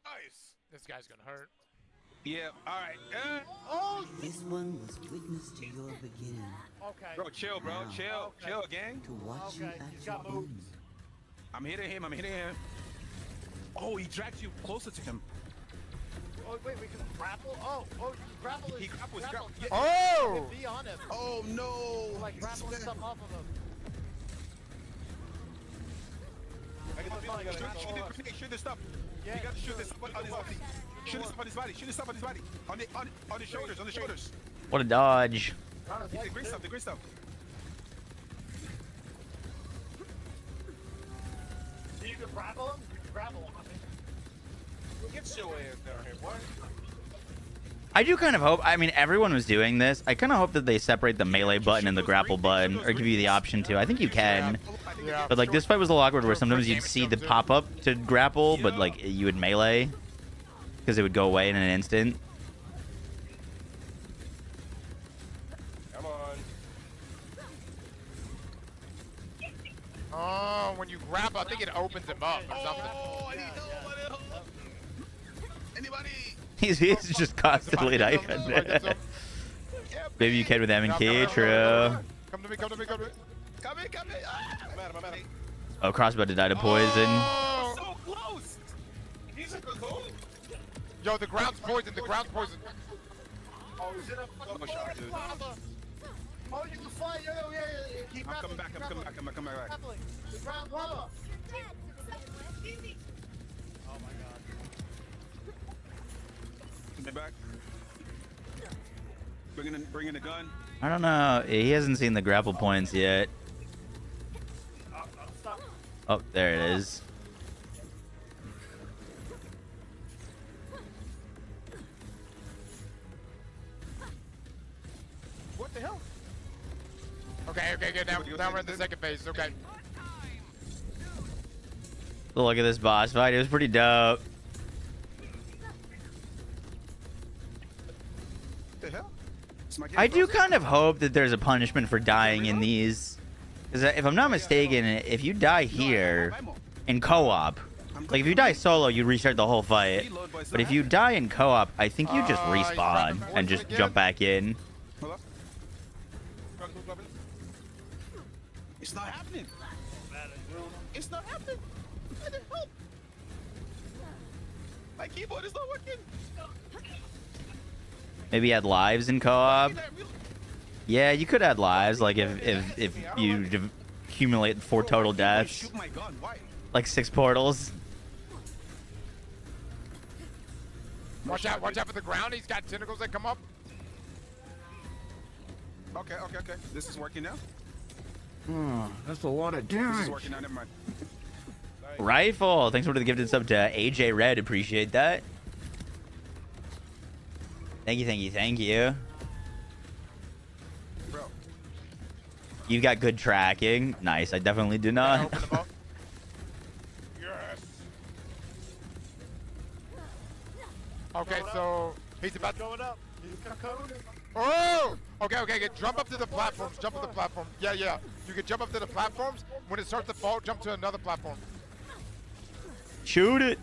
Speaker 9: Nice.
Speaker 6: This guy's gonna hurt.
Speaker 2: Yeah, alright.
Speaker 8: This one was witness to your beginning.
Speaker 7: Okay.
Speaker 2: Bro, chill, bro. Chill.
Speaker 7: Okay.
Speaker 2: Chill, gang.
Speaker 8: To watch you
Speaker 7: Okay,
Speaker 8: at
Speaker 7: he's
Speaker 8: your
Speaker 7: got moves.
Speaker 8: end.
Speaker 2: I'm hitting him. Oh, he dragged you closer to him.
Speaker 7: Oh, wait, we can grapple? Oh, grapple is...
Speaker 2: He grapples,
Speaker 7: grapple.
Speaker 2: yeah.
Speaker 6: Oh!
Speaker 7: Be on him.
Speaker 9: Oh no.
Speaker 7: Like, grapple stuff off of him.
Speaker 9: I get the feeling I gotta
Speaker 2: Shoot this stuff.
Speaker 7: Yeah,
Speaker 2: You got to shoot
Speaker 7: sure.
Speaker 2: this stuff on his body. Shoot this stuff on his body. Shoot this stuff on his body. On his shoulders. On the shoulders.
Speaker 1: What a dodge.
Speaker 2: The green stuff. The green stuff.
Speaker 7: So you can grapple him? You can grapple him, I think.
Speaker 9: Get your ass down here, boy.
Speaker 1: I do kind of hope, I mean, everyone was doing this. I kind of hope that they separate the melee button and the grapple button, or give you the option to. I think you can.
Speaker 6: Yeah.
Speaker 1: But like this fight was a little awkward where sometimes you'd see the pop up to grapple, but like you would melee because it would go away in an instant.
Speaker 9: Come on.
Speaker 6: Oh, when you grapple, I think it opens him up or something.
Speaker 9: Oh, I need help. Anybody?
Speaker 1: He's just constantly knifing. Maybe you can with M and K, true.
Speaker 6: Come to me, come to me, come to me.
Speaker 9: Come in. Ah, I'm at him.
Speaker 1: Oh, crossbow to die to poison.
Speaker 6: Oh!
Speaker 2: So close.
Speaker 9: He's a cocoon.
Speaker 6: Yo, the ground's poisoned, the ground's poisoned.
Speaker 7: Oh, is it a fucking
Speaker 2: shot, dude.
Speaker 7: lava? Oh, you can fly. Yeah. Keep
Speaker 2: I'm
Speaker 7: grappling,
Speaker 2: coming back.
Speaker 7: keep
Speaker 2: I'm coming
Speaker 7: grappling.
Speaker 2: back. I'm coming back.
Speaker 7: Grappling. The ground lava. Oh my god.
Speaker 2: Coming back. Bringing the gun.
Speaker 1: I don't know. He hasn't seen the grapple points yet.
Speaker 7: I'm stuck.
Speaker 1: Oh, there it is.
Speaker 6: Okay, good. Now we're in the second phase. Okay.
Speaker 1: Look at this boss fight. It was pretty dope.
Speaker 2: The hell?
Speaker 1: I do kind of hope that there's a punishment for dying in these. Because if I'm not mistaken, if you die here in co-op, like if you die solo, you restart the whole fight. But if you die in co-op, I think you just respawn and just jump back in.
Speaker 2: It's not happening. It's not happening. I need help. My keyboard is not working.
Speaker 1: Maybe add lives in co-op. Yeah, you could add lives, like if you accumulate 4 total deaths. Like 6 portals.
Speaker 6: Watch out for the ground. He's got tentacles that come up.
Speaker 2: Okay. This is working now.
Speaker 5: That's a lot of
Speaker 2: This
Speaker 5: damage.
Speaker 2: is working now. Never mind.
Speaker 1: Rifle. Thanks for the gifted sub to AJ Red. Appreciate that. Thank you.
Speaker 2: Bro.
Speaker 1: You got good tracking. Nice. I definitely do not.
Speaker 6: Open them up. Yes. Okay, so he's about to...
Speaker 7: Going up. He's coming.
Speaker 6: Oh! Okay. Jump up to the platforms. Yeah. You can jump up to the platforms. When it starts to fall, jump to another platform.
Speaker 1: Shoot it.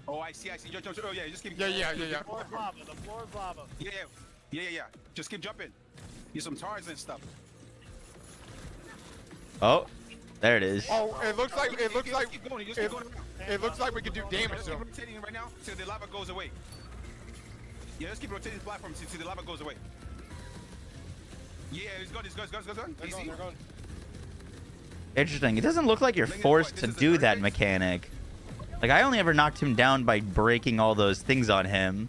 Speaker 2: Oh, I see. Jump. Oh, yeah. Just keep.
Speaker 6: Yeah.
Speaker 7: The floor is lava.
Speaker 2: Yeah. Just keep jumping. Use some tars and stuff.
Speaker 1: Oh, there it is.
Speaker 6: Oh, it looks like
Speaker 2: Keep going. Just keep going around.
Speaker 6: it looks like we can do damage
Speaker 2: Just
Speaker 6: to
Speaker 2: keep
Speaker 6: him.
Speaker 2: rotating right now till the lava goes away. Yeah, let's keep rotating the platform till the lava goes away. Yeah, it's gone. Easy.
Speaker 1: Interesting. It doesn't look like you're forced to do that mechanic. Like, I only ever knocked him down by breaking all those things on him.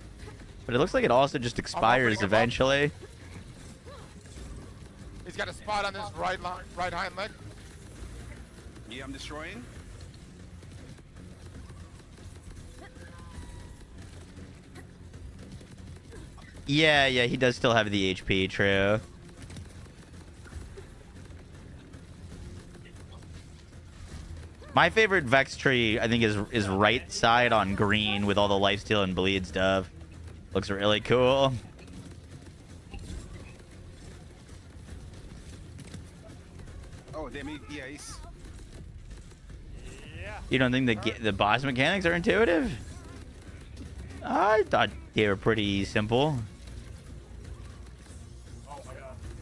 Speaker 1: But it looks like it also just expires eventually.
Speaker 6: He's got a spot on his right hind leg.
Speaker 2: Yeah, I'm destroying.
Speaker 1: Yeah, he does still have the HP, true. My favorite Vex tree, I think, is right side on green with all the lifesteal and bleed stuff. Looks really cool.
Speaker 2: Oh, damn it. Yeah, he's...
Speaker 1: You don't think the boss mechanics are intuitive? I thought they were pretty simple.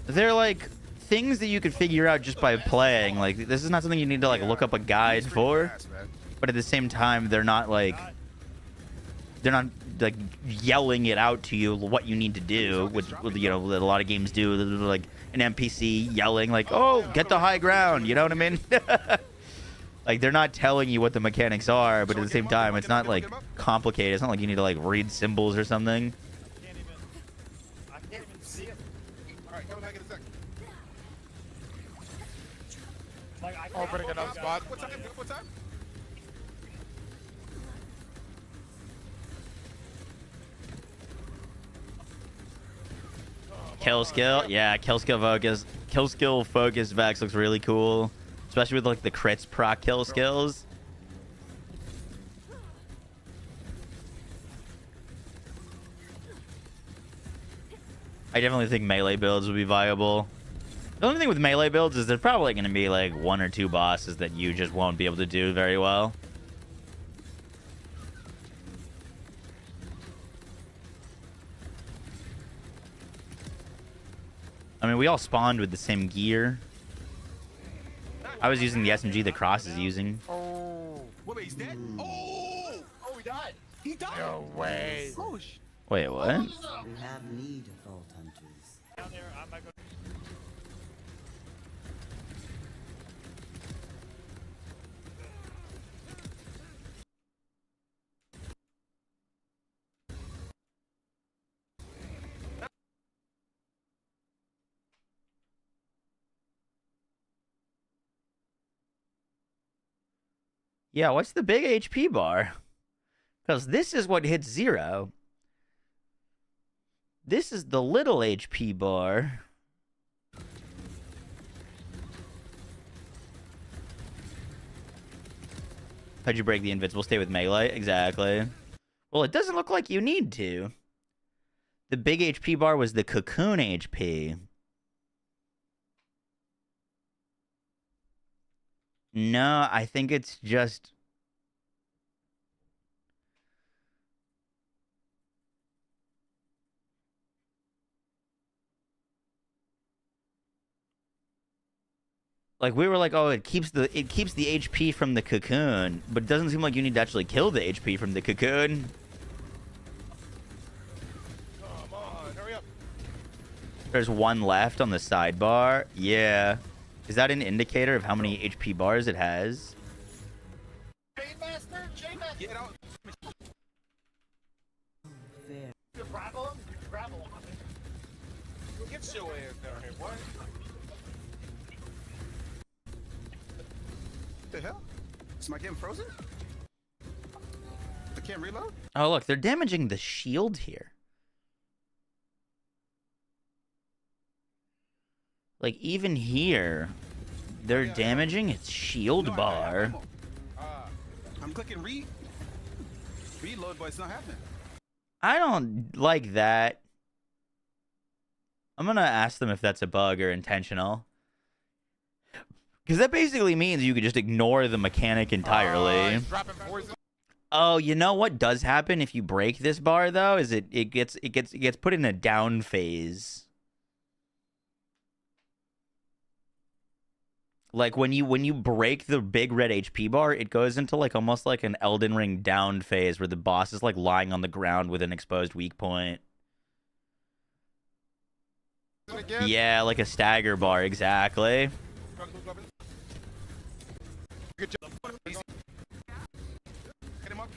Speaker 1: They're like things that you could figure out just by playing. Like, this is not something you need to like look up a guide for. But at the same time, they're not like yelling it out to you what you need to do, which you know a lot of games do. Like an NPC yelling like, "Oh, get the high ground," you know what I mean? Like, they're not telling you what the mechanics are, but at the same time, it's not like complicated. It's not like you need to like read symbols or something.
Speaker 7: I can't even see it.
Speaker 2: Alright, come back in a sec.
Speaker 7: Like, I can't
Speaker 6: Opening another spot.
Speaker 2: What time?
Speaker 1: Kill skill, yeah, kill skill focus Vex looks really cool, especially with like the crits proc kill skills. I definitely think melee builds would be viable. The only thing with melee builds is there's probably going to be like 1 or 2 bosses that you just won't be able to do very well. I mean, we all spawned with the same gear. I was using the SMG that Cross is using.
Speaker 6: Oh.
Speaker 2: Wait, he's dead? Oh, he died. He died.
Speaker 6: No way.
Speaker 2: Oh, sh...
Speaker 1: Wait, what?
Speaker 8: We have need of vault hunters.
Speaker 7: down there. I'm not going.
Speaker 1: Yeah, what's the big HP bar? Because this is what hits 0. This is the little HP bar. How'd you break the invincible? Stay with melee? Exactly. Well, it doesn't look like you need to. The big HP bar was the cocoon HP. No, I think it's just... Like, we were like, oh, it keeps the HP from the cocoon, but it doesn't seem like you need to actually kill the HP from the cocoon.
Speaker 6: Come on, hurry up.
Speaker 1: There's one left on the sidebar. Yeah. Is that an indicator of how many HP bars it has?
Speaker 9: Chainmaster? Chainmaster?
Speaker 2: Get out.
Speaker 8: Fair.
Speaker 9: You grapple him? You grapple him. Get your ass down here, boy.
Speaker 2: What the hell? Is my game frozen? I can't reload?
Speaker 1: Oh, look, they're damaging the shield here. Like, even here, they're damaging its shield
Speaker 2: No, I have
Speaker 1: bar.
Speaker 2: ammo. I'm clicking reload, but it's not happening.
Speaker 1: I don't like that. I'm gonna ask them if that's a bug or intentional. Because that basically means you could just ignore the mechanic entirely.
Speaker 6: He's dropping poison.
Speaker 1: Oh, you know what does happen if you break this bar though? Is it gets put in a down phase. Like when you break the big red HP bar, it goes into like almost like an Elden Ring down phase where the boss is like lying on the ground with an exposed weak point.
Speaker 6: Again.
Speaker 1: Yeah, like a stagger bar, exactly.
Speaker 6: Good job.
Speaker 2: Hit him up.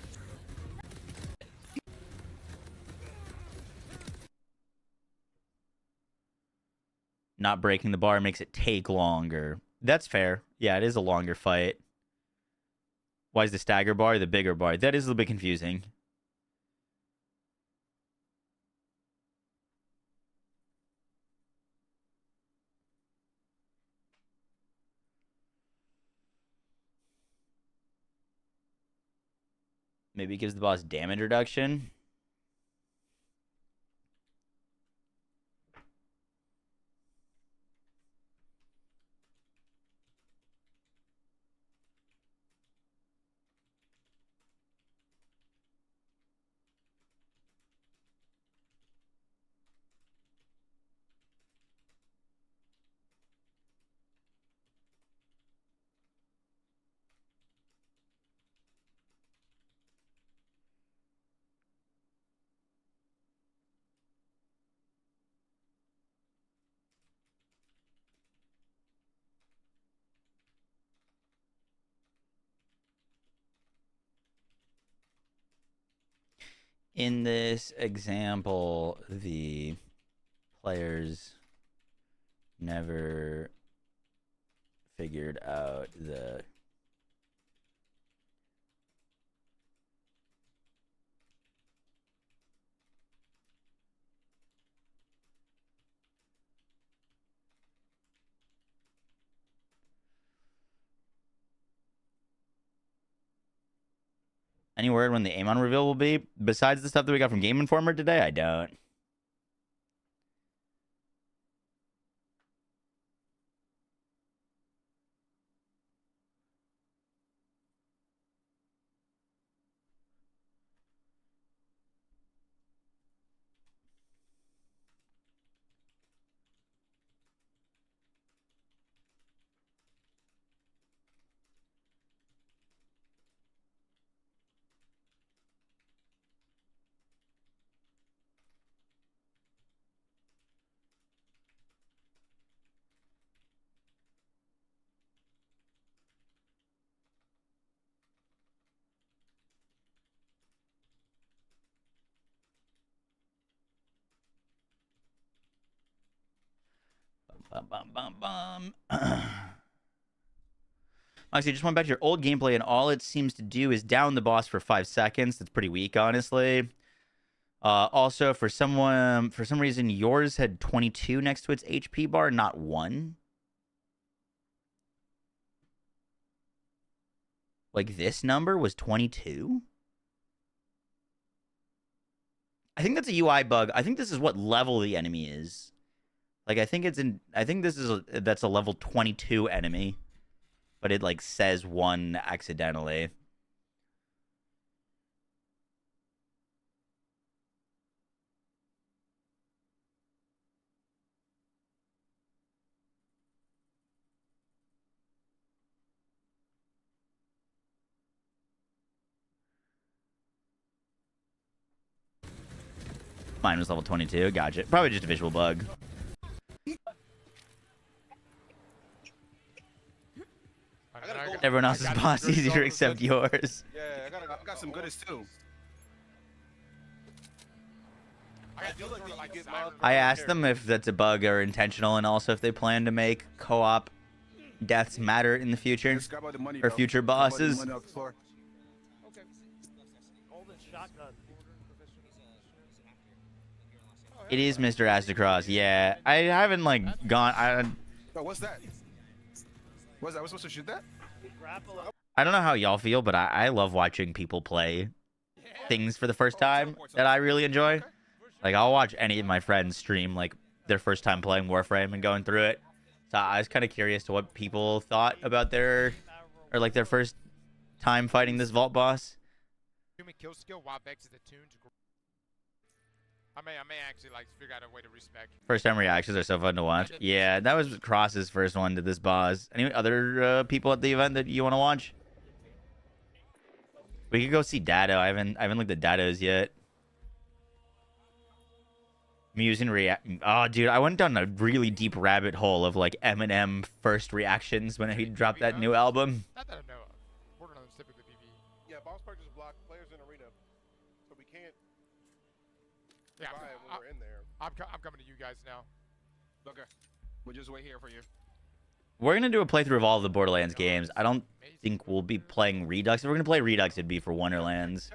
Speaker 1: Not breaking the bar makes it take longer. That's fair. Yeah, it is a longer fight. Why is the stagger bar the bigger bar? That is a little bit confusing. Maybe it gives the boss damage reduction. In this example, the players never figured out the Any word when the Amon reveal will be? Besides the stuff that we got from Game Informer today, I don't. Bum, bum, bum, bum. Actually, just went back to your old gameplay, and all it seems to do is down the boss for 5 seconds. That's pretty weak, honestly. Also, for some reason, yours had 22 next to its HP bar, not 1. like this number was 22. I think that's a UI bug. I think this is what level the enemy is. Like I think that's a level 22 enemy, but it like says 1 accidentally. Mine was level 22. Gotcha. Probably just a visual bug. Everyone else's boss easier except yours.
Speaker 5: Yeah, I got some goodies too.
Speaker 1: I asked them if that's a bug or intentional, and also if they plan to make co-op deaths matter in the future or future bosses. It is Mr. Astacross. Yeah, I haven't like gone.
Speaker 5: Oh, what's that? What's that? We're supposed to shoot that?
Speaker 1: I don't know how y'all feel, but I love watching people play things for the first time that I really enjoy. Like, I'll watch any of my friends stream, like, their first time playing Warframe and going through it. So I was kind of curious to what people thought about their first time fighting this vault boss.
Speaker 6: Human kill skill while Vex is attuned to... I may actually, like, figure out a way to respect.
Speaker 1: First time reactions are so fun to watch. Yeah, that was Cross's first one to this boss. Any other people at the event that you want to watch? We could go see Dado. I haven't looked at Dado's yet. Muse and react. Oh, dude, I went down a really deep rabbit hole of like Eminem first reactions when he dropped that new album.
Speaker 6: Not that I know of. Borderlands typically PvE.
Speaker 9: Yeah, boss purchase block players in arena, so we can't buy it when we're in there.
Speaker 6: I'm coming to you guys now.
Speaker 5: Okay, we'll just wait here for you.
Speaker 1: We're gonna do a playthrough of all of the Borderlands games. I don't think we'll be playing Redux. If we're gonna play Redux, it'd be for Wonderlands.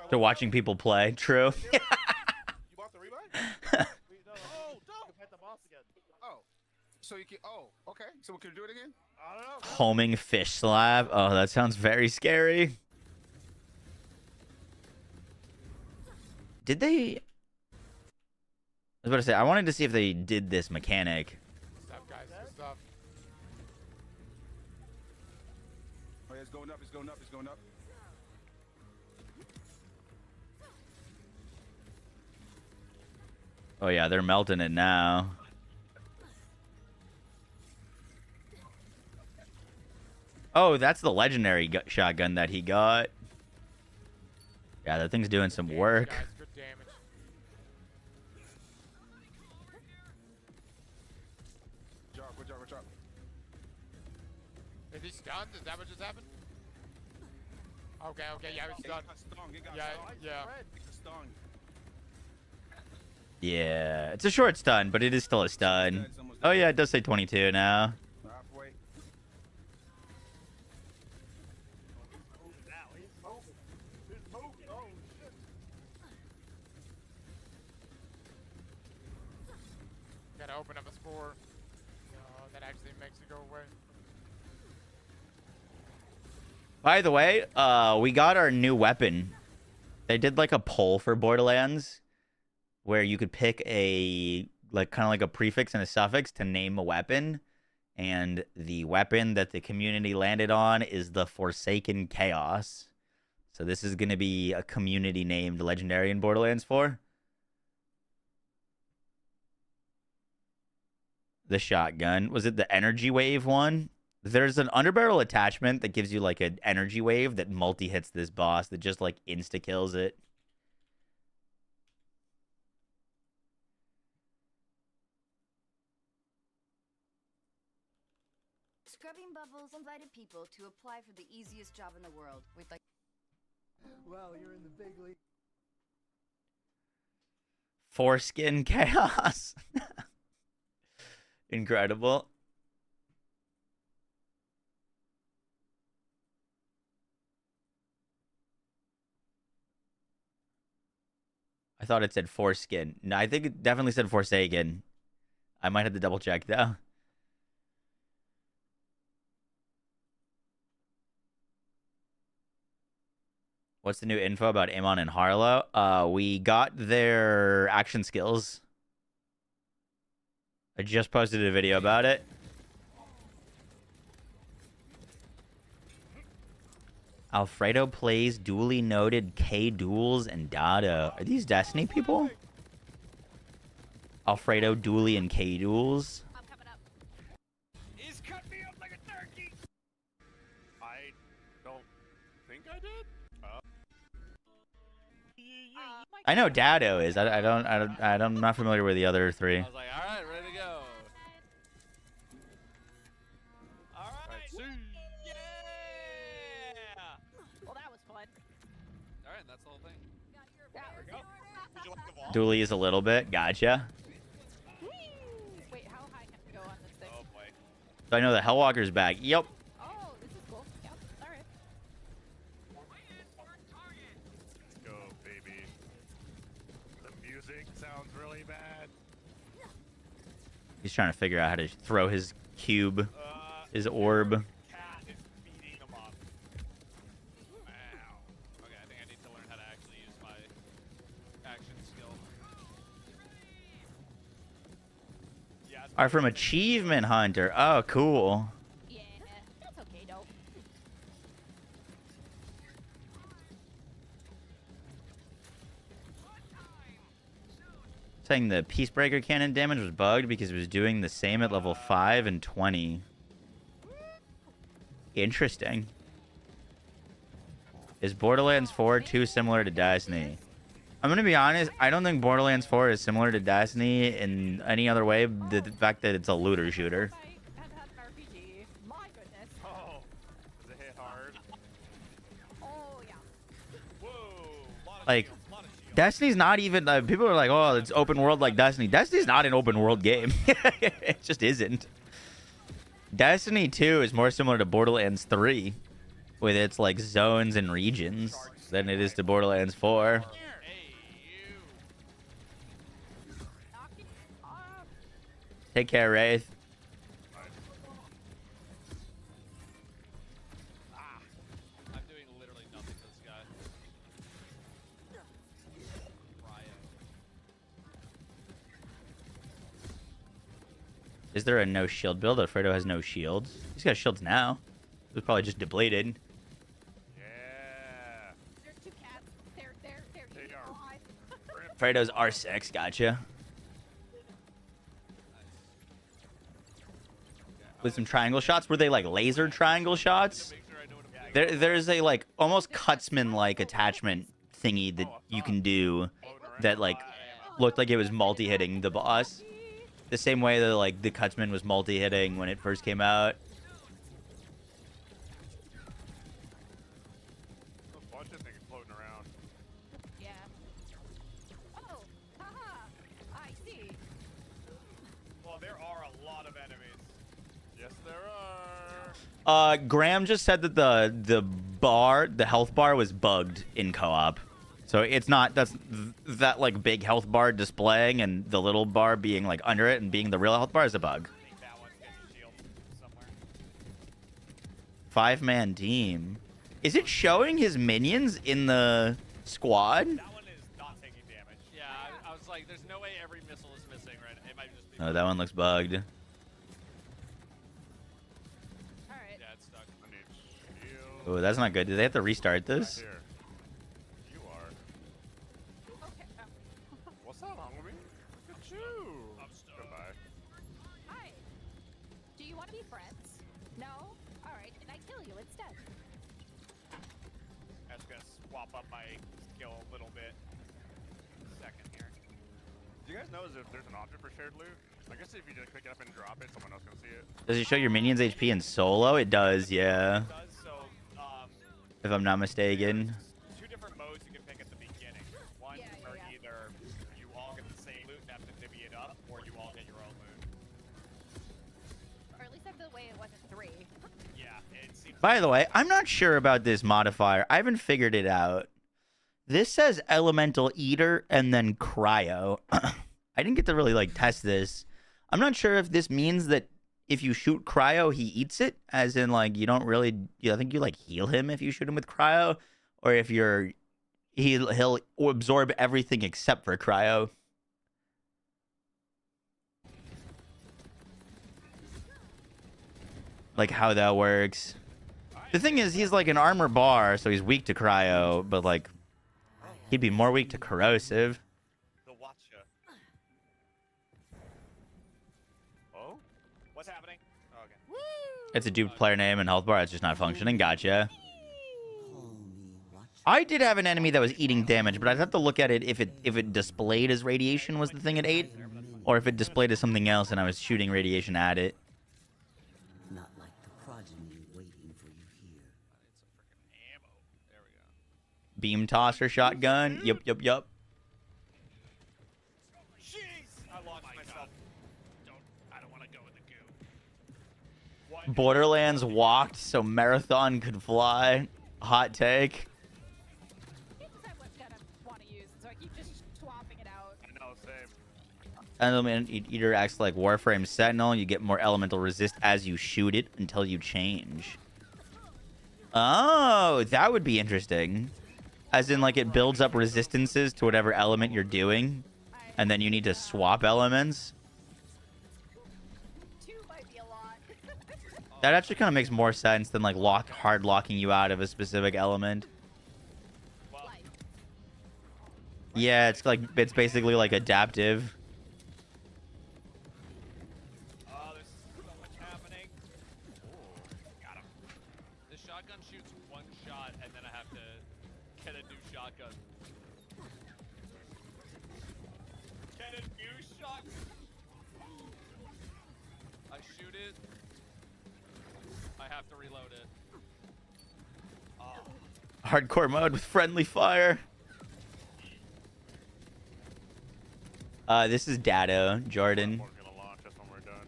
Speaker 1: So watching people play, true.
Speaker 9: You bought the rebuy? Oh, dope! Hit the boss again.
Speaker 5: Oh, so you can. Oh, okay. So we can do it again.
Speaker 9: I don't know.
Speaker 1: Homing fish slab. Oh, that sounds very scary. Did they? I was about to say, I wanted to see if they did this mechanic.
Speaker 6: What's up, guys? What's up?
Speaker 5: Oh, yeah, it's going up. It's going up. It's going up.
Speaker 1: Oh yeah, they're melting it now. Oh, that's the legendary shotgun that he got. Yeah, that thing's doing some work.
Speaker 6: Guys, good damage.
Speaker 5: Good job. Good job. Good job.
Speaker 6: Is he stunned? Is that what just happened? Okay, yeah, he's stunned. Yeah.
Speaker 1: Yeah, it's a short stun, but it is still a stun. Oh yeah, it does say 22 now.
Speaker 5: Halfway.
Speaker 6: Gotta open up a spore. That actually makes it go away.
Speaker 1: By the way, we got our new weapon. They did like a poll for Borderlands where you could pick a kind of like a prefix and a suffix to name a weapon, and the weapon that the community landed on is the Forsaken Chaos. So this is going to be a community named legendary in Borderlands 4. The shotgun, was it the energy wave one? There's an underbarrel attachment that gives you like an energy wave that multi-hits this boss that just like insta-kills it.
Speaker 10: Scrubbing Bubbles invited people to apply for the easiest job in the world. We'd like...
Speaker 11: Well, you're in the big league.
Speaker 1: Foreskin Chaos. Incredible. thought it said foreskin. No, I think it definitely said Forsaken. I might have to double check though. What's the new info about Amon and Harlowe? We got their action skills. I just posted a video about it. Alfredo plays duly noted K Duels and Dado. Are these Destiny people? Alfredo, Dooley, and K Duels.
Speaker 9: I'm coming up. He's cut me up like a turkey.
Speaker 7: I don't think I did.
Speaker 1: I know Dado is. I'm not familiar with the other three.
Speaker 7: I was like, all right, ready to go.
Speaker 9: All right.
Speaker 7: See.
Speaker 9: Yeah. Well, that was fun.
Speaker 7: All right, that's the whole thing.
Speaker 9: There we go. Would you like the wall?
Speaker 1: Dooley is a little bit. Gotcha.
Speaker 9: Wait, how high can I go on this thing?
Speaker 7: Oh boy.
Speaker 1: So I know the Hellwalker's back. Yep.
Speaker 9: Oh, this is cool. Yep. All right.
Speaker 7: Let's go, baby. The music sounds really bad.
Speaker 1: He's trying to figure out how to throw his cube, his orb.
Speaker 7: Cat is beating him up. Wow. Okay, I think I need to learn how to actually use my action skill. Yeah.
Speaker 1: Are from Achievement Hunter. Oh, cool.
Speaker 9: Yeah, that's okay though.
Speaker 1: Saying the Peacebreaker cannon damage was bugged because it was doing the same at level 5 and 20. Interesting. Is Borderlands 4 too similar to Destiny? I'm gonna be honest, I don't think Borderlands 4 is similar to Destiny in any other way. The fact that it's a looter shooter.
Speaker 9: I had an RPG. My goodness.
Speaker 7: Oh, does it hit hard?
Speaker 9: Oh yeah.
Speaker 7: Whoa. Lot of
Speaker 1: Like,
Speaker 7: shields, lot of shields.
Speaker 1: Destiny's not even. People are like, oh, it's open world like Destiny. Destiny's not an open world game. It just isn't. Destiny 2 is more similar to Borderlands 3 with its like zones and regions than it is to Borderlands 4.
Speaker 7: Hey, you.
Speaker 9: Knock it off.
Speaker 1: Take care, Wraith.
Speaker 7: I'm doing literally nothing to this guy. Riot.
Speaker 1: Is there a no shield build? Alfredo has no shields. He's got shields now. It was probably just depleted.
Speaker 7: Yeah.
Speaker 9: There's two cats. They're
Speaker 7: They are.
Speaker 9: alive.
Speaker 1: Alfredo's R6, gotcha. With some triangle shots. Were they like laser triangle shots?
Speaker 7: Make sure I know what I'm doing.
Speaker 1: There's a like almost Cutsman like attachment thingy that you can do that like looked like it was multi-hitting the boss. The same way that like the Cutsman was multi-hitting when it first came out.
Speaker 7: A bunch of things floating around.
Speaker 9: Yeah. Oh, haha. I see.
Speaker 7: Well, there are a lot of enemies. Yes, there are.
Speaker 1: Graham just said that the health bar was bugged in co-op. So it's not that like big health bar displaying and the little bar being like under it and being the real health bar is a bug.
Speaker 7: I think that one gets a shield somewhere.
Speaker 1: 5-man team. Is it showing his minions in the squad?
Speaker 7: That one is not taking damage. Yeah, I was like, there's no way every missile is missing right now. It might just be.
Speaker 1: Oh, that one looks bugged.
Speaker 9: All right.
Speaker 7: Yeah, it's stuck. I need shield.
Speaker 1: Oh, that's not good. Do they have to restart this?
Speaker 7: Here. You are.
Speaker 9: Okay.
Speaker 7: What's up, homie? Look at you. I'm stuck. Goodbye.
Speaker 9: Hi. Do you want to be friends? No? All right. Then I kill you instead.
Speaker 7: I'm just gonna swap up my skill a little bit. Second here. Do you guys know if there's an option for shared loot? I guess if you just pick it up and drop it, someone else can see it.
Speaker 1: Does it show your minions HP in solo? It does, yeah.
Speaker 7: It does, so,
Speaker 1: If I'm not mistaken.
Speaker 7: two different modes you can pick at the beginning. One
Speaker 9: Yeah,
Speaker 7: are
Speaker 9: yeah.
Speaker 7: either you all get the same loot and have to divvy it up, or you all get your own loot.
Speaker 9: Or at least that's the way it was in 3.
Speaker 7: Yeah, it seems
Speaker 1: By the way, I'm not sure about this modifier. I haven't figured it out. This says elemental eater and then cryo. I didn't get to really like test this. I'm not sure if this means that if you shoot cryo, he eats it, as in like you don't really. I think you like heal him if you shoot him with cryo, or if he'll absorb everything except for cryo. Like how that works. The thing is, he's like an armor bar, so he's weak to cryo, but like he'd be more weak to corrosive.
Speaker 7: The Watcher. Oh? What's happening? Oh, okay.
Speaker 1: It's a duped player name and health bar. It's just not functioning. Gotcha. I did have an enemy that was eating damage, but I'd have to look at it if it displayed as radiation was the thing it ate, or if it displayed as something else and I was shooting radiation at it.
Speaker 8: Not like the progeny waiting for you here.
Speaker 1: Beam tosser shotgun. Yup.
Speaker 7: Jeez! I lost myself. I don't want to go in the goo.
Speaker 1: Borderlands walked so Marathon could fly. Hot take.
Speaker 7: I know, same.
Speaker 1: Element Eater acts like Warframe Sentinel. You get more elemental resist as you shoot it until you change. Oh, that would be interesting. As in, like, it builds up resistances to whatever element you're doing, and then you need to swap elements. That actually kind of makes more sense than, like, hard locking you out of a specific element. Yeah, it's basically like adaptive.
Speaker 7: Oh, there's so much happening. Ooh, got him.
Speaker 12: This shotgun shoots one shot, and then I have to get a new shotgun.
Speaker 7: Get a new shot.
Speaker 12: I shoot it. I have to reload it.
Speaker 7: Oh.
Speaker 1: Hardcore mode with friendly fire. This is Dado, Jordan.
Speaker 7: We're gonna launch us when we're done.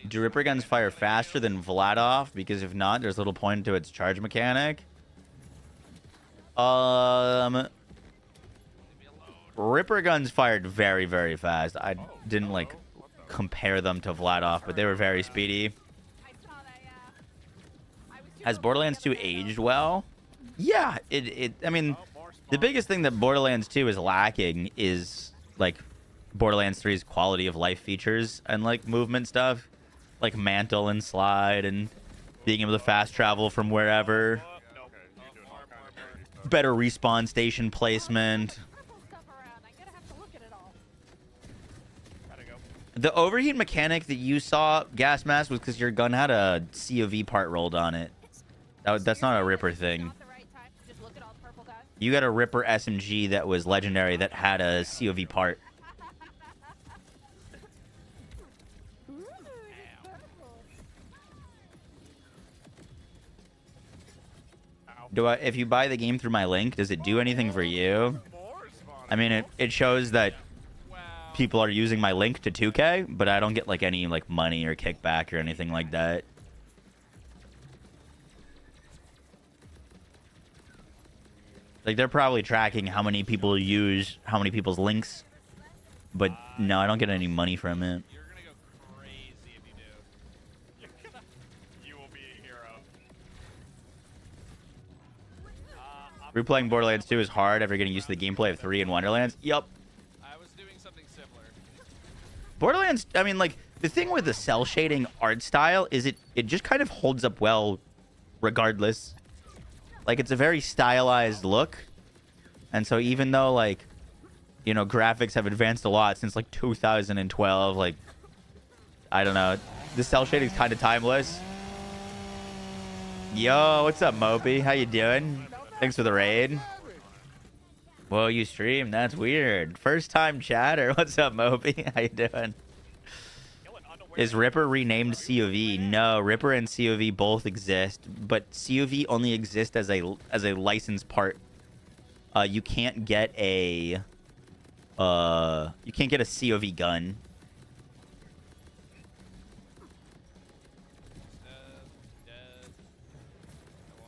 Speaker 1: Do Ripper guns fire faster than Vladov? Because if not, there's little point to its charge mechanic. Ripper guns fired very, very fast. I didn't like compare them to Vladov, but they were very speedy. Has Borderlands 2 aged well? Yeah, I mean, the biggest thing that Borderlands 2 is lacking is like Borderlands 3's quality of life features and like movement stuff, like mantle and slide and being able to fast travel from wherever. Better respawn station placement. The overheat mechanic that you saw, Gas Mask, was because your gun had a COV part rolled on it. That's not a Ripper thing. You got a Ripper SMG that was legendary that had a COV part. If you buy the game through my link, does it do anything for you? I mean, it shows that people are using my link to 2K, but I don't get like any like money or kickback or anything like that. Like, they're probably tracking how many people use how many people's links, but no, I don't get any money from it.
Speaker 12: You're gonna go crazy if you do.
Speaker 7: You will be a hero.
Speaker 1: Replaying Borderlands 2 is hard after getting used to the gameplay of 3 and Wonderlands. Yup.
Speaker 12: I was doing something similar.
Speaker 1: Borderlands, I mean, like, the thing with the cell shading art style is it just kind of holds up well regardless. Like, it's a very stylized look. And so even though, like, you know, graphics have advanced a lot since, like, 2012, like, I don't know. The cell shading's kind of timeless. Yo, what's up, Mopey? How you doing? Thanks for the raid. Whoa, you stream? That's weird. First time chatter. What's up, Mopey? How you doing? Is Ripper renamed COV? No, Ripper and COV both exist, but COV only exists as a licensed part. You can't get a COV gun.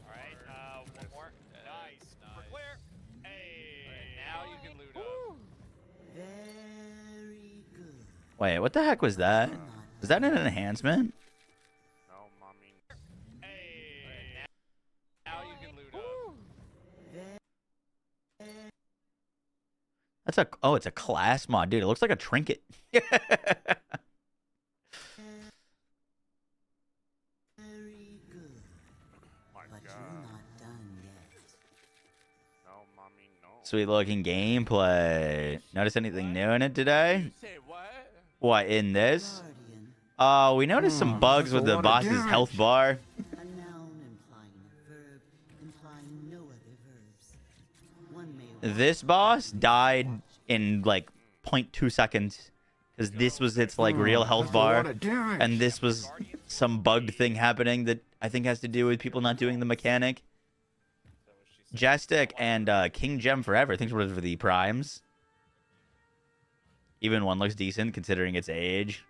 Speaker 7: Alright,
Speaker 1: Wait, what the heck was that? Was that an enhancement?
Speaker 7: No, mommy.
Speaker 12: Hey. Now you can loot up.
Speaker 1: That's a it's a class mod, dude. It looks like a trinket.
Speaker 8: Very good.
Speaker 7: My
Speaker 8: But
Speaker 7: God.
Speaker 8: you're not done yet.
Speaker 7: No, mommy, no.
Speaker 1: Sweet looking gameplay. Notice anything new in it today?
Speaker 6: Say what?
Speaker 1: What, in this?
Speaker 8: Guardian,
Speaker 1: We noticed some bugs with the boss's health bar.
Speaker 8: a noun implying a verb, implying no other verbs. One may
Speaker 1: This boss died in like 0.2 seconds. Because this was its like real health bar. And this was some bugged thing happening that I think has to do with people not doing the mechanic. Jastic and King Gem Forever. I think those were the primes. Even one looks decent considering its age.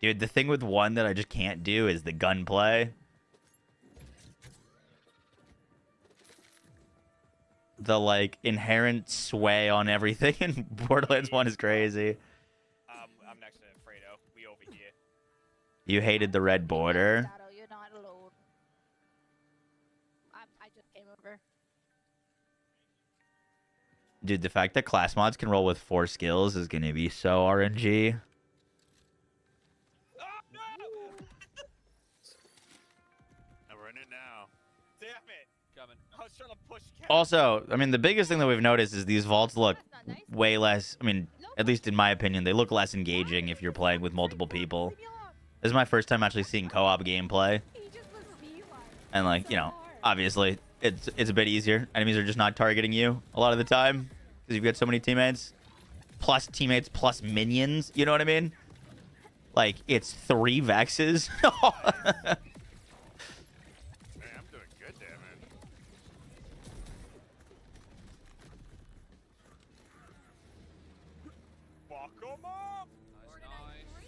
Speaker 1: Dude, the thing with one that I just can't do is the gunplay. The like inherent sway on everything in Borderlands 1 is crazy.
Speaker 12: I'm next to Fredo. We over here.
Speaker 1: You hated the red border.
Speaker 10: You're not alone. I just came over.
Speaker 1: Dude, the fact that class mods can roll with 4 skills is gonna be so RNG.
Speaker 7: And we're in it now.
Speaker 12: Damn it. Coming. I was trying to push.
Speaker 1: Also, I mean, the biggest thing that we've noticed is these vaults look way less, I mean, at least in my opinion, they look less engaging if you're playing with multiple people. This is my first time actually seeing co-op gameplay. And like, you know, obviously it's a bit easier. Enemies are just not targeting you a lot of the time because you've got so many teammates plus minions, you know what I mean? Like it's 3 Vexes.
Speaker 7: Man, I'm doing good damage. Fuck 'em up!
Speaker 12: Nice.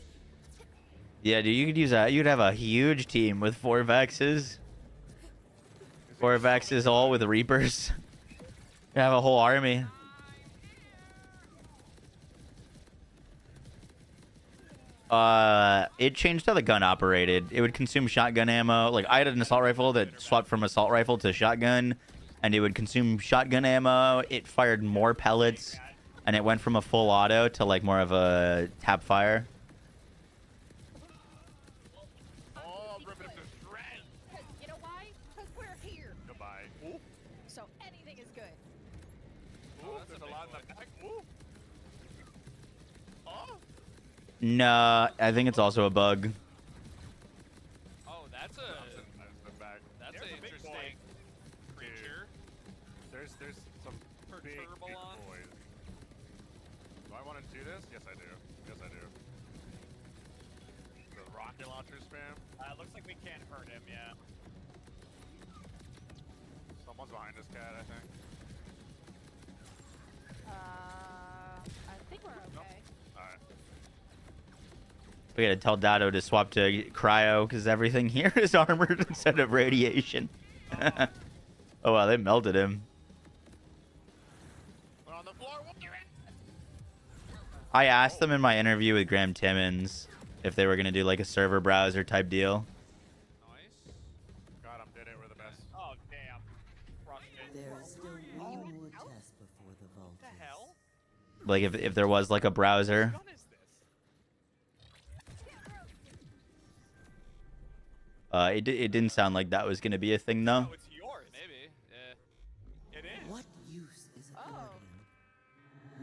Speaker 1: Yeah, dude, you could use that. You'd have a huge team with 4 Vexes. 4 Vexes all with Reapers. You have a whole army. It changed how the gun operated. It would consume shotgun ammo. Like, I had an assault rifle that swapped from assault rifle to shotgun, and it would consume shotgun ammo. It fired more pellets, and it went from a full auto to, like, more of a tap fire.
Speaker 7: Oh, I'm ripping him to shreds!
Speaker 10: You know why? Because we're here.
Speaker 7: Goodbye. Ooh,
Speaker 10: So anything is good.
Speaker 7: ooh, there's a lot in the back. Ooh. Oh!
Speaker 1: Nah, I think it's also a bug.
Speaker 12: Oh, that's
Speaker 7: There's
Speaker 12: an
Speaker 7: a big
Speaker 12: interesting
Speaker 7: boy.
Speaker 12: creature.
Speaker 7: There's some big
Speaker 12: Turbalon.
Speaker 7: boys. Do I want to do this? Yes, I do. Yes, I do. The rocket launcher spam.
Speaker 12: Looks like we can't hurt him, yeah.
Speaker 7: Someone's behind this cat, I think.
Speaker 10: I think we're okay.
Speaker 7: Alright.
Speaker 1: We gotta tell Dado to swap to cryo because everything here is armored instead of radiation. Oh wow, they melted him.
Speaker 7: We're on the floor.
Speaker 1: I asked them in my interview with Graham Timmons if they were gonna do like a server browser type deal.
Speaker 12: Nice.
Speaker 7: God, I'm dead. We're the best.
Speaker 12: Oh, damn. Crushed it.
Speaker 8: there is still one more test before the vault.
Speaker 12: What the hell?
Speaker 1: Like if there was like a browser.
Speaker 12: What gun is this?
Speaker 1: It didn't sound like that was gonna be a thing though.
Speaker 12: Oh, it's yours. Maybe. Yeah. It is.
Speaker 8: What use is a guardian?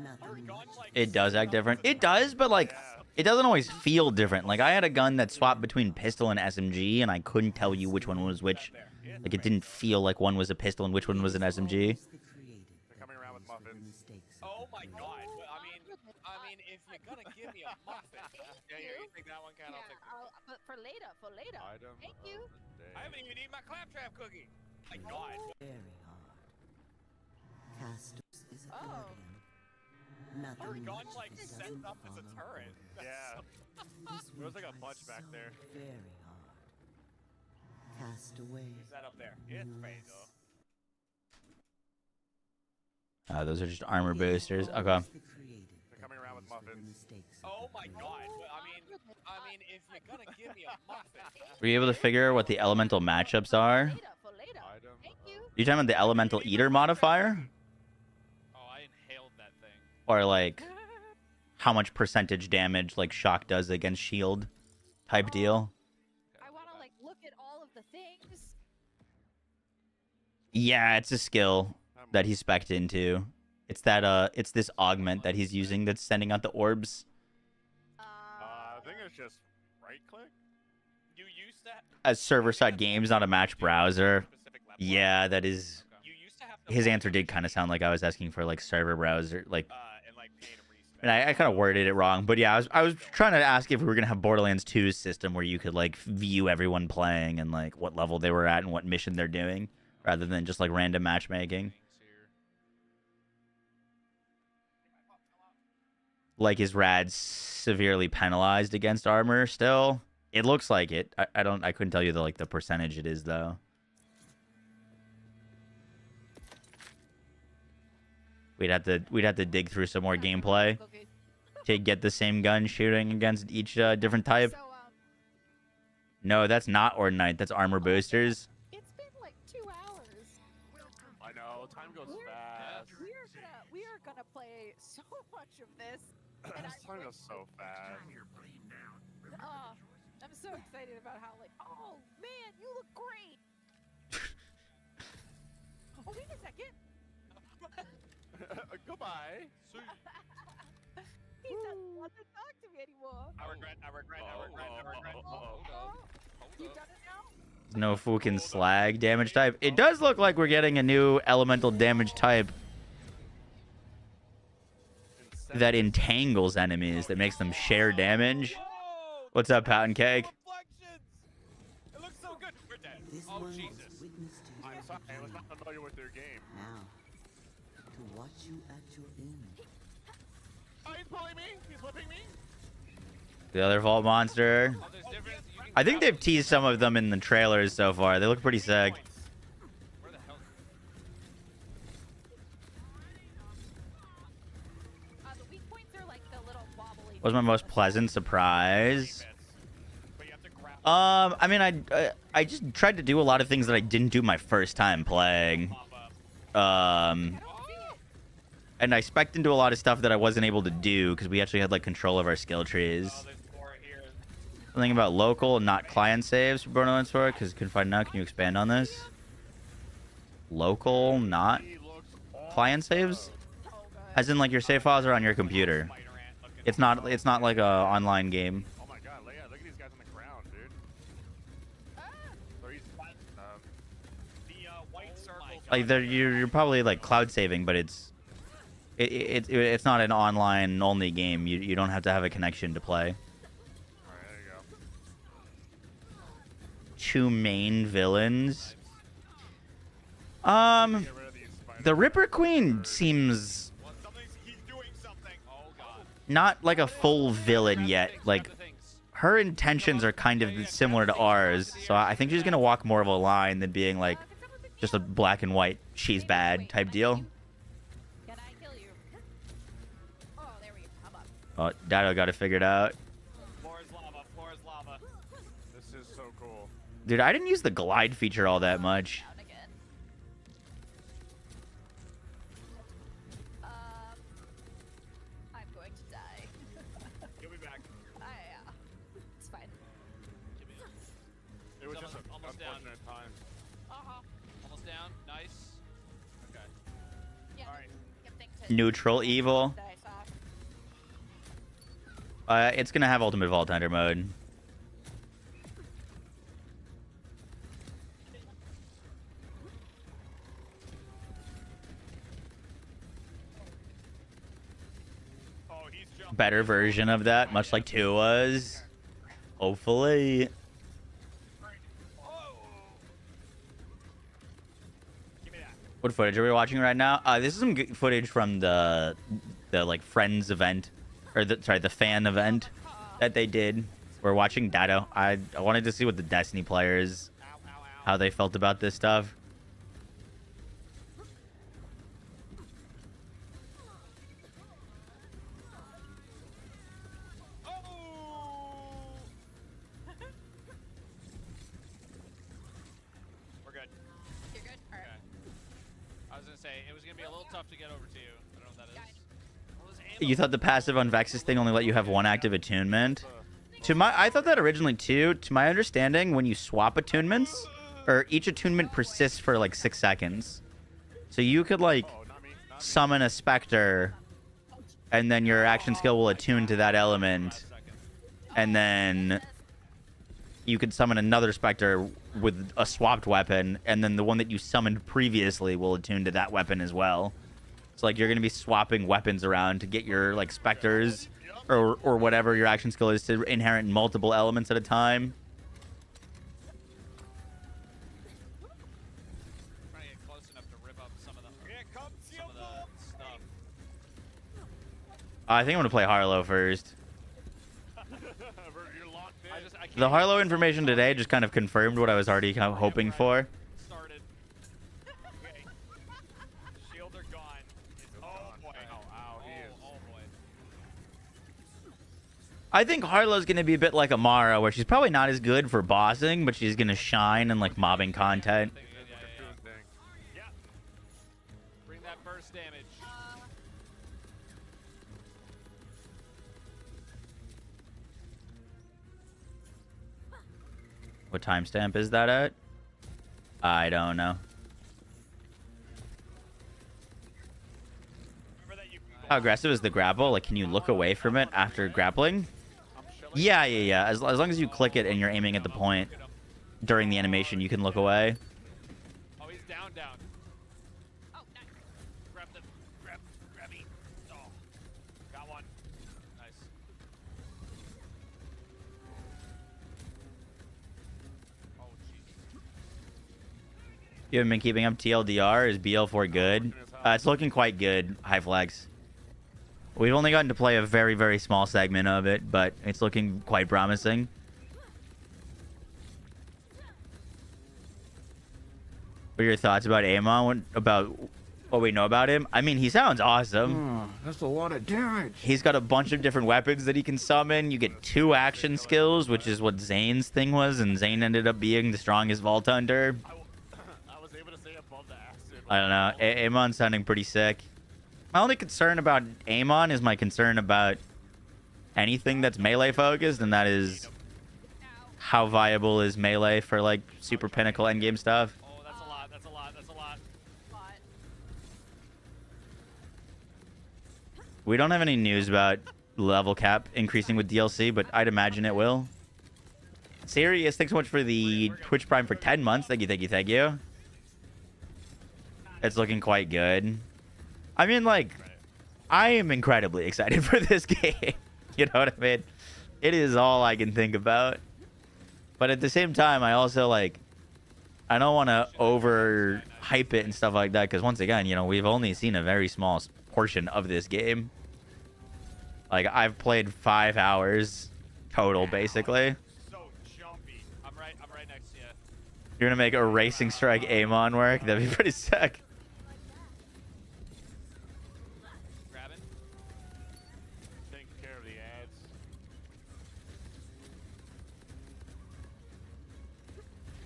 Speaker 8: Nothing
Speaker 12: Gun,
Speaker 8: much.
Speaker 12: like,
Speaker 1: It does act different. It does, but like it doesn't always feel different. Like I had a gun that swapped between pistol and SMG, and I couldn't tell you which one was which. Like it didn't feel like one was a pistol and which one was an SMG.
Speaker 8: The created
Speaker 7: They're coming around with
Speaker 8: for the
Speaker 7: muffins.
Speaker 8: mistakes.
Speaker 12: Oh my god. Well, I mean, if you're gonna give me a muffin. Yeah, you take that one, Cat. I'll take that.
Speaker 10: But for later,
Speaker 7: Item
Speaker 10: Thank
Speaker 7: of
Speaker 10: you.
Speaker 7: the day.
Speaker 12: I haven't even eaten my claptrap cookie. My god.
Speaker 8: Very hard. Castus is a
Speaker 10: Oh.
Speaker 8: guardian. Nothing
Speaker 12: Our gun,
Speaker 8: much
Speaker 12: like,
Speaker 8: if it
Speaker 12: sets
Speaker 8: doesn't
Speaker 12: up as a
Speaker 8: follow
Speaker 12: turret.
Speaker 8: orders.
Speaker 7: Yeah.
Speaker 8: This
Speaker 7: There was
Speaker 8: one
Speaker 7: like a
Speaker 8: tries
Speaker 7: bunch back
Speaker 8: so
Speaker 7: there.
Speaker 8: Very hard. Cast away.
Speaker 12: Who's that up there? It's Fredo.
Speaker 1: Those are just armor boosters. Okay.
Speaker 8: The created
Speaker 7: They're coming around with muffins.
Speaker 12: Oh my god. Well, I mean, if you're gonna give me a muffin.
Speaker 1: Were you able to figure what the elemental matchups are? You talking about the elemental eater modifier?
Speaker 9: Oh, I inhaled that thing.
Speaker 1: Or like how much percentage damage like shock does against shield type deal?
Speaker 13: I want to like look at all of the things.
Speaker 1: Yeah, it's a skill that he's spec'd into. It's that it's this augment that he's using that's sending out the orbs.
Speaker 7: I think it's just right click.
Speaker 12: You used that
Speaker 1: As server-side games, not a match browser. Yeah, that is. His answer did kind of sound like I was asking for like server browser, like. And I kind of worded it wrong, but yeah, I was trying to ask if we were gonna have Borderlands 2's system where you could like view everyone playing and like what level they were at and what mission they're doing, rather than just like random matchmaking. Like, is Rad severely penalized against armor still? It looks like it. I couldn't tell you the percentage it is though. We'd have to dig through some more gameplay to get the same gun shooting against each different type. No, that's not Ordinite. That's armor boosters.
Speaker 13: It's been like 2 hours.
Speaker 7: I know, time goes fast.
Speaker 13: We are gonna play so much of this. And
Speaker 7: Time goes so fast.
Speaker 13: Oh, I'm so excited about how like, oh man, you look great. Oh, wait a second.
Speaker 7: Goodbye.
Speaker 13: He doesn't want to talk to me anymore.
Speaker 12: I regret.
Speaker 13: You done it now?
Speaker 1: No fucking slag damage type. It does look like we're getting a new elemental damage type that entangles enemies, that makes them share damage. What's up, Pound Cake?
Speaker 12: It looks so good. We're dead. Oh Jesus.
Speaker 7: I'm sorry, I was not familiar with their game.
Speaker 8: Now, to watch you at your end.
Speaker 7: Oh, he's pulling me. He's whipping me.
Speaker 1: The other vault monster. I think they've teased some of them in the trailers so far. They look pretty sick.
Speaker 13: The weak points are like the little wobbly.
Speaker 1: Was my most pleasant surprise. I mean, I just tried to do a lot of things that I didn't do my first time playing. And I spec'd into a lot of stuff that I wasn't able to do because we actually had like control of our skill trees. Something about local, not client saves for Borderlands 4 because couldn't find out. Can you expand on this? Local, not client saves, as in like your save files are on your computer. It's not like a online game.
Speaker 7: Oh my god, Leia, look at these guys on the ground, dude.
Speaker 12: White circle.
Speaker 1: Like you're probably like cloud saving, but it's not an online only game. You don't have to have a connection to play.
Speaker 7: Alright, there you go.
Speaker 1: 2 main villains. The Ripper Queen seems not like a full villain yet. Like, her intentions are kind of similar to ours, so I think she's gonna walk more of a line than being like just a black and white she's bad type deal.
Speaker 13: Can I kill you? Oh, there we go. I'm up.
Speaker 1: Oh, Dado got it figured out.
Speaker 12: Floor is lava.
Speaker 7: This is so cool.
Speaker 1: Dude, I didn't use the glide feature all that much.
Speaker 13: I'm going to die.
Speaker 12: You'll be back.
Speaker 13: It's fine.
Speaker 7: It was just an
Speaker 9: almost down.
Speaker 7: unfortunate time.
Speaker 9: Almost down. Nice. Okay.
Speaker 13: Yeah.
Speaker 12: All right.
Speaker 1: Neutral evil. It's gonna have ultimate Vault Hunter mode.
Speaker 7: Oh, he's jumping.
Speaker 1: Better version of that, much like 2 was. Hopefully. What footage are we watching right now? This is some good footage from the like friends event, or the fan event that they did. We're watching Dado. I wanted to see what the Destiny players, how they felt about this stuff.
Speaker 12: say it was gonna be a little tough to get over to you. I don't know what that is.
Speaker 1: You thought the passive on Vex's thing only let you have one active attunement? I thought that originally too. To my understanding, when you swap attunements, or each attunement persists for like 6 seconds. So you could like summon a specter, and then your action skill will attune to that element, and then you could summon another specter with a swapped weapon, and then the one that you summoned previously will attune to that weapon as well. So like you're gonna be swapping weapons around to get your like specters or whatever your action skill is to inherit multiple elements at a time.
Speaker 12: Trying to get close enough to rip up some of the stuff.
Speaker 1: I think I'm gonna play Harlowe first. The Harlowe information today just kind of confirmed what I was already kind of hoping for.
Speaker 12: Started. Okay. Shields are gone. Oh boy. Oh boy.
Speaker 1: I think Harlow's gonna be a bit like Amara, where she's probably not as good for bossing, but she's gonna shine in like mobbing content.
Speaker 12: Yeah. Bring that burst damage.
Speaker 1: What timestamp is that at? I don't know. How aggressive is the grapple? Like, can you look away from it after grappling? Yeah. As long as you click it and you're aiming at the point during the animation, you can look away.
Speaker 12: Oh, he's down. Oh, nice. Grab me. Oh, got one. Nice. Oh, jeez.
Speaker 1: You haven't been keeping up TLDR? Is BL4 good? It's looking quite good, High Flex. We've only gotten to play a very, very small segment of it, but it's looking quite promising. What are your thoughts about Amon? About what we know about him? I mean, he sounds awesome.
Speaker 5: Oh, that's a lot of damage.
Speaker 1: He's got a bunch of different weapons that he can summon. You get 2 action skills, which is what Zane's thing was, and Zane ended up being the strongest Vault Hunter.
Speaker 7: I was able to say above the acid.
Speaker 1: I don't know. Amon's sounding pretty sick. My only concern about Amon is my concern about anything that's melee focused, and that is how viable is melee for like super pinnacle endgame stuff.
Speaker 12: Oh, that's a lot.
Speaker 1: We don't have any news about level cap increasing with DLC, but I'd imagine it will. Serious, thanks so much for the Twitch Prime for 10 months. Thank you. It's looking quite good. I mean, like, I am incredibly excited for this game. You know what I mean? It is all I can think about. But at the same time, I also, like, I don't want to over-hype it and stuff like that. Because once again, you know, we've only seen a very small portion of this game. Like, I've played 5 hours total, basically.
Speaker 12: So jumpy. I'm right next to you.
Speaker 1: You're going to make a Racing Strike Amon work? That'd be pretty sick.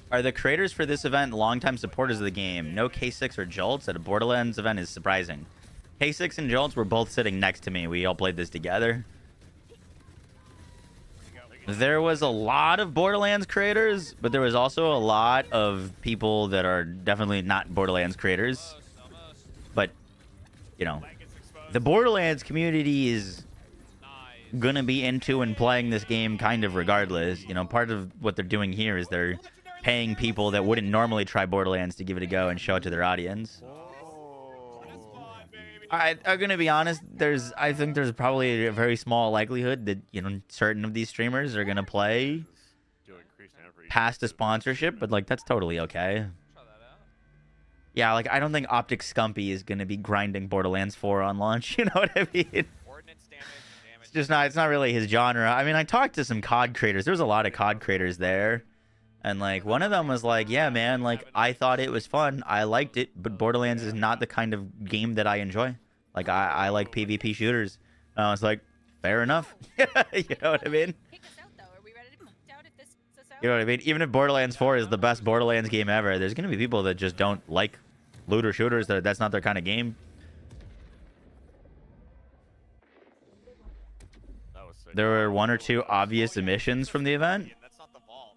Speaker 1: Are the creators for this event longtime supporters of the game? No K6 or Jolts at a Borderlands event is surprising. K6 and Jolts were both sitting next to me. We all played this together. There was a lot of Borderlands creators, but there was also a lot of people that are definitely not Borderlands creators. But, you know, the Borderlands community is gonna be into and playing this game kind of regardless. You know, part of what they're doing here is they're paying people that wouldn't normally try Borderlands to give it a go and show it to their audience. I'm gonna be honest. I think there's probably a very small likelihood that, you know, certain of these streamers are gonna play past a sponsorship, but like that's totally okay. Yeah, like I don't think Optic Scumpy is gonna be grinding Borderlands 4 on launch. You know what I mean? It's just not. It's not really his genre. I mean, I talked to some COD creators. There was a lot of COD creators there. And, like, one of them was like, yeah, man, like, I thought it was fun. I liked it, but Borderlands is not the kind of game that I enjoy. Like, I like PvP shooters. And I was like, fair enough. You know what I mean? You know what I mean? Even if Borderlands 4 is the best Borderlands game ever, there's going to be people that just don't like looter shooters. That's not their kind of game. There were 1 or 2 obvious omissions from the event.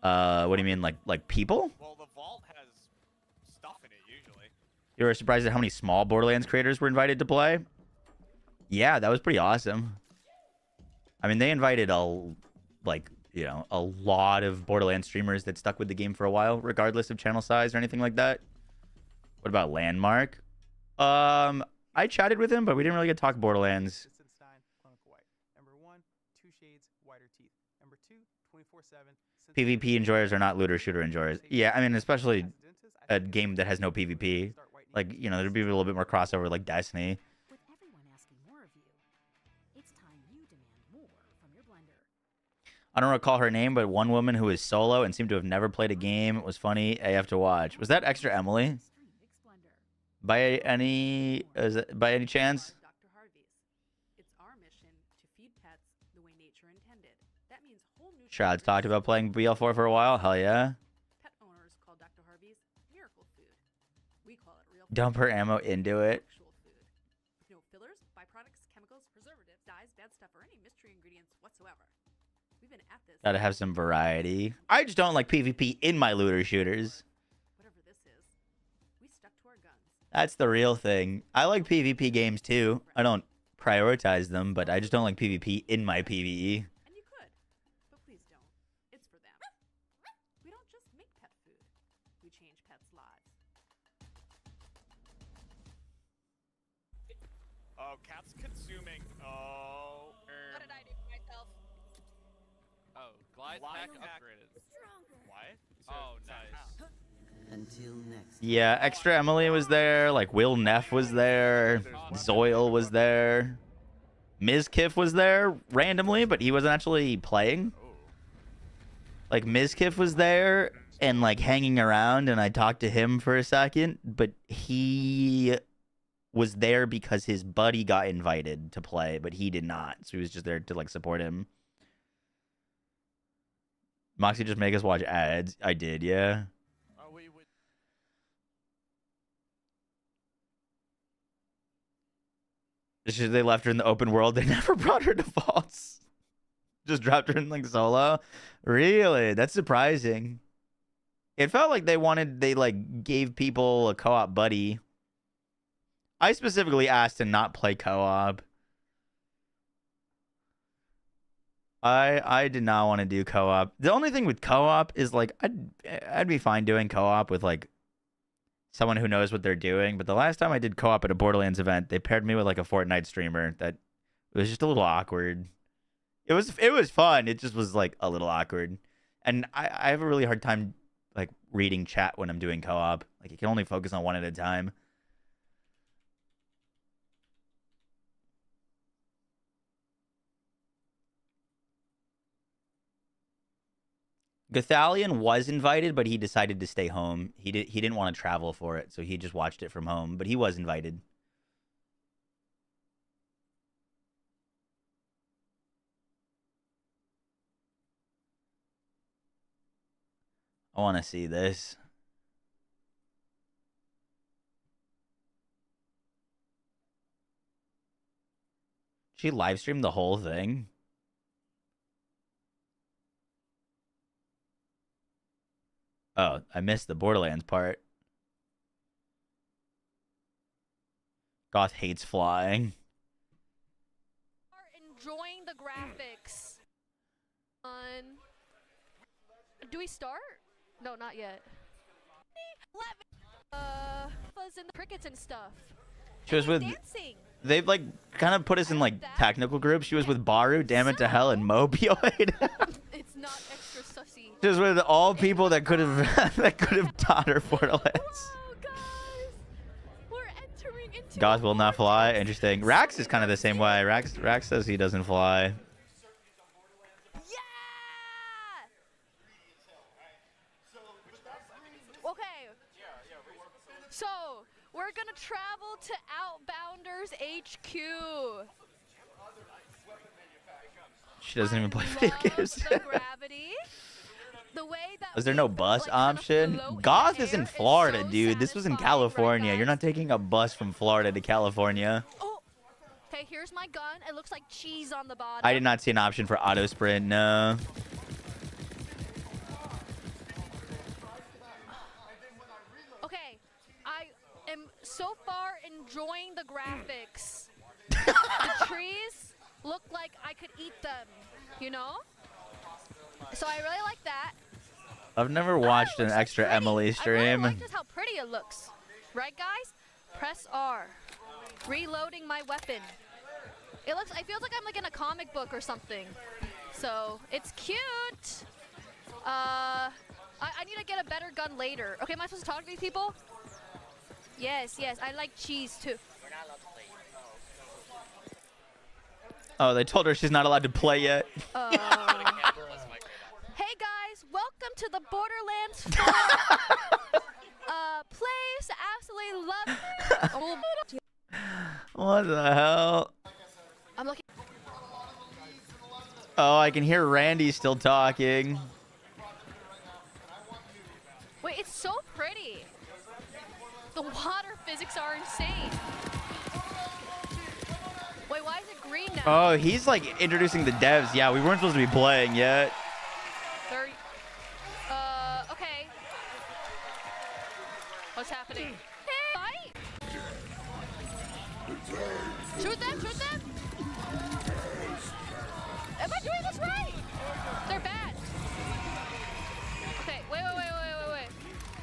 Speaker 1: What do you mean, like people?
Speaker 12: Well, the vault has stuff in it usually.
Speaker 1: You were surprised at how many small Borderlands creators were invited to play? Yeah, that was pretty awesome. I mean, they invited a lot of Borderlands streamers that stuck with the game for a while, regardless of channel size or anything like that. What about Landmark? I chatted with him, but we didn't really get to talk Borderlands. PvP enjoyers are not looter shooter enjoyers. Yeah, I mean, especially a game that has no PvP. Like, you know, there'd be a little bit more crossover like Destiny.
Speaker 10: With everyone asking more of you, it's time you demand more from your blender.
Speaker 1: I don't recall her name, but one woman who is solo and seemed to have never played a game. It was funny AF to watch. Was that Extra Emily? By any chance? Shroud's talked about playing BL4 for a while. Hell yeah.
Speaker 10: Pet owners call Dr. Harvey's miracle food. We call it real
Speaker 1: Dump her ammo into it.
Speaker 10: actual food. With no fillers, byproducts, chemicals, preservatives, dyes, bad stuff, or any mystery ingredients whatsoever. We've been at this.
Speaker 1: Gotta have some variety. I just don't like PvP in my looter shooters.
Speaker 10: Whatever this is, we stuck to our guns.
Speaker 1: That's the real thing. I like PvP games too. I don't prioritize them, but I just don't like PvP in my PvE.
Speaker 10: And you could, but please don't. It's for them. We don't just make pet food. We change pets' lives.
Speaker 12: Oh, cat's consuming. Oh.
Speaker 13: What did I do to myself?
Speaker 12: Oh, glide pack upgraded. What? Oh, nice.
Speaker 8: Until next.
Speaker 1: Yeah, Extra Emily was there. Like, Will Neff was there. Zoil was there. Mizkif was there randomly, but he wasn't actually playing. Like, Mizkif was there and, like, hanging around, and I talked to him for a second, but he was there because his buddy got invited to play, but he did not. So he was just there to, like, support him. Moxie just make us watch ads. I did, yeah. They left her in the open world. They never brought her to vaults. Just dropped her in like solo. Really? That's surprising. It felt like they like gave people a co-op buddy. I specifically asked to not play co-op. I did not want to do co-op. The only thing with co-op is like I'd be fine doing co-op with like someone who knows what they're doing. But the last time I did co-op at a Borderlands event, they paired me with like a Fortnite streamer. That it was just a little awkward. It was fun. It just was like a little awkward. And I have a really hard time like reading chat when I'm doing co-op. Like you can only focus on one at a time. Gothalion was invited, but he decided to stay home. He didn't want to travel for it, so he just watched it from home, but he was invited. I want to see this. She live streamed the whole thing? Oh, I missed the Borderlands part. Goth hates flying.
Speaker 13: Enjoying the graphics. Do we start? No, not yet. Fuzz and the crickets and stuff.
Speaker 1: She was with.
Speaker 13: Dancing.
Speaker 1: They've like kind of put us in like technical groups. She was with Baru, Damn It to Hell, and Mobioid.
Speaker 13: It's not extra sussy.
Speaker 1: She was with all people that could have taught her Borderlands. Goth will not fly. Interesting. Rax is kind of the same way. Rax says he doesn't fly.
Speaker 13: Okay. So we're gonna travel to Outbounders HQ.
Speaker 1: She doesn't even play video games.
Speaker 13: The gravity.
Speaker 14: The way that
Speaker 1: Is there no bus option? Goth is in Florida, dude. This was in California. You're not taking a bus from Florida to California.
Speaker 14: Okay, here's my gun. It looks like cheese on the bottom.
Speaker 1: I did not see an option for auto sprint. No.
Speaker 14: Okay, I am so far enjoying the graphics. The trees look like I could eat them, you know? So I really like that.
Speaker 1: I've never watched an extra Emily
Speaker 14: I
Speaker 1: stream.
Speaker 14: really like just how pretty it looks. Right, guys? Press R. Reloading my weapon. It feels like I'm like in a comic book or something. So it's cute. I need to get a better gun later. Okay, am I supposed to talk to these people? Yes, I like cheese too.
Speaker 1: Oh, they told her she's not allowed to play yet.
Speaker 14: Hey guys, welcome to the Borderlands 4 place. Absolutely love it.
Speaker 1: What the hell?
Speaker 14: I'm looking.
Speaker 1: Oh, I can hear Randy still talking.
Speaker 14: Wait, it's so pretty. The water physics are insane. Wait, why is it green now?
Speaker 1: Oh, he's like introducing the devs. Yeah, we weren't supposed to be playing yet.
Speaker 14: Okay. What's happening? Fight! Shoot them! Shoot them! Am I doing this right? They're bad. Okay, wait.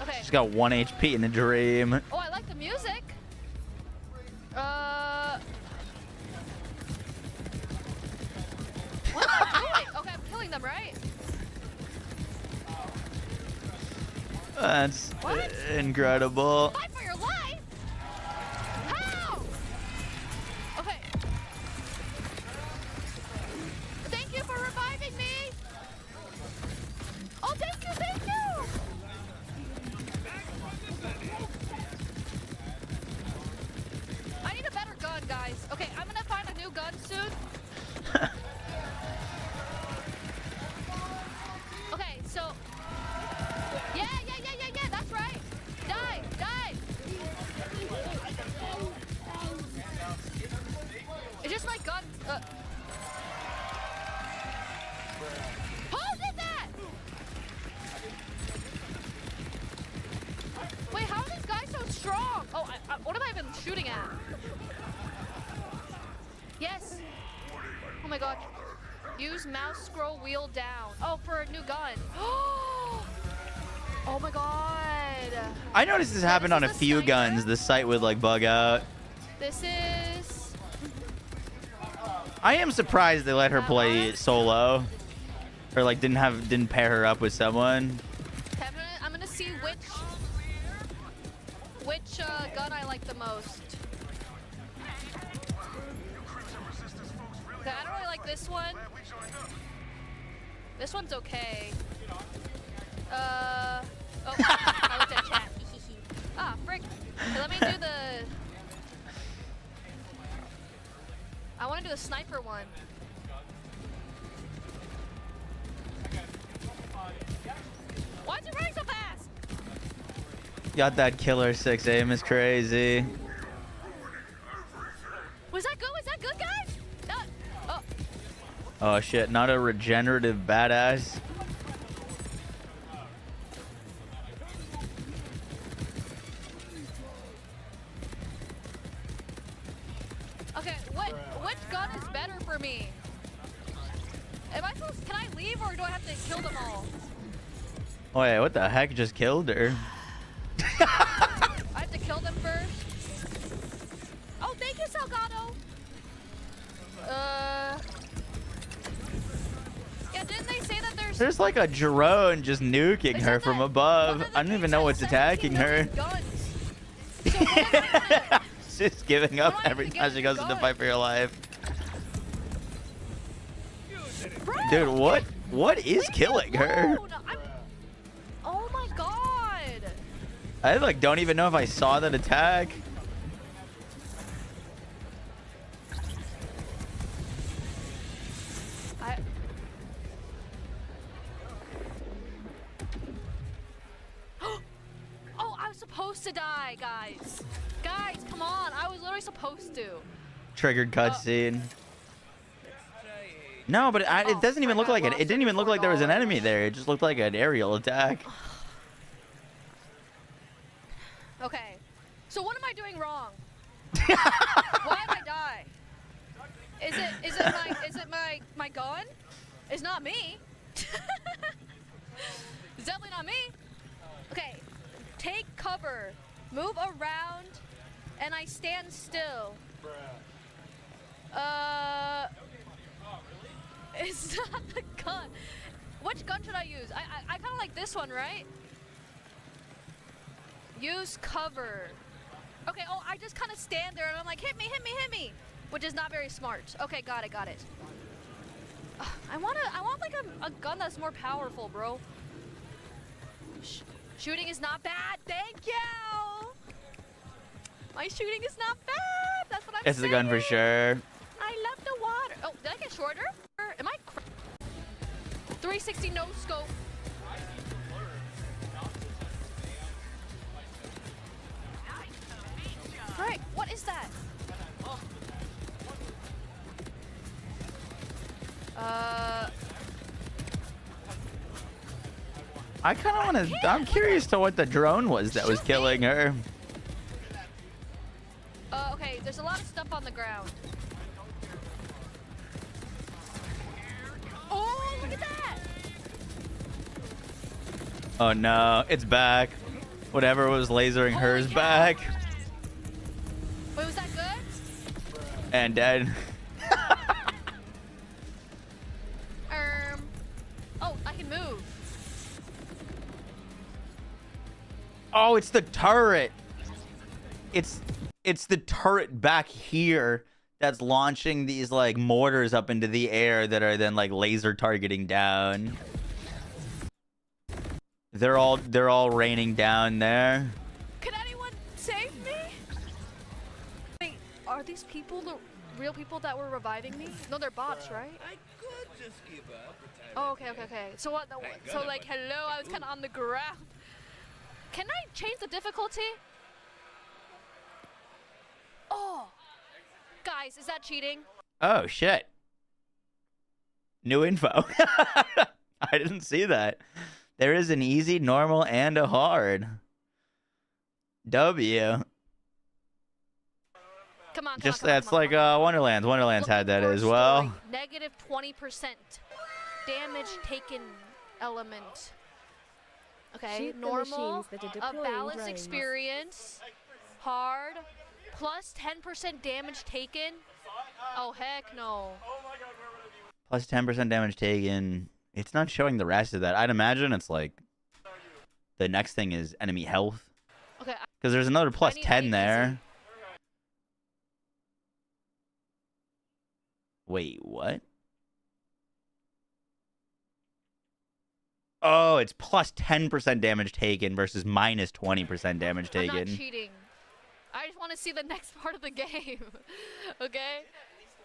Speaker 14: Okay.
Speaker 1: She's got 1 HP in the dream.
Speaker 14: Oh, I like the music. What am I doing? Okay, I'm killing them, right?
Speaker 1: That's incredible.
Speaker 14: Fight for your life? How? Okay. Thank you for reviving me. Oh, thank you. I need a better gun, guys. Okay, I'm gonna find a new gun soon. Okay, so yeah, that's right. Die. It's just my gun. Who did that? Wait, how are these guys so strong? Oh, what am I even shooting at? Yes. Oh my god. Use mouse scroll wheel down. Oh, for a new gun. Oh my god.
Speaker 1: I noticed this happened on a few guns. The site would like bug out.
Speaker 14: This is...
Speaker 1: I am surprised they let her play solo. Or like didn't pair her up with someone.
Speaker 14: Okay, I'm gonna see which gun I like the most. Okay, I don't really like this one. This one's okay. Oh, I looked at chat. Ah, frick. Okay, let me do the... I want to do the sniper one. Why is it running so fast?
Speaker 1: Got that killer 6 aim is crazy.
Speaker 14: Was that good? Was that good, guys? No. Oh.
Speaker 1: Oh shit, not a regenerative badass.
Speaker 14: Okay, which gun is better for me? Am I supposed? Can I leave or do I have to kill them all?
Speaker 1: Wait, what the heck just killed her?
Speaker 14: I have to kill them first. Oh, thank you, Salgado. Yeah, didn't they say that
Speaker 1: There's like a drone just nuking her from above. I don't even know what's attacking her. She's giving up every time she goes into fight for your life. Dude, what is killing her?
Speaker 14: Oh my god.
Speaker 1: I like don't even know if I saw that attack.
Speaker 14: to die, guys. Guys, come on. I was literally supposed to.
Speaker 1: Triggered cutscene. No, but it doesn't even look like it. It didn't even look like there was an enemy there. It just looked like an aerial attack.
Speaker 14: Okay. So what am I doing wrong? Why did I die? Is it my gun? It's not me. It's definitely not me. Okay. Take cover. Move around and I stand still. It's not the gun. Which gun should I use? I kind of like this one, right? Use cover. Okay, oh, I just kind of stand there and I'm like, hit me, hit me, hit me. Which is not very smart. Okay, got it, got it. I want like a gun that's more powerful, bro. Shooting is not bad, thank you. My shooting is not bad, that's what I'm saying.
Speaker 1: It's the gun for sure.
Speaker 14: I love the water. Oh, did I get shorter? Am I 360 no scope. Frick, what is that?
Speaker 1: I kind of want to. I'm curious to what the drone was that was killing her.
Speaker 14: Okay, there's a lot of stuff on the ground. Oh, look at that!
Speaker 1: Oh no, it's back. Whatever was lasering hers back.
Speaker 14: Wait, was that good?
Speaker 1: And dead.
Speaker 14: Oh, I can move.
Speaker 1: Oh, it's the turret. It's the turret back here that's launching these like mortars up into the air that are then like laser targeting down. They're all raining down there.
Speaker 14: Can anyone save me? Wait, are these people the real people that were reviving me? No, they're bots, right?
Speaker 9: I could just give up.
Speaker 14: Oh, okay. So what? So like, hello, I was kind of on the ground. Can I change the difficulty? Oh, guys, is that cheating?
Speaker 1: Oh shit. New info. I didn't see that. There is an easy, normal, and a hard. W.
Speaker 14: Come on,
Speaker 1: Just that's like Wonderlands. Wonderlands had that as well.
Speaker 14: Negative 20% damage taken element. Okay, normal, a balanced experience, hard, plus 10% damage taken. Oh heck no.
Speaker 1: Plus 10% damage taken. It's not showing the rest of that. I'd imagine it's like the next thing is enemy health.
Speaker 14: Okay.
Speaker 1: Because there's another plus 10 there. Wait, what? Oh, it's plus 10% damage taken versus minus 20% damage taken.
Speaker 14: I'm not cheating. I just want to see the next part of the game. Okay?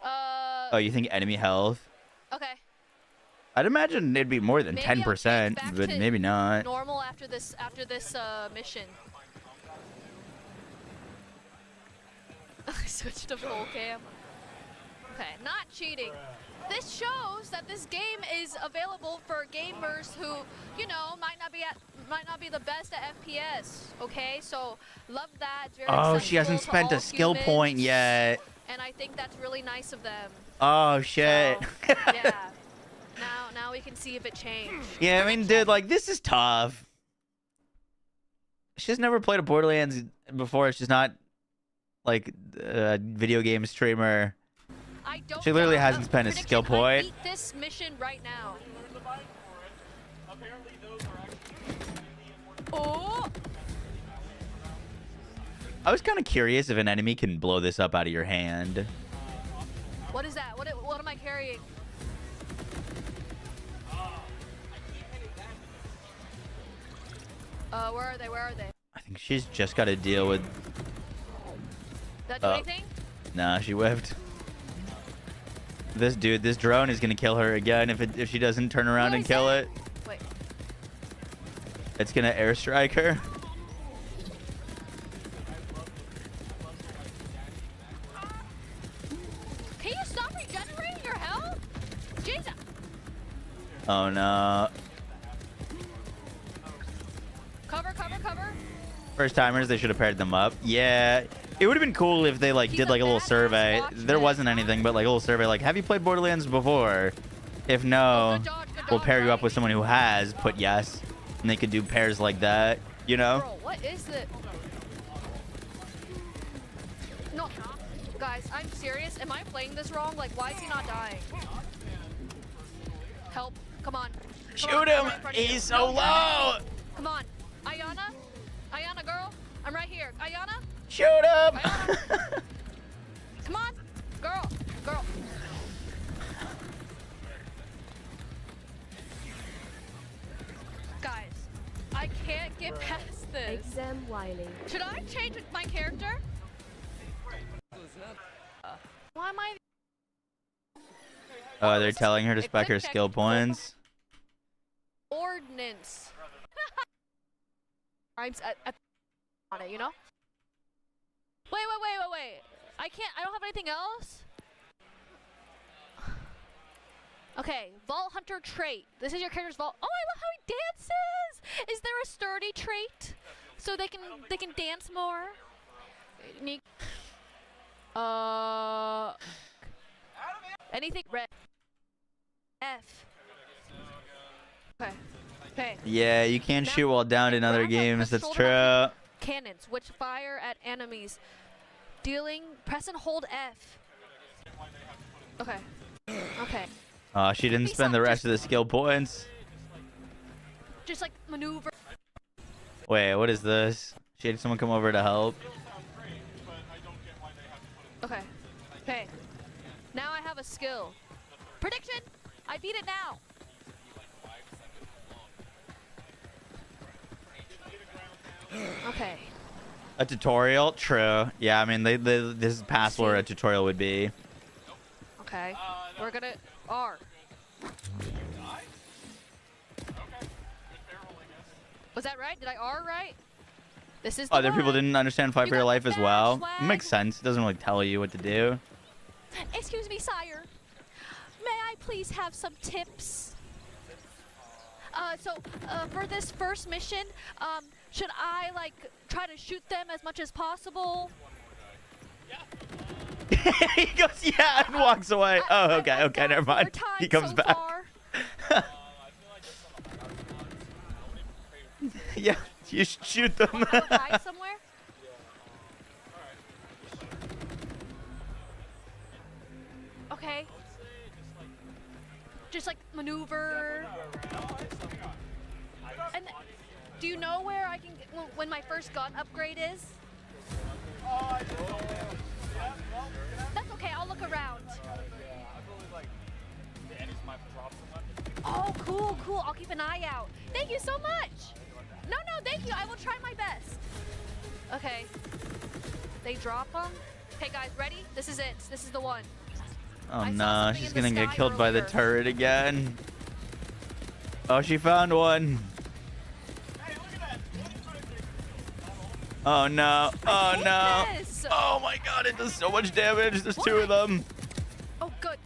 Speaker 1: Oh, you think enemy health?
Speaker 14: Okay.
Speaker 1: I'd imagine it'd be more than 10%, but maybe not.
Speaker 14: Normal after this mission. Switch to full cam. Okay, not cheating. This shows that this game is available for gamers who, you know, might not be the best at FPS. Okay, so love that. Very
Speaker 1: oh, she hasn't spent a skill point yet.
Speaker 14: And I think that's really nice of them.
Speaker 1: Oh shit.
Speaker 14: So, yeah. Now we can see if it changed.
Speaker 1: Yeah, I mean, dude, like this is tough. She's never played a Borderlands before. She's not like a video game streamer. She literally hasn't spent a skill point.
Speaker 14: Beat this mission right now. Oh!
Speaker 1: I was kind of curious if an enemy can blow this up out of your hand.
Speaker 14: What is that? What am I carrying? Where are they? Where are they?
Speaker 1: I think she's just got to deal with.
Speaker 14: Did that do anything?
Speaker 1: Nah, she whiffed. This drone is gonna kill her again if she doesn't turn around and kill it.
Speaker 14: Wait.
Speaker 1: It's gonna airstrike her.
Speaker 14: Jesus!
Speaker 1: Oh no.
Speaker 14: Cover, cover, cover.
Speaker 1: First timers, they should have paired them up. Yeah. It would have been cool if they like did like a little survey. There wasn't anything, but like a little survey like, have you played Borderlands before? If no, we'll pair you up with someone who has. Put yes. And they could do pairs like that, you know?
Speaker 14: Bro, what is it? No, guys, I'm serious. Am I playing this wrong? Like, why is he not dying? Help. Come on.
Speaker 1: Shoot him! He's so low!
Speaker 14: Come on. Ayana? Ayana, girl? I'm right here. Ayana?
Speaker 1: Shoot him!
Speaker 14: Ayana. Come on. Girl. Girl. Guys, I can't get past this.
Speaker 15: Exam Wiley.
Speaker 14: Should I change my character? Why am I?
Speaker 1: Oh, they're telling her to spec her skill points.
Speaker 14: Ordnance. Rhymes at on it, you know? Wait. I don't have anything else? Okay, Vault Hunter trait. This is your character's vault. Oh, I love how he dances! Is there a sturdy trait? So they can dance more? Anything red. F. Okay.
Speaker 1: Yeah, you can shoot while down in other games. That's true.
Speaker 14: Cannons, which fire at enemies. Press and hold F. Okay. Okay.
Speaker 1: Oh, she didn't spend the rest of the skill points.
Speaker 14: Just like maneuver.
Speaker 1: Wait, what is this? She had someone come over to help.
Speaker 14: Okay. Okay. Now I have a skill. Prediction! I beat it now! Okay.
Speaker 1: A tutorial? True. Yeah, I mean, this is past where a tutorial would be.
Speaker 14: Okay. We're gonna... R. Was that right? Did I R right? This is the
Speaker 1: Other people
Speaker 14: one.
Speaker 1: didn't understand Fight for Your Life as well.
Speaker 14: swag.
Speaker 1: It makes sense. It doesn't really tell you what to do.
Speaker 14: Excuse me, sire. May I please have some tips? For this first mission, should I, like, try to shoot them as much as possible?
Speaker 1: He goes, yeah, and walks away. Oh, okay, never mind. He comes back. Yeah, you should shoot them.
Speaker 14: Die somewhere? Okay. Just like maneuver. And do you know where I can get when my first gun upgrade is? That's okay, I'll look around. Oh, cool. I'll keep an eye out. Thank you so much. No, thank you. I will try my best. Okay. They drop them. Okay, guys, ready? This is it. This is the one.
Speaker 1: Oh no, she's gonna get killed by the turret again. Oh, she found one. Oh no. Oh no.
Speaker 14: This.
Speaker 1: Oh my god, it does so much damage. There's two of them.
Speaker 14: Oh, good.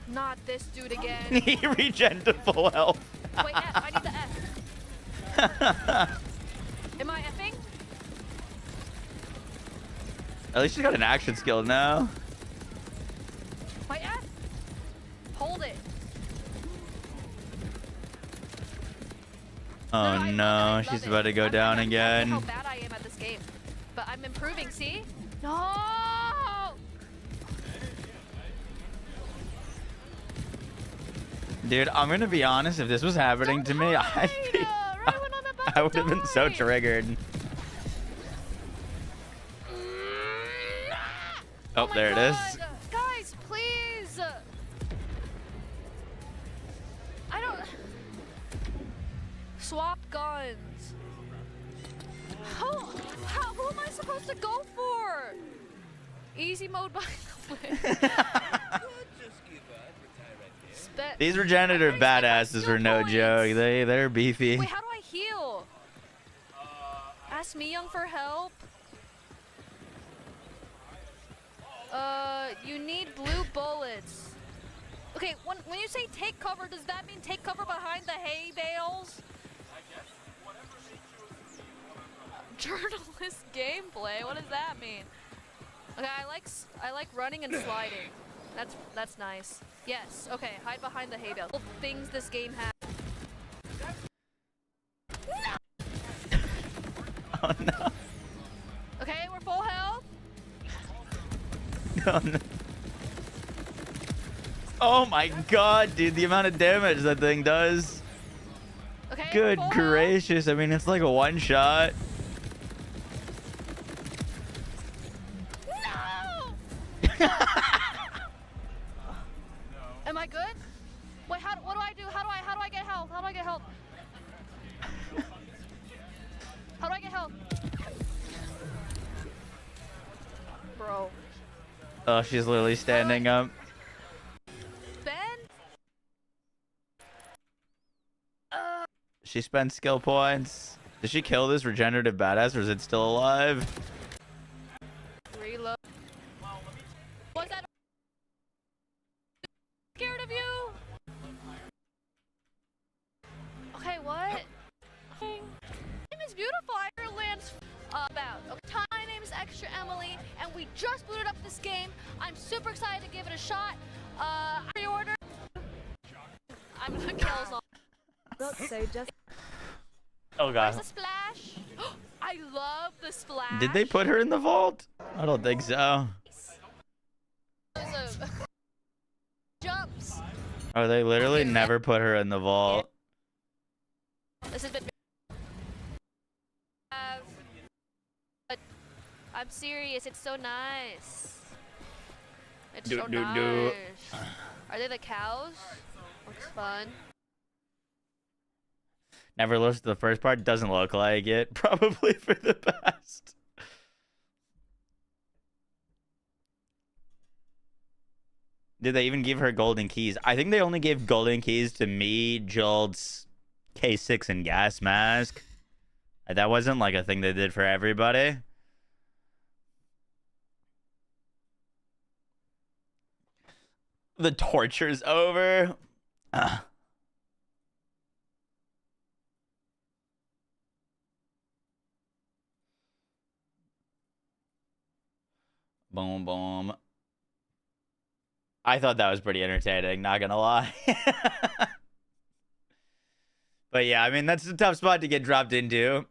Speaker 14: Not this dude again.
Speaker 1: He regen to full health.
Speaker 14: Wait, F. I need the F. Am I effing?
Speaker 1: At least she's got an action skill now.
Speaker 14: My F. Hold it.
Speaker 1: Oh no, she's about to go down again.
Speaker 14: I don't know how bad I am at this game, but I'm improving. See? No.
Speaker 1: Dude, I'm gonna be honest. If this was happening to me, I would have been so triggered. Oh, there it is.
Speaker 14: Guys, please. I don't. Swap guns. Who am I supposed to go for? Easy mode, by the way.
Speaker 1: These regenerative badasses are no joke. They're beefy.
Speaker 14: Wait, how do I heal? Ask me, young, for help. You need blue bullets. Okay, when you say take cover, does that mean take cover behind the hay bales? Journalist gameplay. What does that mean? Okay, I like running and sliding. That's nice. Yes. Okay, hide behind the hay bales. Things this game has. No!
Speaker 1: Oh no.
Speaker 14: Okay, we're full health.
Speaker 1: No, no. Oh my god, dude, the amount of damage that thing does.
Speaker 14: Okay,
Speaker 1: good gracious. I mean, it's like a one shot.
Speaker 14: No! Am I good? Wait, what do I do? How do I get health? How do I get health? How do I get health? Bro.
Speaker 1: Oh, she's literally standing up.
Speaker 14: Ben?
Speaker 1: She spent skill points. Did she kill this regenerative badass or is it still alive?
Speaker 14: Reload. Was that scared of you? Okay, what? My name is beautiful. Ireland's about. Okay, my name is Extra Emily, and we just booted up this game. I'm super excited to give it a shot. Pre-order. I'm gonna kill zone.
Speaker 15: So just.
Speaker 1: Oh god.
Speaker 14: Where's the splash? I love the splash.
Speaker 1: Did they put her in the vault? I don't think so.
Speaker 14: Jumps.
Speaker 1: Oh, they literally never put her in the vault.
Speaker 14: This has been. I'm serious. It's so nice. It's so nice. Are they the cows? Looks fun.
Speaker 1: Never listened to the first part. Doesn't look like it. Probably for the best. Did they even give her golden keys? I think they only gave golden keys to me, Jolt's, K6, and Gas Mask. That wasn't like a thing they did for everybody. The torture's over. Boom, boom. I thought that was pretty entertaining, not gonna lie. But yeah, I mean, that's a tough spot to get dropped into.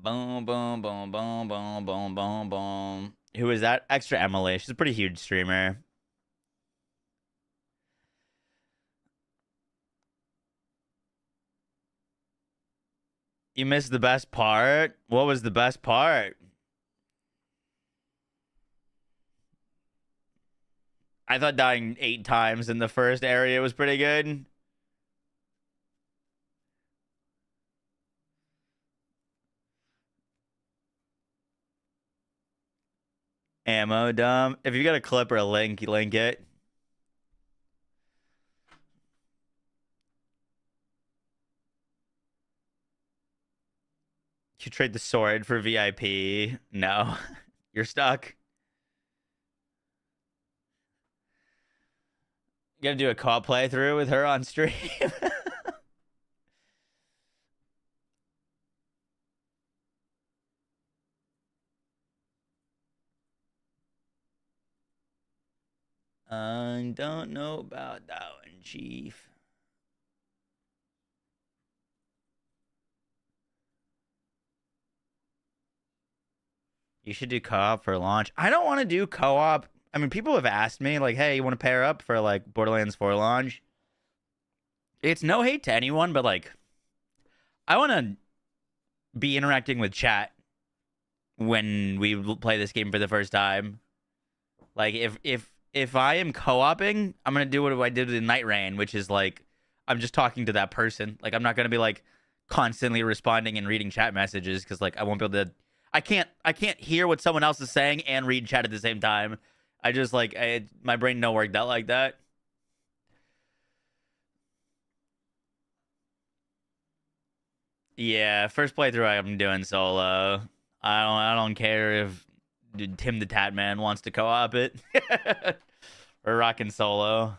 Speaker 1: Boom, boom, boom, boom, boom, boom, boom, boom. Who is that? Extra Emily. She's a pretty huge streamer. You missed the best part? What was the best part? I thought dying 8 times in the first area was pretty good. Ammo dump. If you got a clip or a link, link it. You trade the sword for VIP. No. You're stuck. You gotta do a co-op playthrough with her on stream. I don't know about that one, Chief. You should do co-op for launch. I don't want to do co-op. I mean, people have asked me, like, hey, you want to pair up for, like, Borderlands 4 launch? It's no hate to anyone, but, like, I want to be interacting with chat when we play this game for the first time. Like, if I am co-oping, I'm going to do what I did in Night Rain, which is, like, I'm just talking to that person. Like, I'm not going to be, like, constantly responding and reading chat messages because, like, I won't be able to... I can't hear what someone else is saying and read chat at the same time. I just, like, my brain don't work out like that. Yeah, first playthrough I'm doing solo. I don't care if Tim the Tat Man wants to co-op it. We're rocking solo.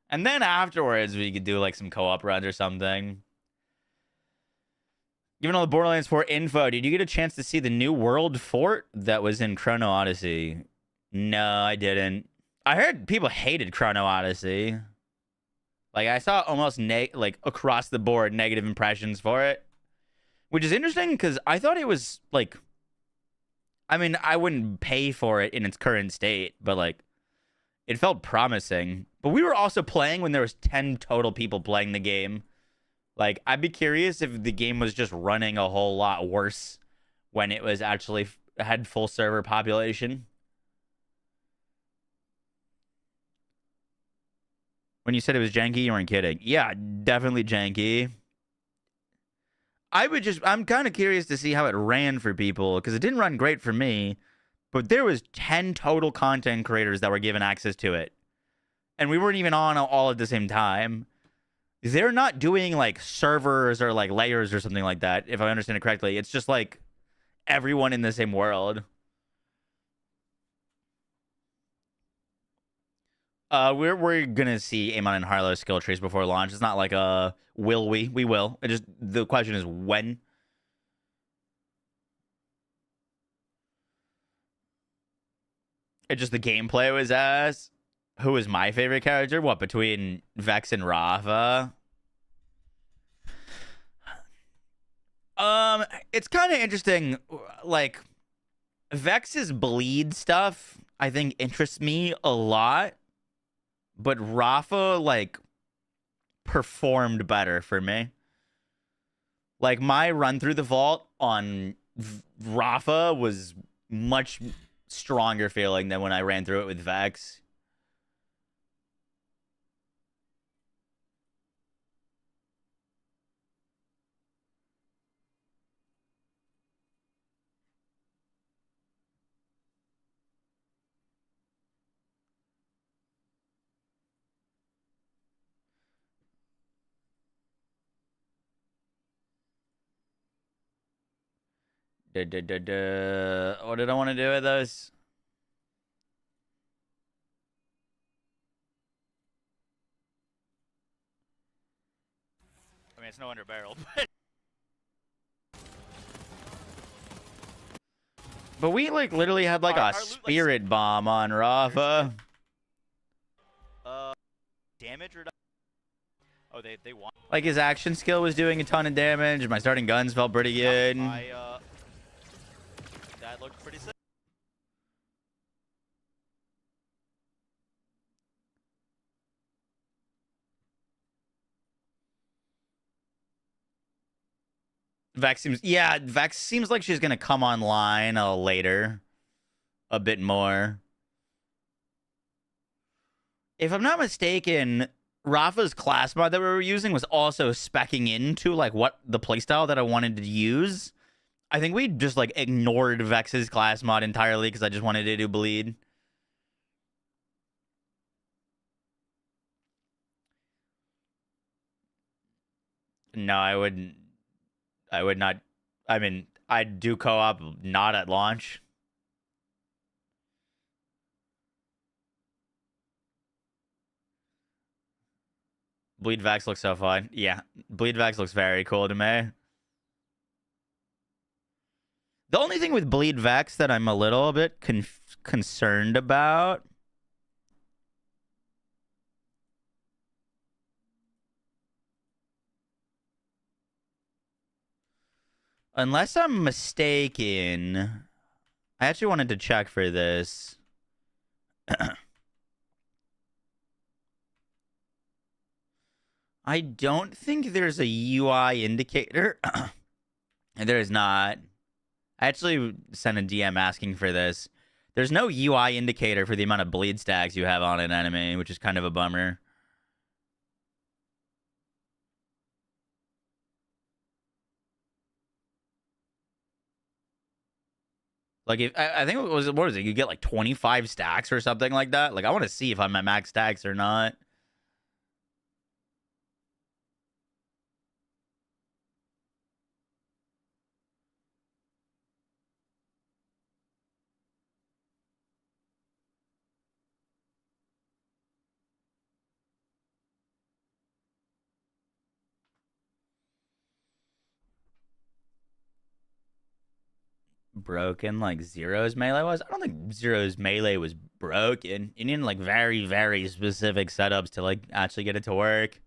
Speaker 1: And then afterwards we could do like some co-op runs or something. Given all the Borderlands 4 info, did you get a chance to see the new world fort that was in Chrono Odyssey? No, I didn't. I heard people hated Chrono Odyssey. Like, I saw almost like across the board negative impressions for it, which is interesting because I thought it was like, I mean, I wouldn't pay for it in its current state, but like, it felt promising. But we were also playing when there was 10 total people playing the game. Like, I'd be curious if the game was just running a whole lot worse when it was actually had full server population. When you said it was janky, you weren't kidding. Yeah, definitely janky. I'm kind of curious to see how it ran for people, because it didn't run great for me, but there was 10 total content creators that were given access to it. And we weren't even on all at the same time. They're not doing like servers or like layers or something like that, if I understand it correctly. It's just like everyone in the same world. We're gonna see Amon and Harlowe skill trees before launch. It's not like will we? We will. It just, the question is when. It's just the gameplay was ass. Who is my favorite character? What, between Vex and Rafa? It's kind of interesting. Like, Vex's bleed stuff, I think, interests me a lot. But Rafa, like, performed better for me. Like, my run through the vault on Rafa was much stronger feeling than when I ran through it with Vex. What did I want to do with those?
Speaker 16: I mean, it's no under barrel, but...
Speaker 1: But we, like, literally had, like, a spirit bomb on Rafa.
Speaker 16: Damage reduction? Oh, they want...
Speaker 1: Like, his action skill was doing a ton of damage. My starting guns felt pretty good.
Speaker 16: That looked pretty sick.
Speaker 1: Vex seems like she's gonna come online later, a bit more. If I'm not mistaken, Rafa's class mod that we were using was also speccing into like what the playstyle that I wanted to use. I think we just like ignored Vex's class mod entirely because I just wanted to do bleed. No, I wouldn't. I would not. I mean, I'd do co-op not at launch. Bleed Vex looks so fun. Yeah, Bleed Vex looks very cool to me. The only thing with Bleed Vex that I'm a little bit concerned about... Unless I'm mistaken, I actually wanted to check for this. I don't think there's a UI indicator. There is not. I actually sent a DM asking for this. There's no UI indicator for the amount of bleed stacks you have on an enemy, which is kind of a bummer. Like, if I think what was it? You get like 25 stacks or something like that. Like, I want to see if I'm at max stacks or not. broken like Zero's melee was. I don't think Zero's melee was broken. You need like very, very specific setups to like actually get it to work.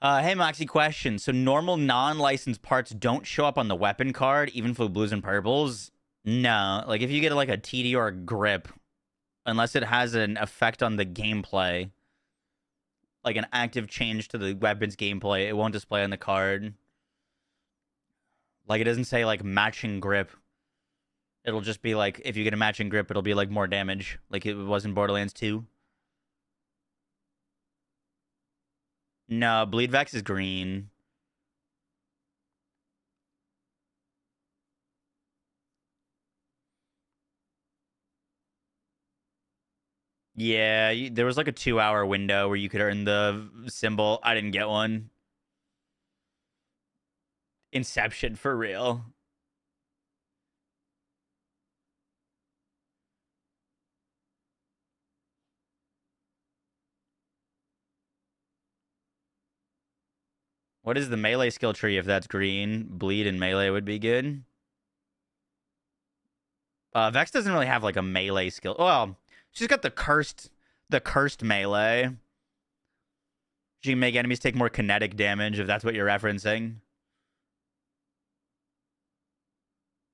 Speaker 1: Hey Moxie, question. So normal non-licensed parts don't show up on the weapon card, even for blues and purples? No. Like if you get like a TD or a grip, unless it has an effect on the gameplay, like an active change to the weapon's gameplay, it won't display on the card. Like it doesn't say like matching grip. It'll just be like, if you get a matching grip, it'll be like more damage, like it was in Borderlands 2. No, Bleed Vex is green. Yeah, there was like a 2-hour window where you could earn the symbol. I didn't get one. Inception for real. What is the melee skill tree if that's green? Bleed and melee would be good. Vex doesn't really have like a melee skill. Well, she's got the cursed melee. She can make enemies take more kinetic damage if that's what you're referencing.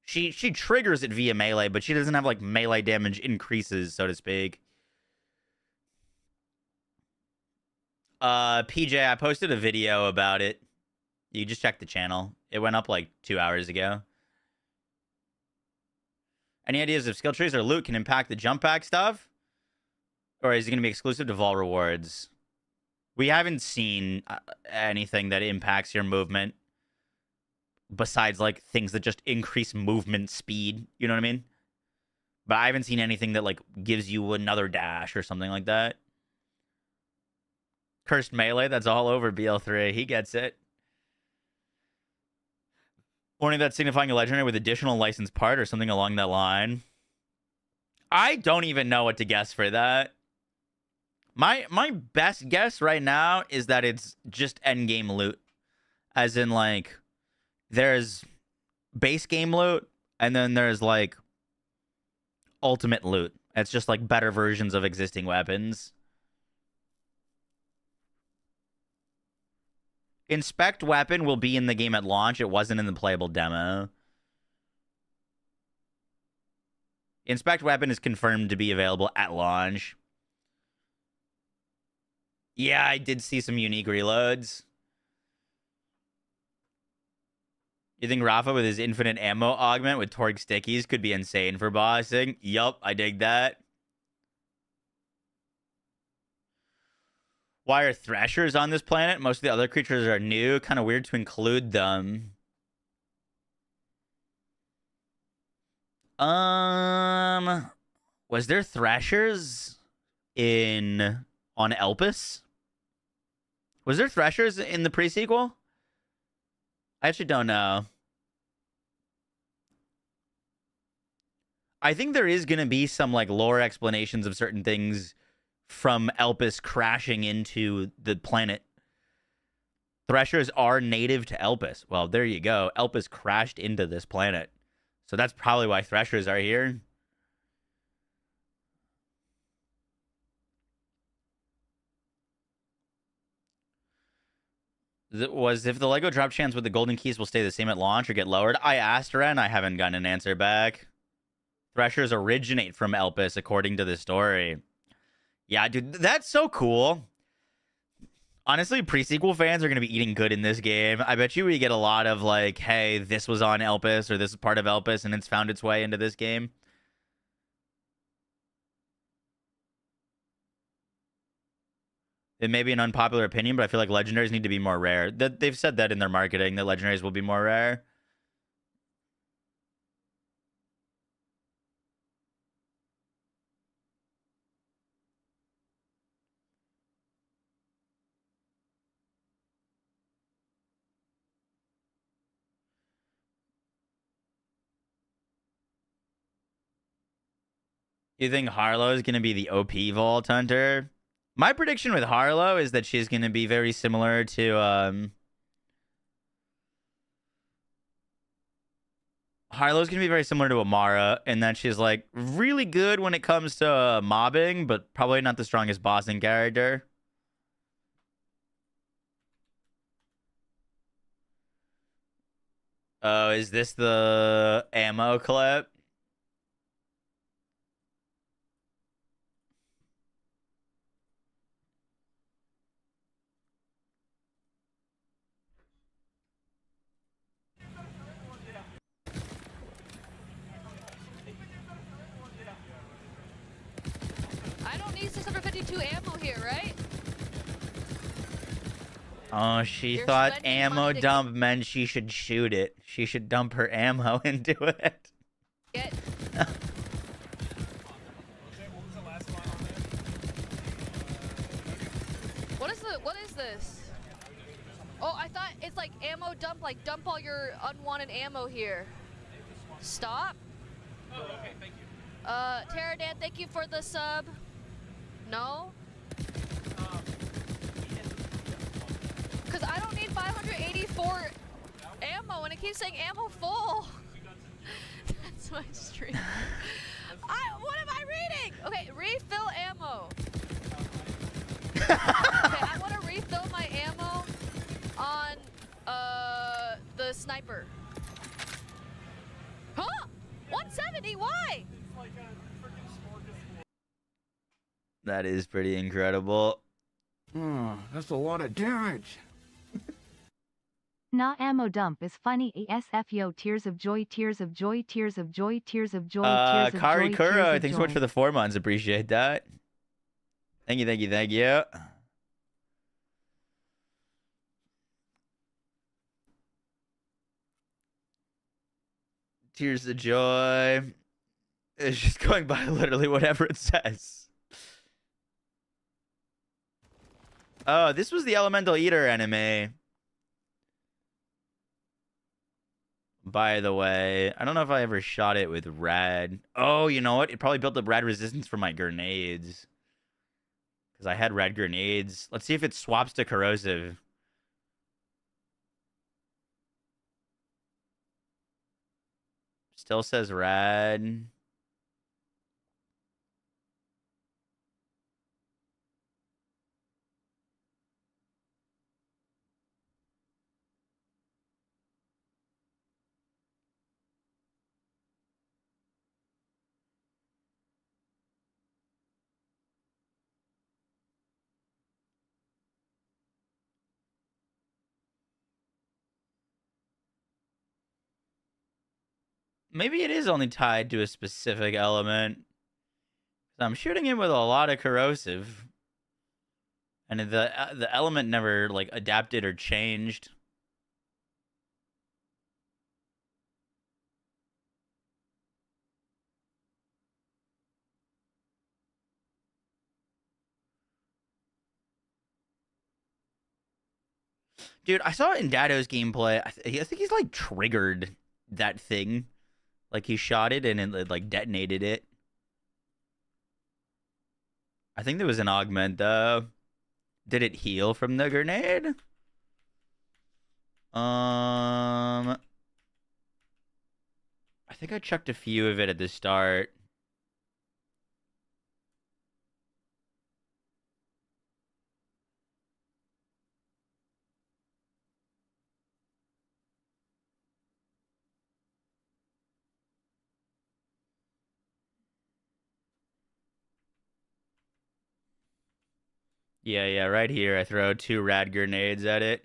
Speaker 1: She triggers it via melee, but she doesn't have like melee damage increases, so to speak. PJ, I posted a video about it. You just check the channel. It went up like 2 hours ago. Any ideas if skill trees or loot can impact the jump pack stuff? Or is it going to be exclusive to Vol rewards? We haven't seen anything that impacts your movement. Besides like things that just increase movement speed. You know what I mean? But I haven't seen anything that like gives you another dash or something like that. Cursed melee, that's all over BL3. He gets it. Warning that signifying a legendary with additional licensed part or something along that line. I don't even know what to guess for that. My best guess right now is that it's just endgame loot. As in like, there's base game loot and then there's like ultimate loot. It's just like better versions of existing weapons. Inspect weapon will be in the game at launch. It wasn't in the playable demo. Inspect weapon is confirmed to be available at launch. Yeah, I did see some unique reloads. You think Rafa with his infinite ammo augment with Torgue stickies could be insane for bossing? Yup, I dig that. Why are threshers on this planet? Most of the other creatures are new. Kind of weird to include them. Was there threshers on Elpis? Was there threshers in the pre-sequel? I actually don't know. I think there is going to be some like lore explanations of certain things from Elpis crashing into the planet. Threshers are native to Elpis. Well, there you go. Elpis crashed into this planet. So that's probably why threshers are here. Was if the Lego drop chance with the golden keys will stay the same at launch or get lowered? I asked Ren. I haven't gotten an answer back. Threshers originate from Elpis, according to the story. Yeah, dude, that's so cool. Honestly, pre-sequel fans are going to be eating good in this game. I bet you we get a lot of like, hey, this was on Elpis or this is part of Elpis and it's found its way into this game. It may be an unpopular opinion, but I feel like legendaries need to be more rare. They've said that in their marketing, that legendaries will be more rare. You think Harlowe is going to be the OP Vault Hunter? My prediction with Harlowe is that she's going to be very similar to Harlow's gonna be very similar to Amara in that she's like really good when it comes to mobbing, but probably not the strongest bossing character. Oh, is this the ammo clip?
Speaker 14: I don't need 652 ammo here, right?
Speaker 1: Oh, she
Speaker 14: You're
Speaker 1: thought
Speaker 14: spending
Speaker 1: ammo
Speaker 14: money to
Speaker 1: dump meant she should shoot it. She should dump her ammo into it.
Speaker 14: get. What is this? Oh, I thought it's like ammo dump, like dump all your unwanted ammo here. Stop.
Speaker 9: Oh, okay, thank you.
Speaker 14: Pterodan, thank you for the sub. No? Because I don't need 584 ammo, and it keeps saying ammo full. That's my stream. What am I reading? Okay, refill ammo. Okay, I want to refill my ammo on the sniper. Huh? 170? Why?
Speaker 1: That is pretty incredible.
Speaker 5: Oh, that's a lot of damage.
Speaker 17: Nah, ammo dump is funny. ASFyo, tears of joy, tears of joy, tears of joy, tears of joy, tears of
Speaker 1: Kari
Speaker 17: joy,
Speaker 1: Kuro,
Speaker 17: tears of
Speaker 1: thanks so much
Speaker 17: joy.
Speaker 1: for the 4 months. Appreciate that. Thank you, thank you, thank you. Tears of joy. It's just going by literally whatever it says. Oh, this was the Elemental Eater enemy. By the way, I don't know if I ever shot it with rad. Oh, you know what? It probably built up rad resistance for my grenades. Because I had rad grenades. Let's see if it swaps to corrosive. Still says rad. Maybe it is only tied to a specific element. I'm shooting him with a lot of corrosive. And the element never like adapted or changed. Dude, I saw in Dado's gameplay, I think he's like triggered that thing. Like he shot it and it like detonated it. I think there was an augment though. Did it heal from the grenade? I think I chucked a few of it at the start. Yeah, right here. I throw 2 rad grenades at it.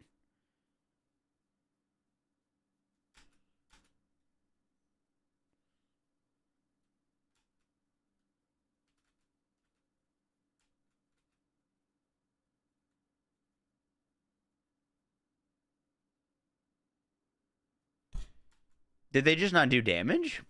Speaker 1: Did they just not do damage?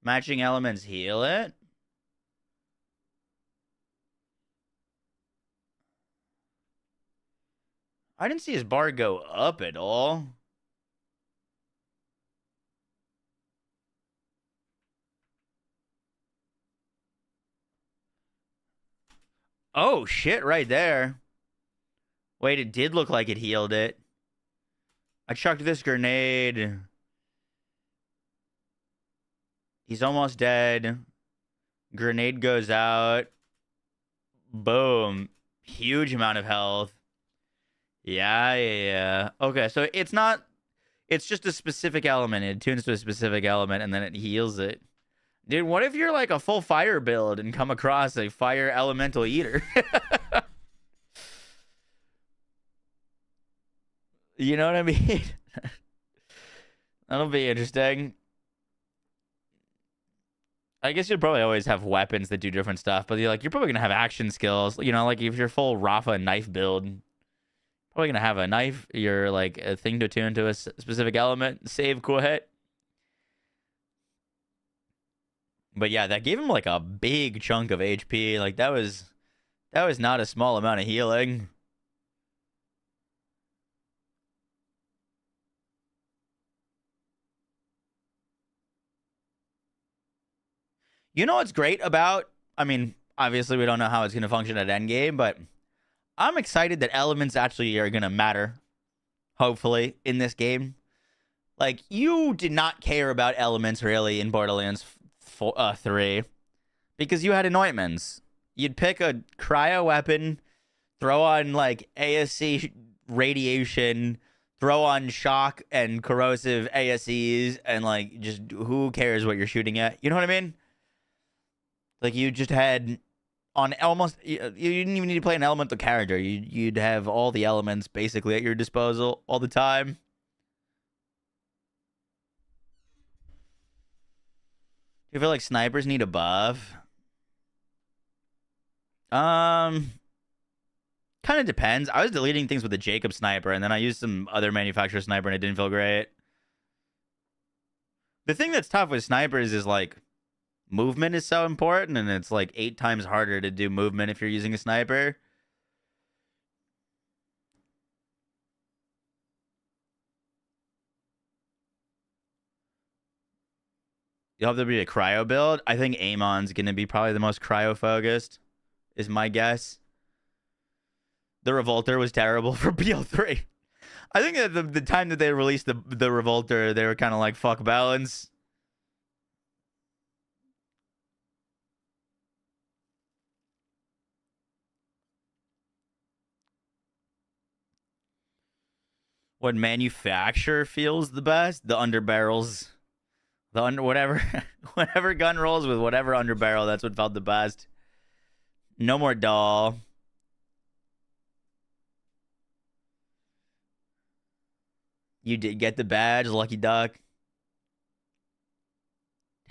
Speaker 1: Matching elements heal it? I didn't see his bar go up at all. Oh, shit, right there. Wait, it did look like it healed it. I chucked this grenade. He's almost dead. Grenade goes out. Boom. Huge amount of health. Yeah. Okay, so it's not... It's just a specific element. It tunes to a specific element, and then it heals it. Dude, what if you're like a full fire build and come across a fire elemental eater? You know what I mean? That'll be interesting. I guess you'd probably always have weapons that do different stuff, but you're probably going to have action skills. You know, like if you're full Rafa knife build, probably going to have a knife. You're like a thing to tune to a specific element. Save quit. But yeah, that gave him like a big chunk of HP. Like that was not a small amount of healing. You know what's great about, I mean, obviously we don't know how it's going to function at endgame, but I'm excited that elements actually are going to matter, hopefully, in this game. Like, you did not care about elements, really, in Borderlands 3, because you had anointments. You'd pick a cryo weapon, throw on, like, ASC radiation, throw on shock and corrosive ASCs, and, like, just who cares what you're shooting at? You know what I mean? Like, you just had on almost... You didn't even need to play an elemental character. You'd have all the elements basically at your disposal all the time. Do you feel like snipers need a buff? Kind of depends. I was deleting things with the Jacob sniper, and then I used some other manufacturer sniper, and it didn't feel great. The thing that's tough with snipers is, like... movement is so important, and it's like 8 times harder to do movement if you're using a sniper. You'll have to be a cryo build. I think Amon's going to be probably the most cryo focused, is my guess. The Revolter was terrible for BL3. I think that the time that they released the Revolter, they were kind of like, fuck balance. What manufacturer feels the best? The underbarrels. Whatever gun rolls with whatever underbarrel, that's what felt the best. No more doll. You did get the badge, Lucky Duck.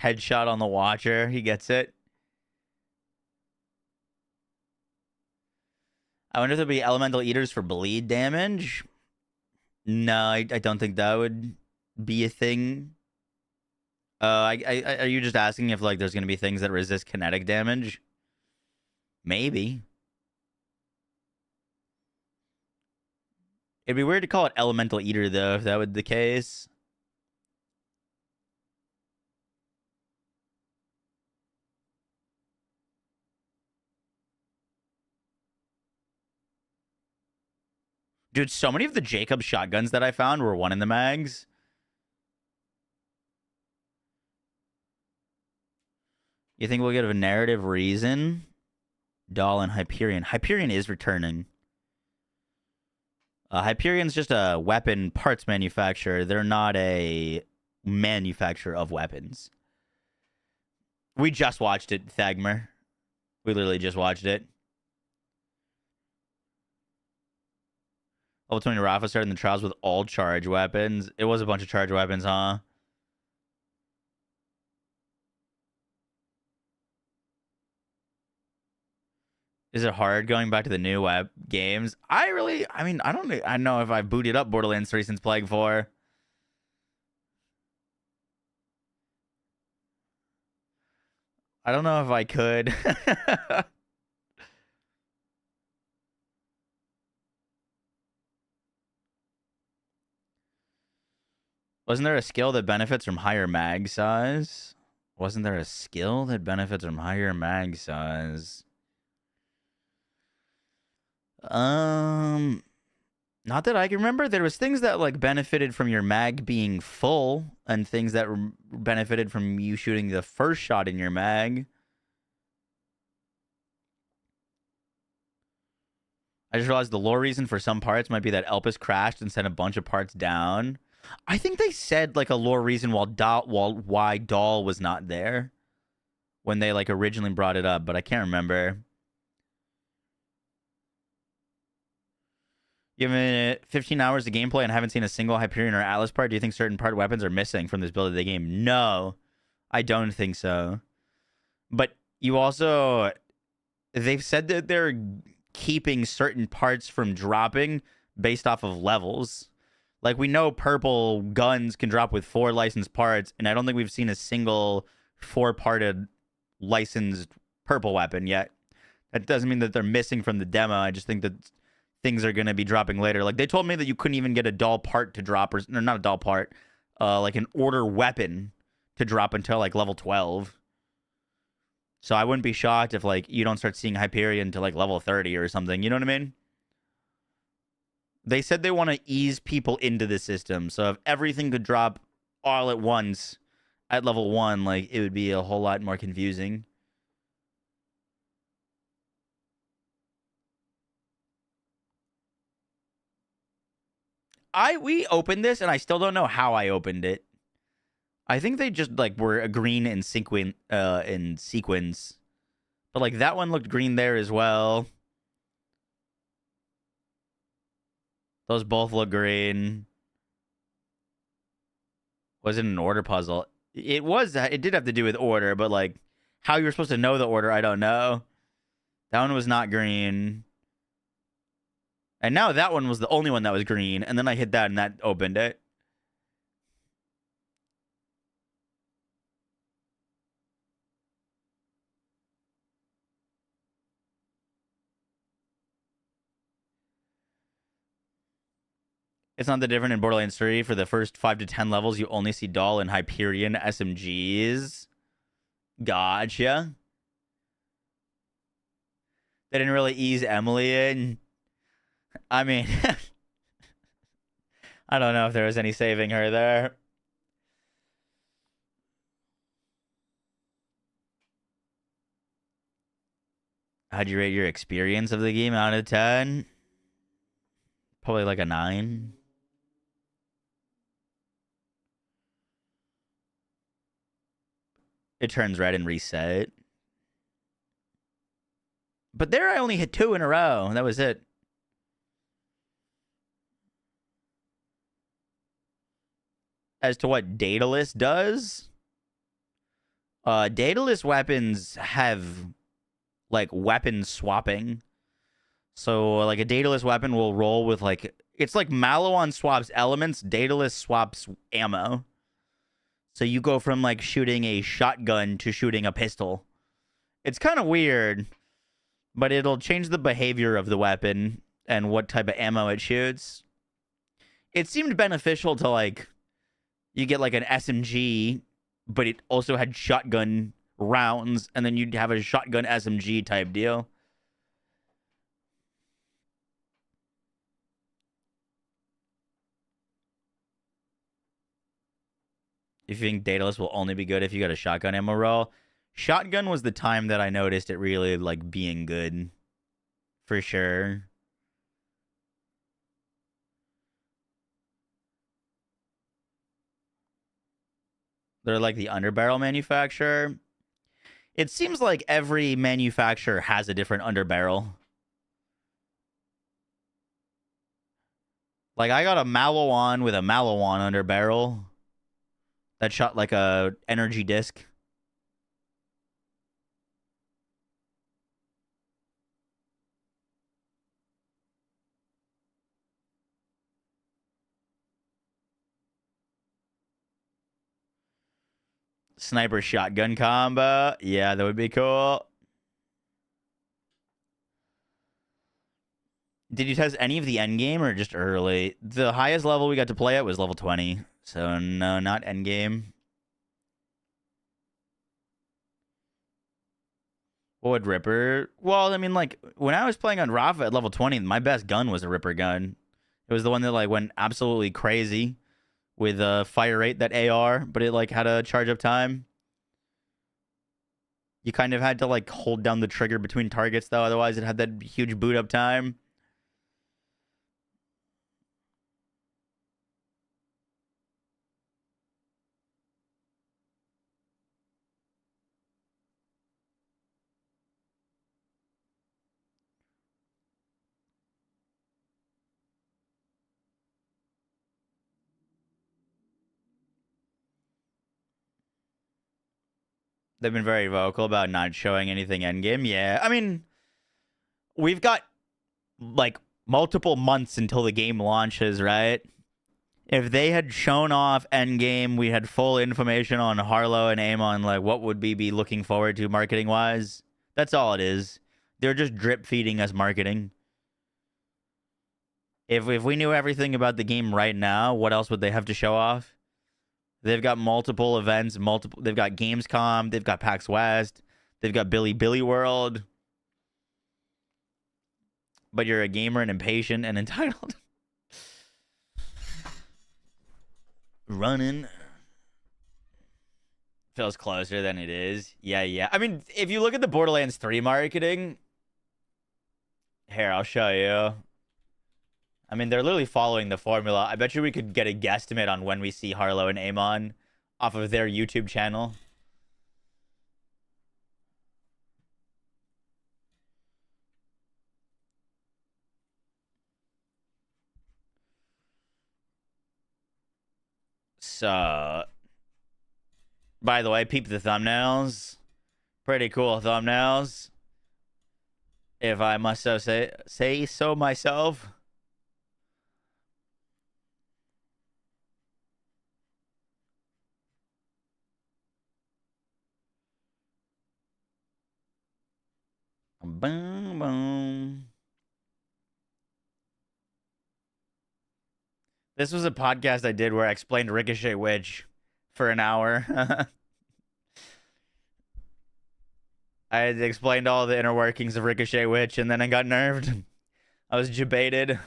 Speaker 1: Headshot on the Watcher. He gets it. I wonder if there'll be elemental eaters for bleed damage. No, I don't think that would be a thing. Are you just asking if like there's gonna be things that resist kinetic damage? Maybe. It'd be weird to call it elemental eater though, if that would be the case. Dude, so many of the Jacob shotguns that I found were 1 in the mags. You think we'll get a narrative reason? Doll and Hyperion. Hyperion is returning. Hyperion's just a weapon parts manufacturer. They're not a manufacturer of weapons. We just watched it, Thagmer. We literally just watched it. Level 20 Rafa started in the trials with all charge weapons. It was a bunch of charge weapons, huh? Is it hard going back to the new web games? I don't know if I've booted up Borderlands 3 since Plague 4. I don't know if I could. Wasn't there a skill that benefits from higher mag size? Wasn't there a skill that benefits from higher mag size? Not that I can remember. There was things that like benefited from your mag being full, and things that benefited from you shooting the first shot in your mag. I just realized the lore reason for some parts might be that Elpis crashed and sent a bunch of parts down. I think they said like a lore reason why Doll was not there when they like originally brought it up, but I can't remember. Given it 15 hours of gameplay and haven't seen a single Hyperion or Atlas part, do you think certain part weapons are missing from this build of the game? No, I don't think so. But you also, they've said that they're keeping certain parts from dropping based off of levels. Like, we know purple guns can drop with 4 licensed parts, and I don't think we've seen a single 4-parted licensed purple weapon yet. That doesn't mean that they're missing from the demo. I just think that things are going to be dropping later. Like, they told me that you couldn't even get a doll part to drop, or not a doll part, like an order weapon to drop until like level 12. So I wouldn't be shocked if like you don't start seeing Hyperion to like level 30 or something. You know what I mean? They said they want to ease people into the system. So if everything could drop all at once at level 1, like it would be a whole lot more confusing. We opened this and I still don't know how I opened it. I think they just like were green in sequence, but like that one looked green there as well. Those both look green. Was it an order puzzle? It was. It did have to do with order, but like how you were supposed to know the order, I don't know. That one was not green. And now that one was the only one that was green, and then I hit that and that opened it. It's not that different in Borderlands 3. For the first 5 to 10 levels, you only see Doll and Hyperion SMGs. Gotcha. They didn't really ease Emily in. I mean, I don't know if there was any saving her there. How'd you rate your experience of the game out of 10? Probably like a 9. It turns red and reset. But there I only hit 2 in a row. That was it. As to what Daedalus does, Daedalus weapons have like weapon swapping. So like a Daedalus weapon will roll with like, it's like Malawon swaps elements, Daedalus swaps ammo. So you go from like shooting a shotgun to shooting a pistol. It's kind of weird, but it'll change the behavior of the weapon and what type of ammo it shoots. It seemed beneficial to like, you get like an SMG, but it also had shotgun rounds, and then you'd have a shotgun SMG type deal. If you think Daedalus will only be good if you got a shotgun ammo roll, shotgun was the time that I noticed it really like being good, for sure. They're like the underbarrel manufacturer. It seems like every manufacturer has a different underbarrel. Like I got a Malawon with a Malawon underbarrel that shot like a energy disc. Sniper shotgun combo. Yeah, that would be cool. Did you test any of the endgame or just early? The highest level we got to play at was level 20. So no, not endgame. What would Ripper? Well, I mean, like, when I was playing on Rafa at level 20, my best gun was a Ripper gun. It was the one that, like, went absolutely crazy with fire rate, that AR, but it, like, had a charge up time. You kind of had to, like, hold down the trigger between targets, though. Otherwise, it had that huge boot up time. They've been very vocal about not showing anything endgame. Yeah, I mean, we've got, like, multiple months until the game launches, right? If they had shown off endgame, we had full information on Harlowe and Amon, like, what would we be looking forward to marketing-wise? That's all it is. They're just drip-feeding us marketing. If we knew everything about the game right now, what else would they have to show off? They've got multiple events, they've got Gamescom, they've got PAX West, they've got Billy World. But you're a gamer and impatient and entitled. Running feels closer than it is. Yeah. I mean, if you look at the Borderlands 3 marketing, here, I'll show you. I mean, they're literally following the formula. I bet you we could get a guesstimate on when we see Harlowe and Amon off of their YouTube channel. So, by the way, peep the thumbnails. Pretty cool thumbnails, if I must so say so myself. Boom, boom. This was a podcast I did where I explained Ricochet Witch for an hour. I had explained all the inner workings of Ricochet Witch, and then I got nerfed. I was debated.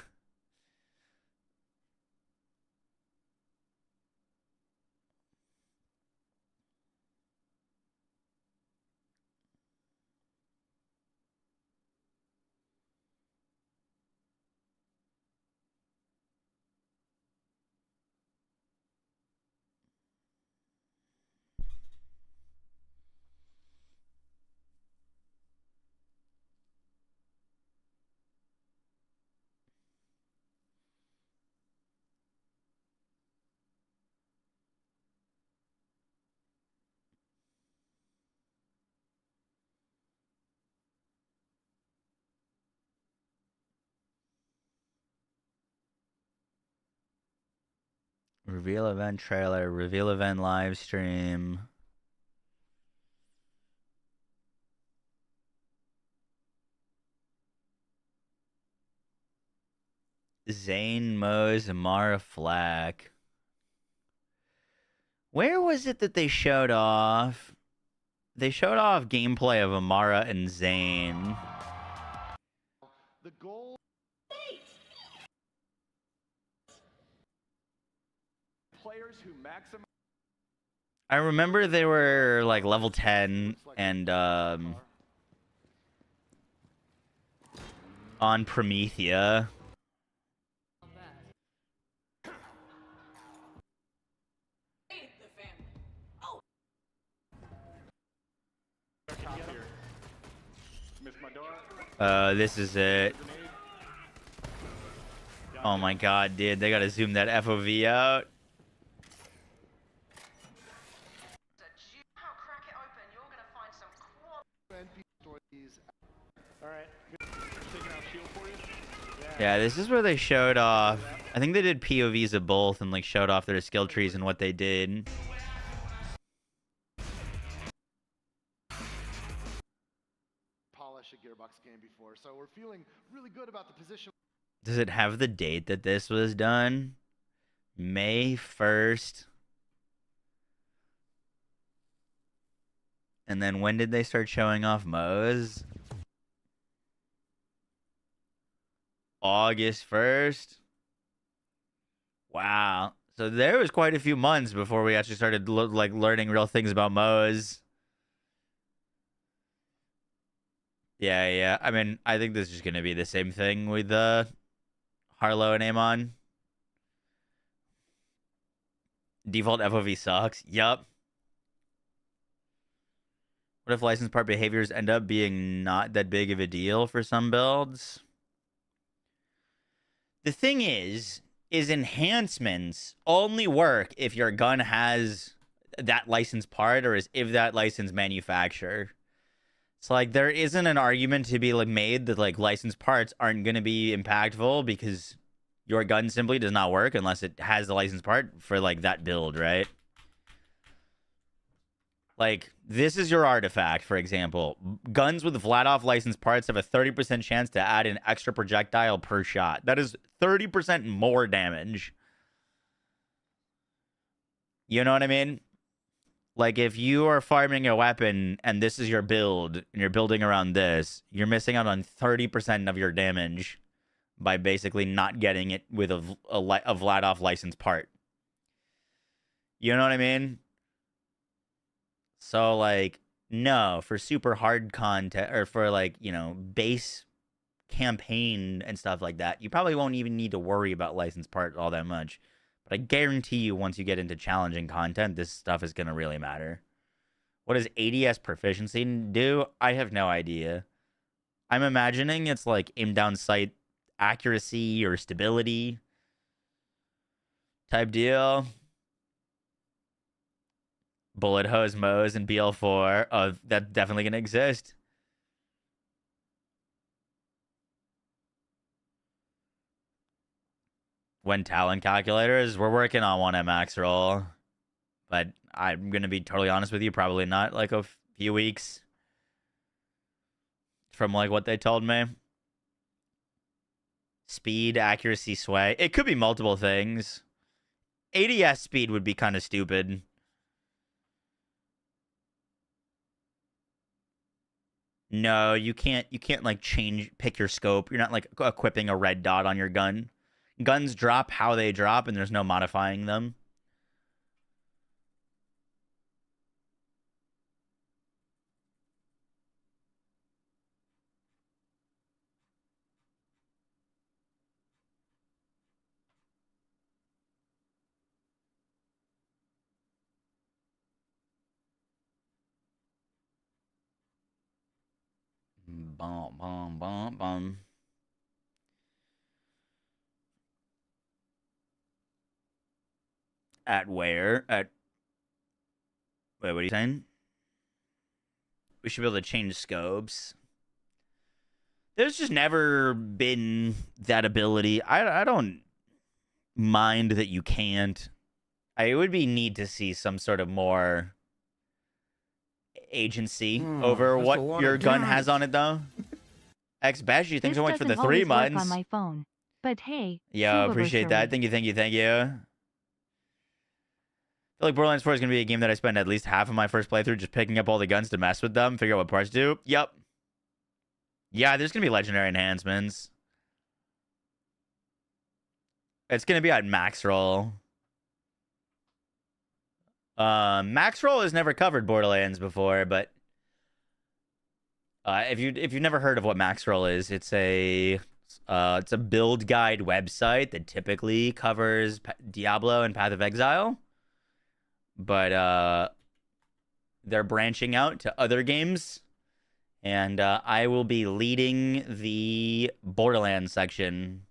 Speaker 1: Reveal event trailer, reveal event live stream. Zane, Moze, Amara, Flack. Where was it that they showed off? They showed off gameplay of Amara and Zane.
Speaker 18: The goal. Players who maximize.
Speaker 1: I remember they were like level 10 and on Promethea. This is it. Oh my god, dude, they gotta zoom that FOV out. Yeah, this is where they showed off. I think they did POVs of both and like showed off their skill trees and what they did.
Speaker 18: Polish a Gearbox game before, so we're feeling really good about the position.
Speaker 1: Does it have the date that this was done? May 1st. And then when did they start showing off Moze? August 1st. Wow. So there was quite a few months before we actually started like learning real things about Moze. Yeah. I mean, I think this is going to be the same thing with Harlowe and Amon. Default FOV sucks. Yup. What if license part behaviors end up being not that big of a deal for some builds? The thing is enhancements only work if your gun has that license part or is if that license manufacturer. So like there isn't an argument to be like made that like licensed parts aren't going to be impactful because your gun simply does not work unless it has the licensed part for like that build, right? Like, this is your artifact, for example. Guns with flat-off licensed parts have a 30% chance to add an extra projectile per shot. That is 30% more damage. You know what I mean? Like, if you are farming a weapon and this is your build, and you're building around this, you're missing out on 30% of your damage by basically not getting it with a flat-off licensed part. You know what I mean? So, like, no, for super hard content, or for, like, you know, base campaign and stuff like that, you probably won't even need to worry about licensed parts all that much. But I guarantee you, once you get into challenging content, this stuff is going to really matter. What does ADS proficiency do? I have no idea. I'm imagining it's, like, aim down sight accuracy or stability type deal. Bullet, Hoze, Moze, and BL4. Oh, that's definitely going to exist. When talent calculators, we're working on one at max roll. But I'm going to be totally honest with you, probably not like a few weeks from like what they told me. Speed, accuracy, sway. It could be multiple things. ADS speed would be kind of stupid. No, you can't like pick your scope. You're not like equipping a red dot on your gun. Guns drop how they drop and there's no modifying them. Bum, bum, bum, bum. At where? At... Wait, what are you saying? We should be able to change scopes. There's just never been that ability. I don't mind that you can't. It would be neat to see some sort of more agency over what your gun has on it, though. X-Bashy, thanks so much for the 3 months.
Speaker 17: On my phone. But hey,
Speaker 1: yo, appreciate that. Thank you. I feel like Borderlands 4 is going to be a game that I spend at least half of my first playthrough just picking up all the guns to mess with them, figure out what parts do. Yep. Yeah, there's going to be legendary enhancements. It's going to be at max roll. Max roll has never covered Borderlands before, but if you've never heard of what max roll is, it's a build guide website that typically covers Diablo and Path of Exile, but they're branching out to other games, and I will be leading the Borderlands section.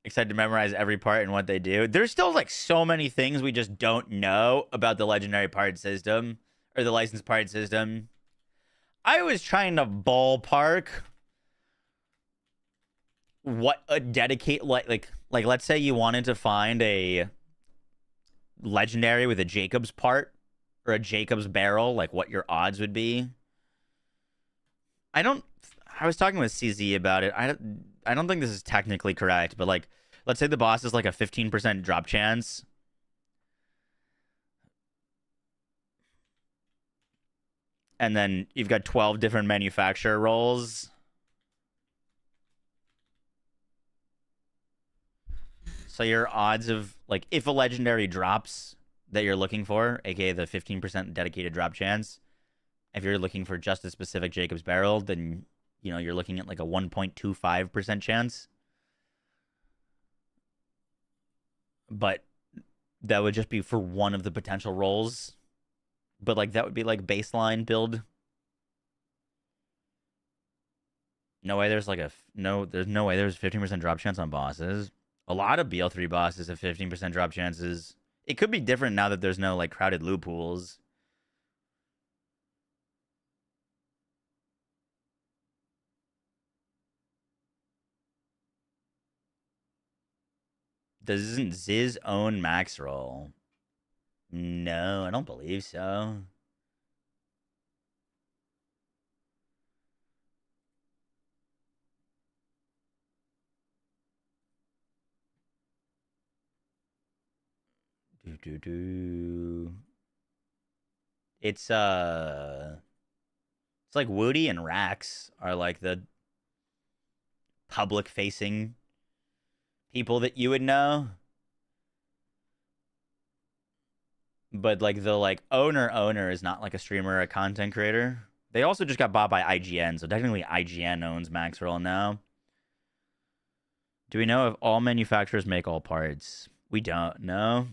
Speaker 1: Excited to memorize every part and what they do. There's still like so many things we just don't know about the legendary part system or the licensed part system. I was trying to ballpark what a dedicate like let's say you wanted to find a legendary with a Jacob's part or a Jacob's barrel, like what your odds would be. I was talking with CZ about it. I don't think this is technically correct, but like, let's say the boss is like a 15% drop chance. and then you've got 12 different manufacturer roles. So your odds of, like, if a legendary drops that you're looking for, aka the 15% dedicated drop chance, if you're looking for just a specific Jacob's Barrel, then, you know, you're looking at like a 1.25% chance. But that would just be for one of the potential roles. But, like, that would be, like, baseline build. No way there's, like, there's no way there's 15% drop chance on bosses. A lot of BL3 bosses have 15% drop chances. It could be different now that there's no, like, crowded loot pools. Doesn't Ziz own Max Roll? No, I don't believe so. It's like Woody and Rax are like the public facing people that you would know. But like the like owner is not like a streamer or a content creator. They also just got bought by IGN, so technically IGN owns Maxroll now. Do we know if all manufacturers make all parts? We don't know.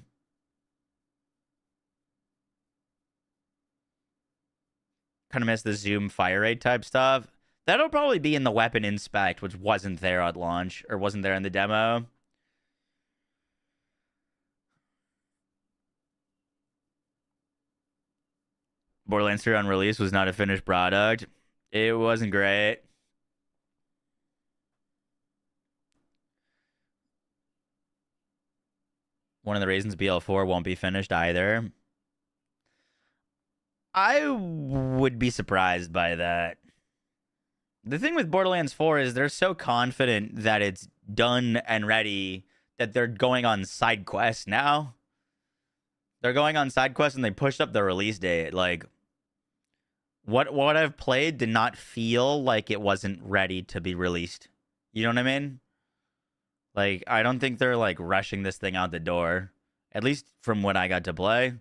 Speaker 1: Kind of miss the zoom fire rate type stuff. That'll probably be in the weapon inspect, which wasn't there at launch, or wasn't there in the demo. Borderlands 3 on release was not a finished product. It wasn't great. One of the reasons BL4 won't be finished either. I would be surprised by that. The thing with Borderlands 4 is they're so confident that it's done and ready that they're going on side quests now. They're going on side quests and they pushed up the release date. Like, what I've played did not feel like it wasn't ready to be released. You know what I mean? Like, I don't think they're, like, rushing this thing out the door. At least from when I got to play.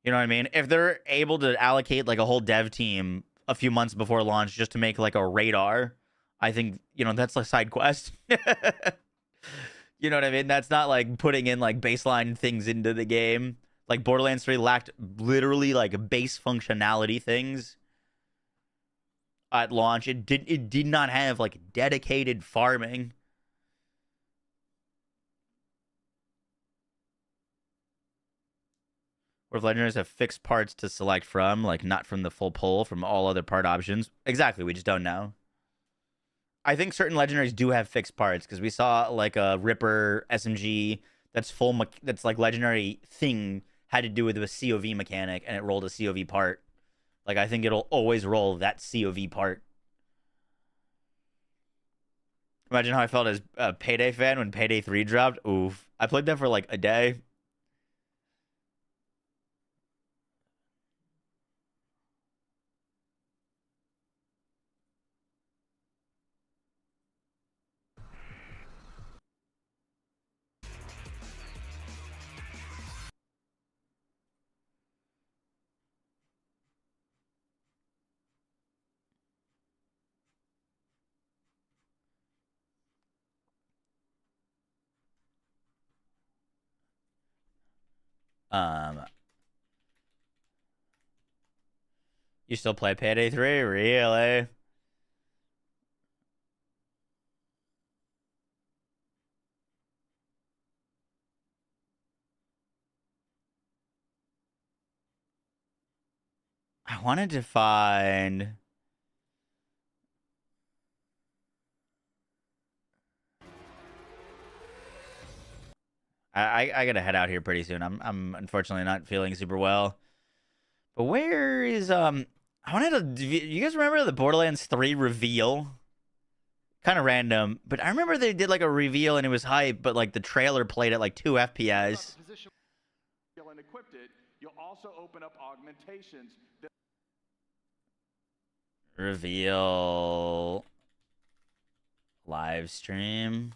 Speaker 1: You know what I mean? If they're able to allocate, like, a whole dev team a few months before launch just to make, like, a radar, I think, you know, that's a side quest. You know what I mean? That's not, like, putting in, like, baseline things into the game. Like, Borderlands 3 lacked literally, like, base functionality things at launch. It did not have, like, dedicated farming. Or if legendaries have fixed parts to select from, like, not from the full pull, from all other part options. Exactly, we just don't know. I think certain legendaries do have fixed parts, because we saw, like, a Ripper SMG that's that's, like, legendary thing had to do with a COV mechanic, and it rolled a COV part. Like, I think it'll always roll that COV part. Imagine how I felt as a Payday fan when Payday 3 dropped. Oof. I played that for, like, a day. You still play Payday 3? Really? I wanted to find... I gotta head out here pretty soon. I'm unfortunately not feeling super well. But where is I wanted to. Do you guys remember the Borderlands 3 reveal? Kind of random, but I remember they did like a reveal and it was hype, but like the trailer played at like 2 FPS.
Speaker 18: And equipped it, you'll also open up augmentations.
Speaker 1: Reveal. Live stream.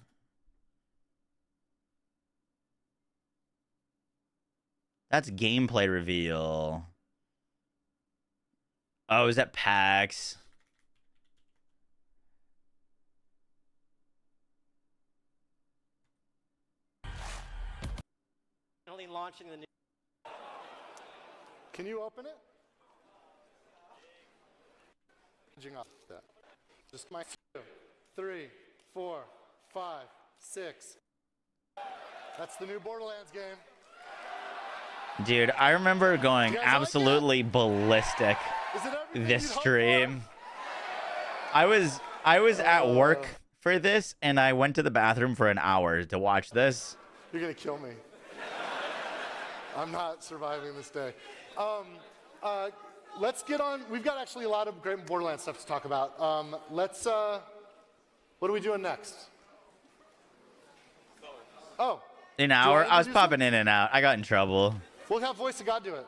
Speaker 1: That's gameplay reveal. Oh, is that PAX?
Speaker 19: Launching the new.
Speaker 18: Can you open it? Off that. Just my 2, 3, 4, 5, 6. That's the new Borderlands game.
Speaker 1: Dude, I remember going absolutely ballistic this stream. I was at work for this, and I went to the bathroom for an hour to watch this.
Speaker 18: You're gonna kill me. I'm not surviving this day. Let's get on. We've got actually a lot of great Borderlands stuff to talk about. What are we doing next? Oh.
Speaker 1: An hour? I was popping in and out. I got in trouble.
Speaker 18: We'll have Voice of God do it.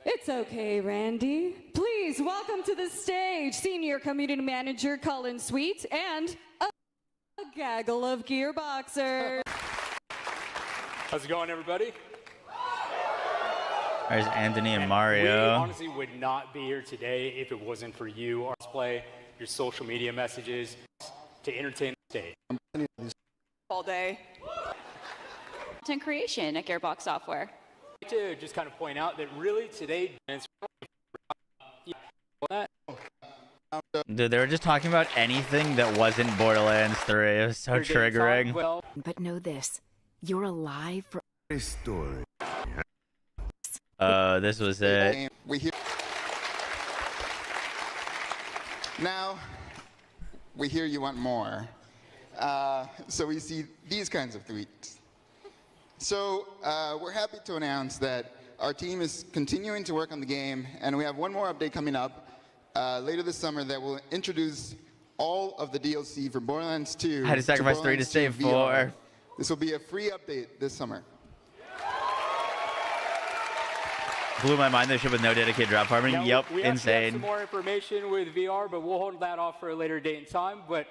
Speaker 20: It's okay, Randy. Please welcome to the stage Senior Community Manager Cullen Sweet and a gaggle of gearboxers.
Speaker 21: How's it going, everybody?
Speaker 1: There's Anthony and
Speaker 21: We
Speaker 1: Mario.
Speaker 21: honestly would not be here today if it wasn't for you, our play, your social media messages, to entertain the stage.
Speaker 22: All day. Content creation at Gearbox Software.
Speaker 21: To just kind of point out that really today,
Speaker 1: Dude, they were just talking about anything that wasn't Borderlands 3. It was so triggering.
Speaker 23: But know this, you're alive for
Speaker 24: a story.
Speaker 1: This was it.
Speaker 5: We hear now. We hear you want more. So we see these kinds of tweets. So we're happy to announce that our team is continuing to work on the game, and we have one more update coming up later this summer that will introduce all of the DLC for Borderlands 2.
Speaker 1: I had to sacrifice 3 to save 4.
Speaker 5: This will be a free update this summer.
Speaker 1: Blew my mind this shit with no dedicated drop farming.
Speaker 21: Now,
Speaker 1: Yep,
Speaker 21: we actually have
Speaker 1: insane.
Speaker 21: some more information with VR, but we'll hold that off for a later date and time. But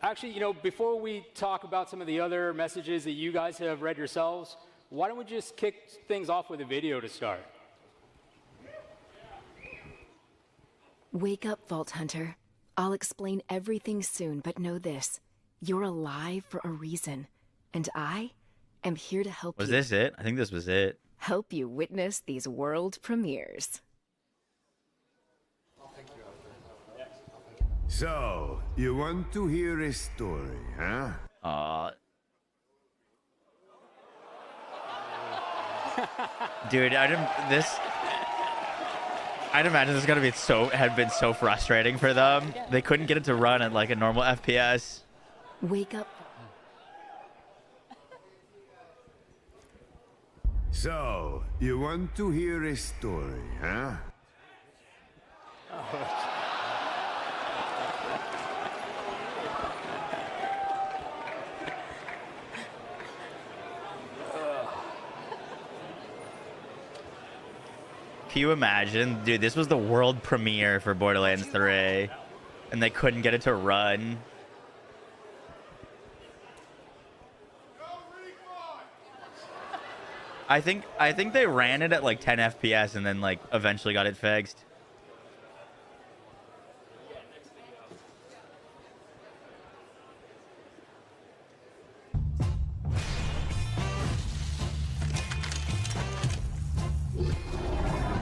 Speaker 21: actually, you know, before we talk about some of the other messages that you guys have read yourselves, why don't we just kick things off with a video to start?
Speaker 23: Wake up, Vault Hunter. I'll explain everything soon, but know this. You're alive for a reason, and I am here to help
Speaker 1: Was
Speaker 23: you.
Speaker 1: this it? I think this was it.
Speaker 23: Help you witness these world premieres.
Speaker 24: So, you want to hear a story, huh?
Speaker 1: Dude, I'd imagine this is gonna be had been so frustrating for them. They couldn't get it to run at like a normal FPS.
Speaker 23: Wake up.
Speaker 24: So, you want to hear a story, huh?
Speaker 1: Can you imagine? Dude, this was the world premiere for Borderlands 3, and they couldn't get it to run. I think they ran it at like 10 FPS and then like eventually got it fixed.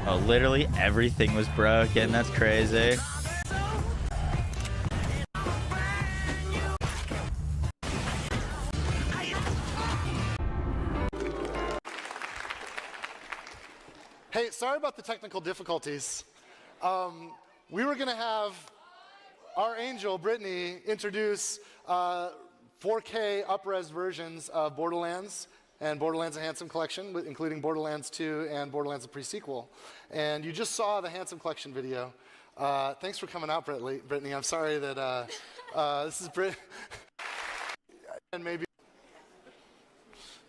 Speaker 1: Oh, literally everything was broken. That's crazy.
Speaker 18: Hey, sorry about the technical difficulties. We were going to have our angel, Brittany, introduce 4K up-res versions of Borderlands and Borderlands: A Handsome Collection, including Borderlands 2 and Borderlands: A Pre-Sequel. And you just saw the Handsome Collection video. Thanks for coming out, Brittany. I'm sorry that this is Britt. And maybe.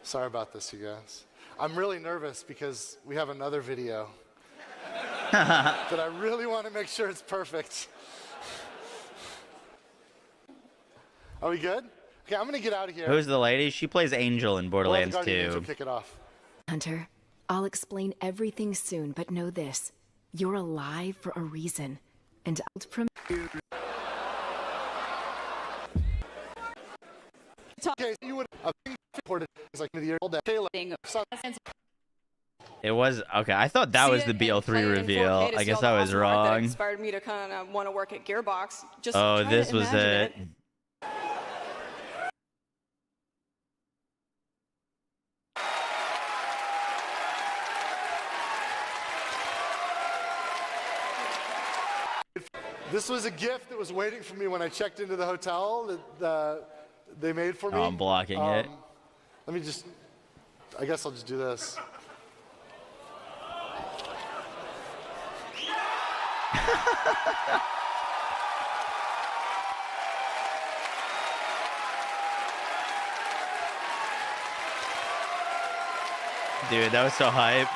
Speaker 18: Sorry about this, you guys. I'm really nervous because we have another video. that I really want to make sure it's perfect. Are we good? Okay, I'm gonna get out of here.
Speaker 1: Who's the lady? She plays Angel in Borderlands
Speaker 18: We'll have the Guardian
Speaker 1: 2.
Speaker 18: Angel kick it off.
Speaker 23: Hunter, I'll explain everything soon, but know this. You're alive for a reason. And I'll premiere.
Speaker 18: Okay, so you would have reported like the year old day.
Speaker 1: It was okay. I thought that was the BL3 reveal. I guess I was
Speaker 2: That
Speaker 1: wrong.
Speaker 2: inspired me to kind of want to work at Gearbox. Just
Speaker 1: Oh,
Speaker 2: try
Speaker 1: this
Speaker 2: to
Speaker 1: was
Speaker 2: imagine
Speaker 1: it.
Speaker 18: This was a gift that was waiting for me when I checked into the hotel that they made for me.
Speaker 1: Oh, I'm blocking it.
Speaker 18: Let me just, I guess I'll just do this.
Speaker 1: Dude, that was so hype.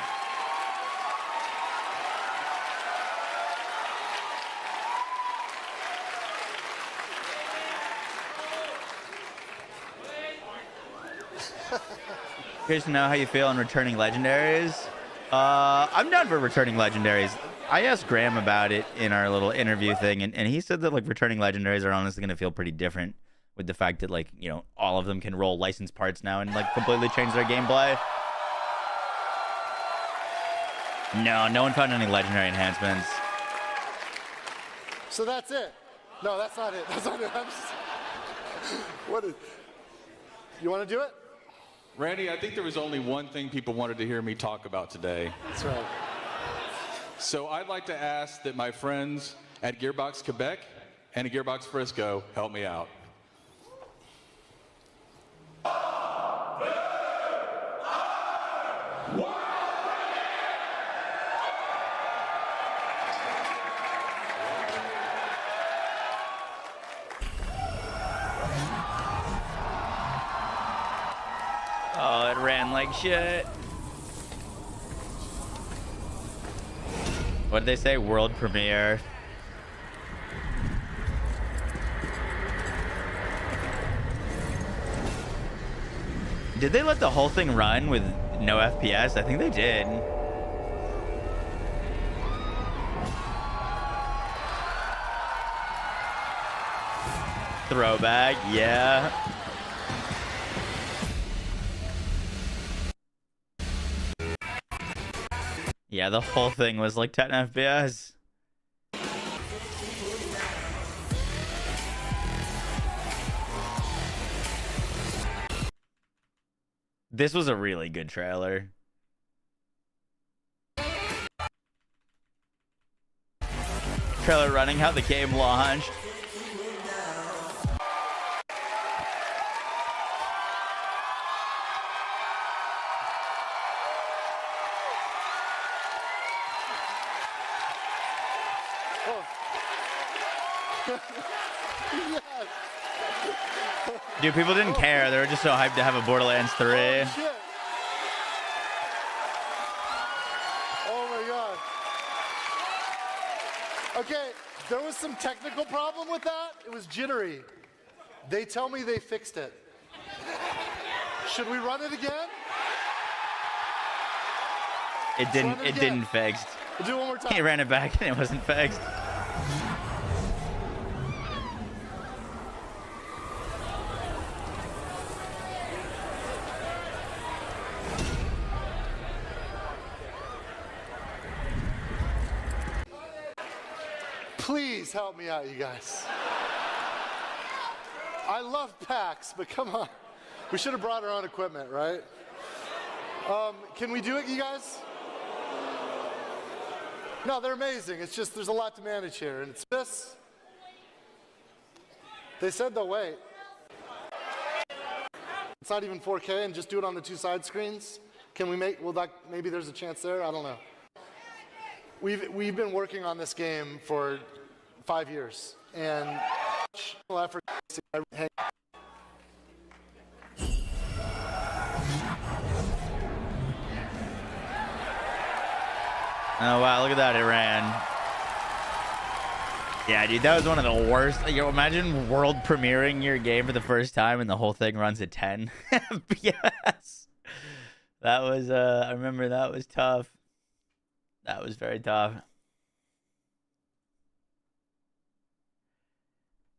Speaker 1: Curious to know how you feel on returning legendaries. I'm down for returning legendaries. I asked Graham about it in our little interview thing, and he said that like returning legendaries are honestly going to feel pretty different with the fact that like, you know, all of them can roll licensed parts now and like completely change their gameplay. No one found any legendary enhancements.
Speaker 18: So that's it. No, that's not it. That's not it. I'm just, what is, you want to do it?
Speaker 3: Randy, I think there was only one thing people wanted to hear me talk about today.
Speaker 18: That's right.
Speaker 3: So I'd like to ask that my friends at Gearbox Quebec and at Gearbox Frisco help me out.
Speaker 1: Oh, it ran like shit. What did they say? World premiere. Did they let the whole thing run with no FPS? I think they did. Throwback, yeah. Yeah, the whole thing was like 10 FPS. This was a really good trailer. Trailer running how the game launched. Dude, people didn't care. They were just so hyped to have a Borderlands 3.
Speaker 18: Oh, shit. Oh my god. Okay, there was some technical problem with that. It was jittery. They tell me they fixed it. Should we run it again?
Speaker 1: It didn't fixed.
Speaker 18: We'll do it one more time.
Speaker 1: He ran it back and it wasn't fixed.
Speaker 18: Please help me out, you guys. I love PAX, but come on. We should have brought our own equipment, right? Can we do it, you guys? No, they're amazing. It's just there's a lot to manage here, and it's this. They said they'll wait. It's not even 4K, and just do it on the two side screens. Can we make? Will that? Maybe there's a chance there. I don't know. We've been working on this game for 5 years, and effort.
Speaker 1: Oh wow, look at that. It ran. Yeah, dude, that was one of the worst. Yo, imagine world premiering your game for the first time and the whole thing runs at 10 FPS. That was, I remember that was tough. That was very tough.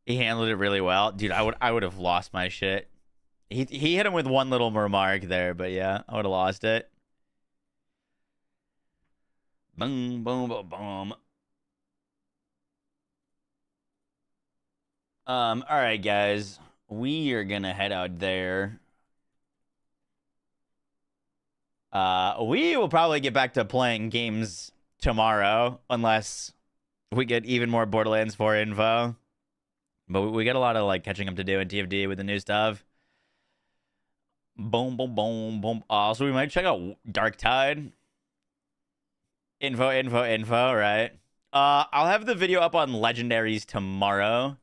Speaker 1: He handled it really well. Dude, I would have lost my shit. He hit him with one little remark there, but yeah, I would have lost it. Boom, boom, boom, boom. All right, guys. We are gonna head out there. We will probably get back to playing games tomorrow, unless we get even more Borderlands 4 info. But we got a lot of like catching up to do in TFD with the new stuff. Boom, boom, boom, boom. So we might check out Dark Tide. Info, right? I'll have the video up on legendaries tomorrow.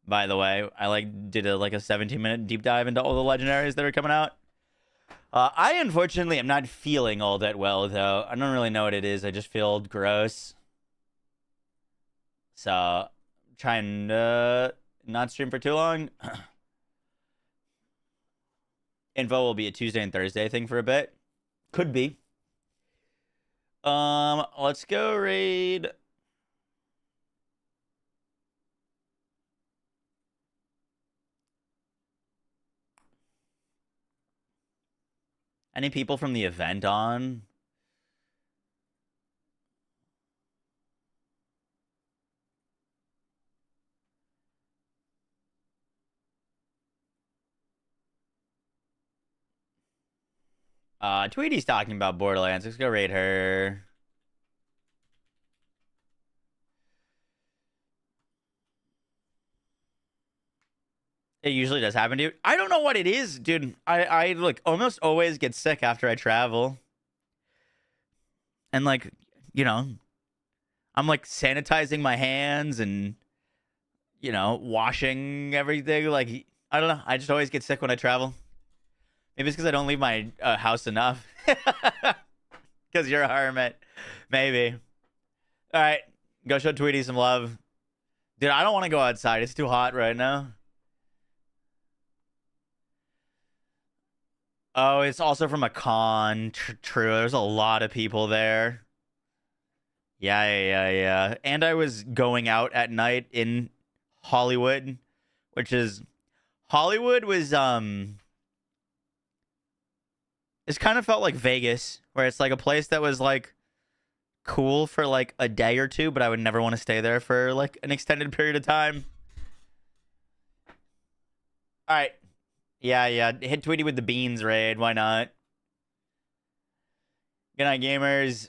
Speaker 1: By the way, I did a 17-minute deep dive into all the legendaries that are coming out. I unfortunately am not feeling all that well though. I don't really know what it is. I just feel gross. So trying to not stream for too long. Info will be a Tuesday and Thursday thing for a bit. Could be. Let's go raid. Any people from the event on? Tweety's talking about Borderlands. Let's go raid her. It usually does happen, dude. I don't know what it is, dude. I like almost always get sick after I travel. And like, you know, I'm like sanitizing my hands and, you know, washing everything. Like, I don't know. I just always get sick when I travel. Maybe it's because I don't leave my house enough. Because you're a hermit. Maybe. All right. Go show Tweety some love. Dude, I don't want to go outside. It's too hot right now. Oh, it's also from a con. True. There's a lot of people there. Yeah. And I was going out at night in Hollywood, which is... Hollywood was, It's kind of felt like Vegas, where it's like a place that was like cool for like a day or two, but I would never want to stay there for like an extended period of time. All right. Yeah. Hit Tweety with the beans raid. Why not? Good night, gamers.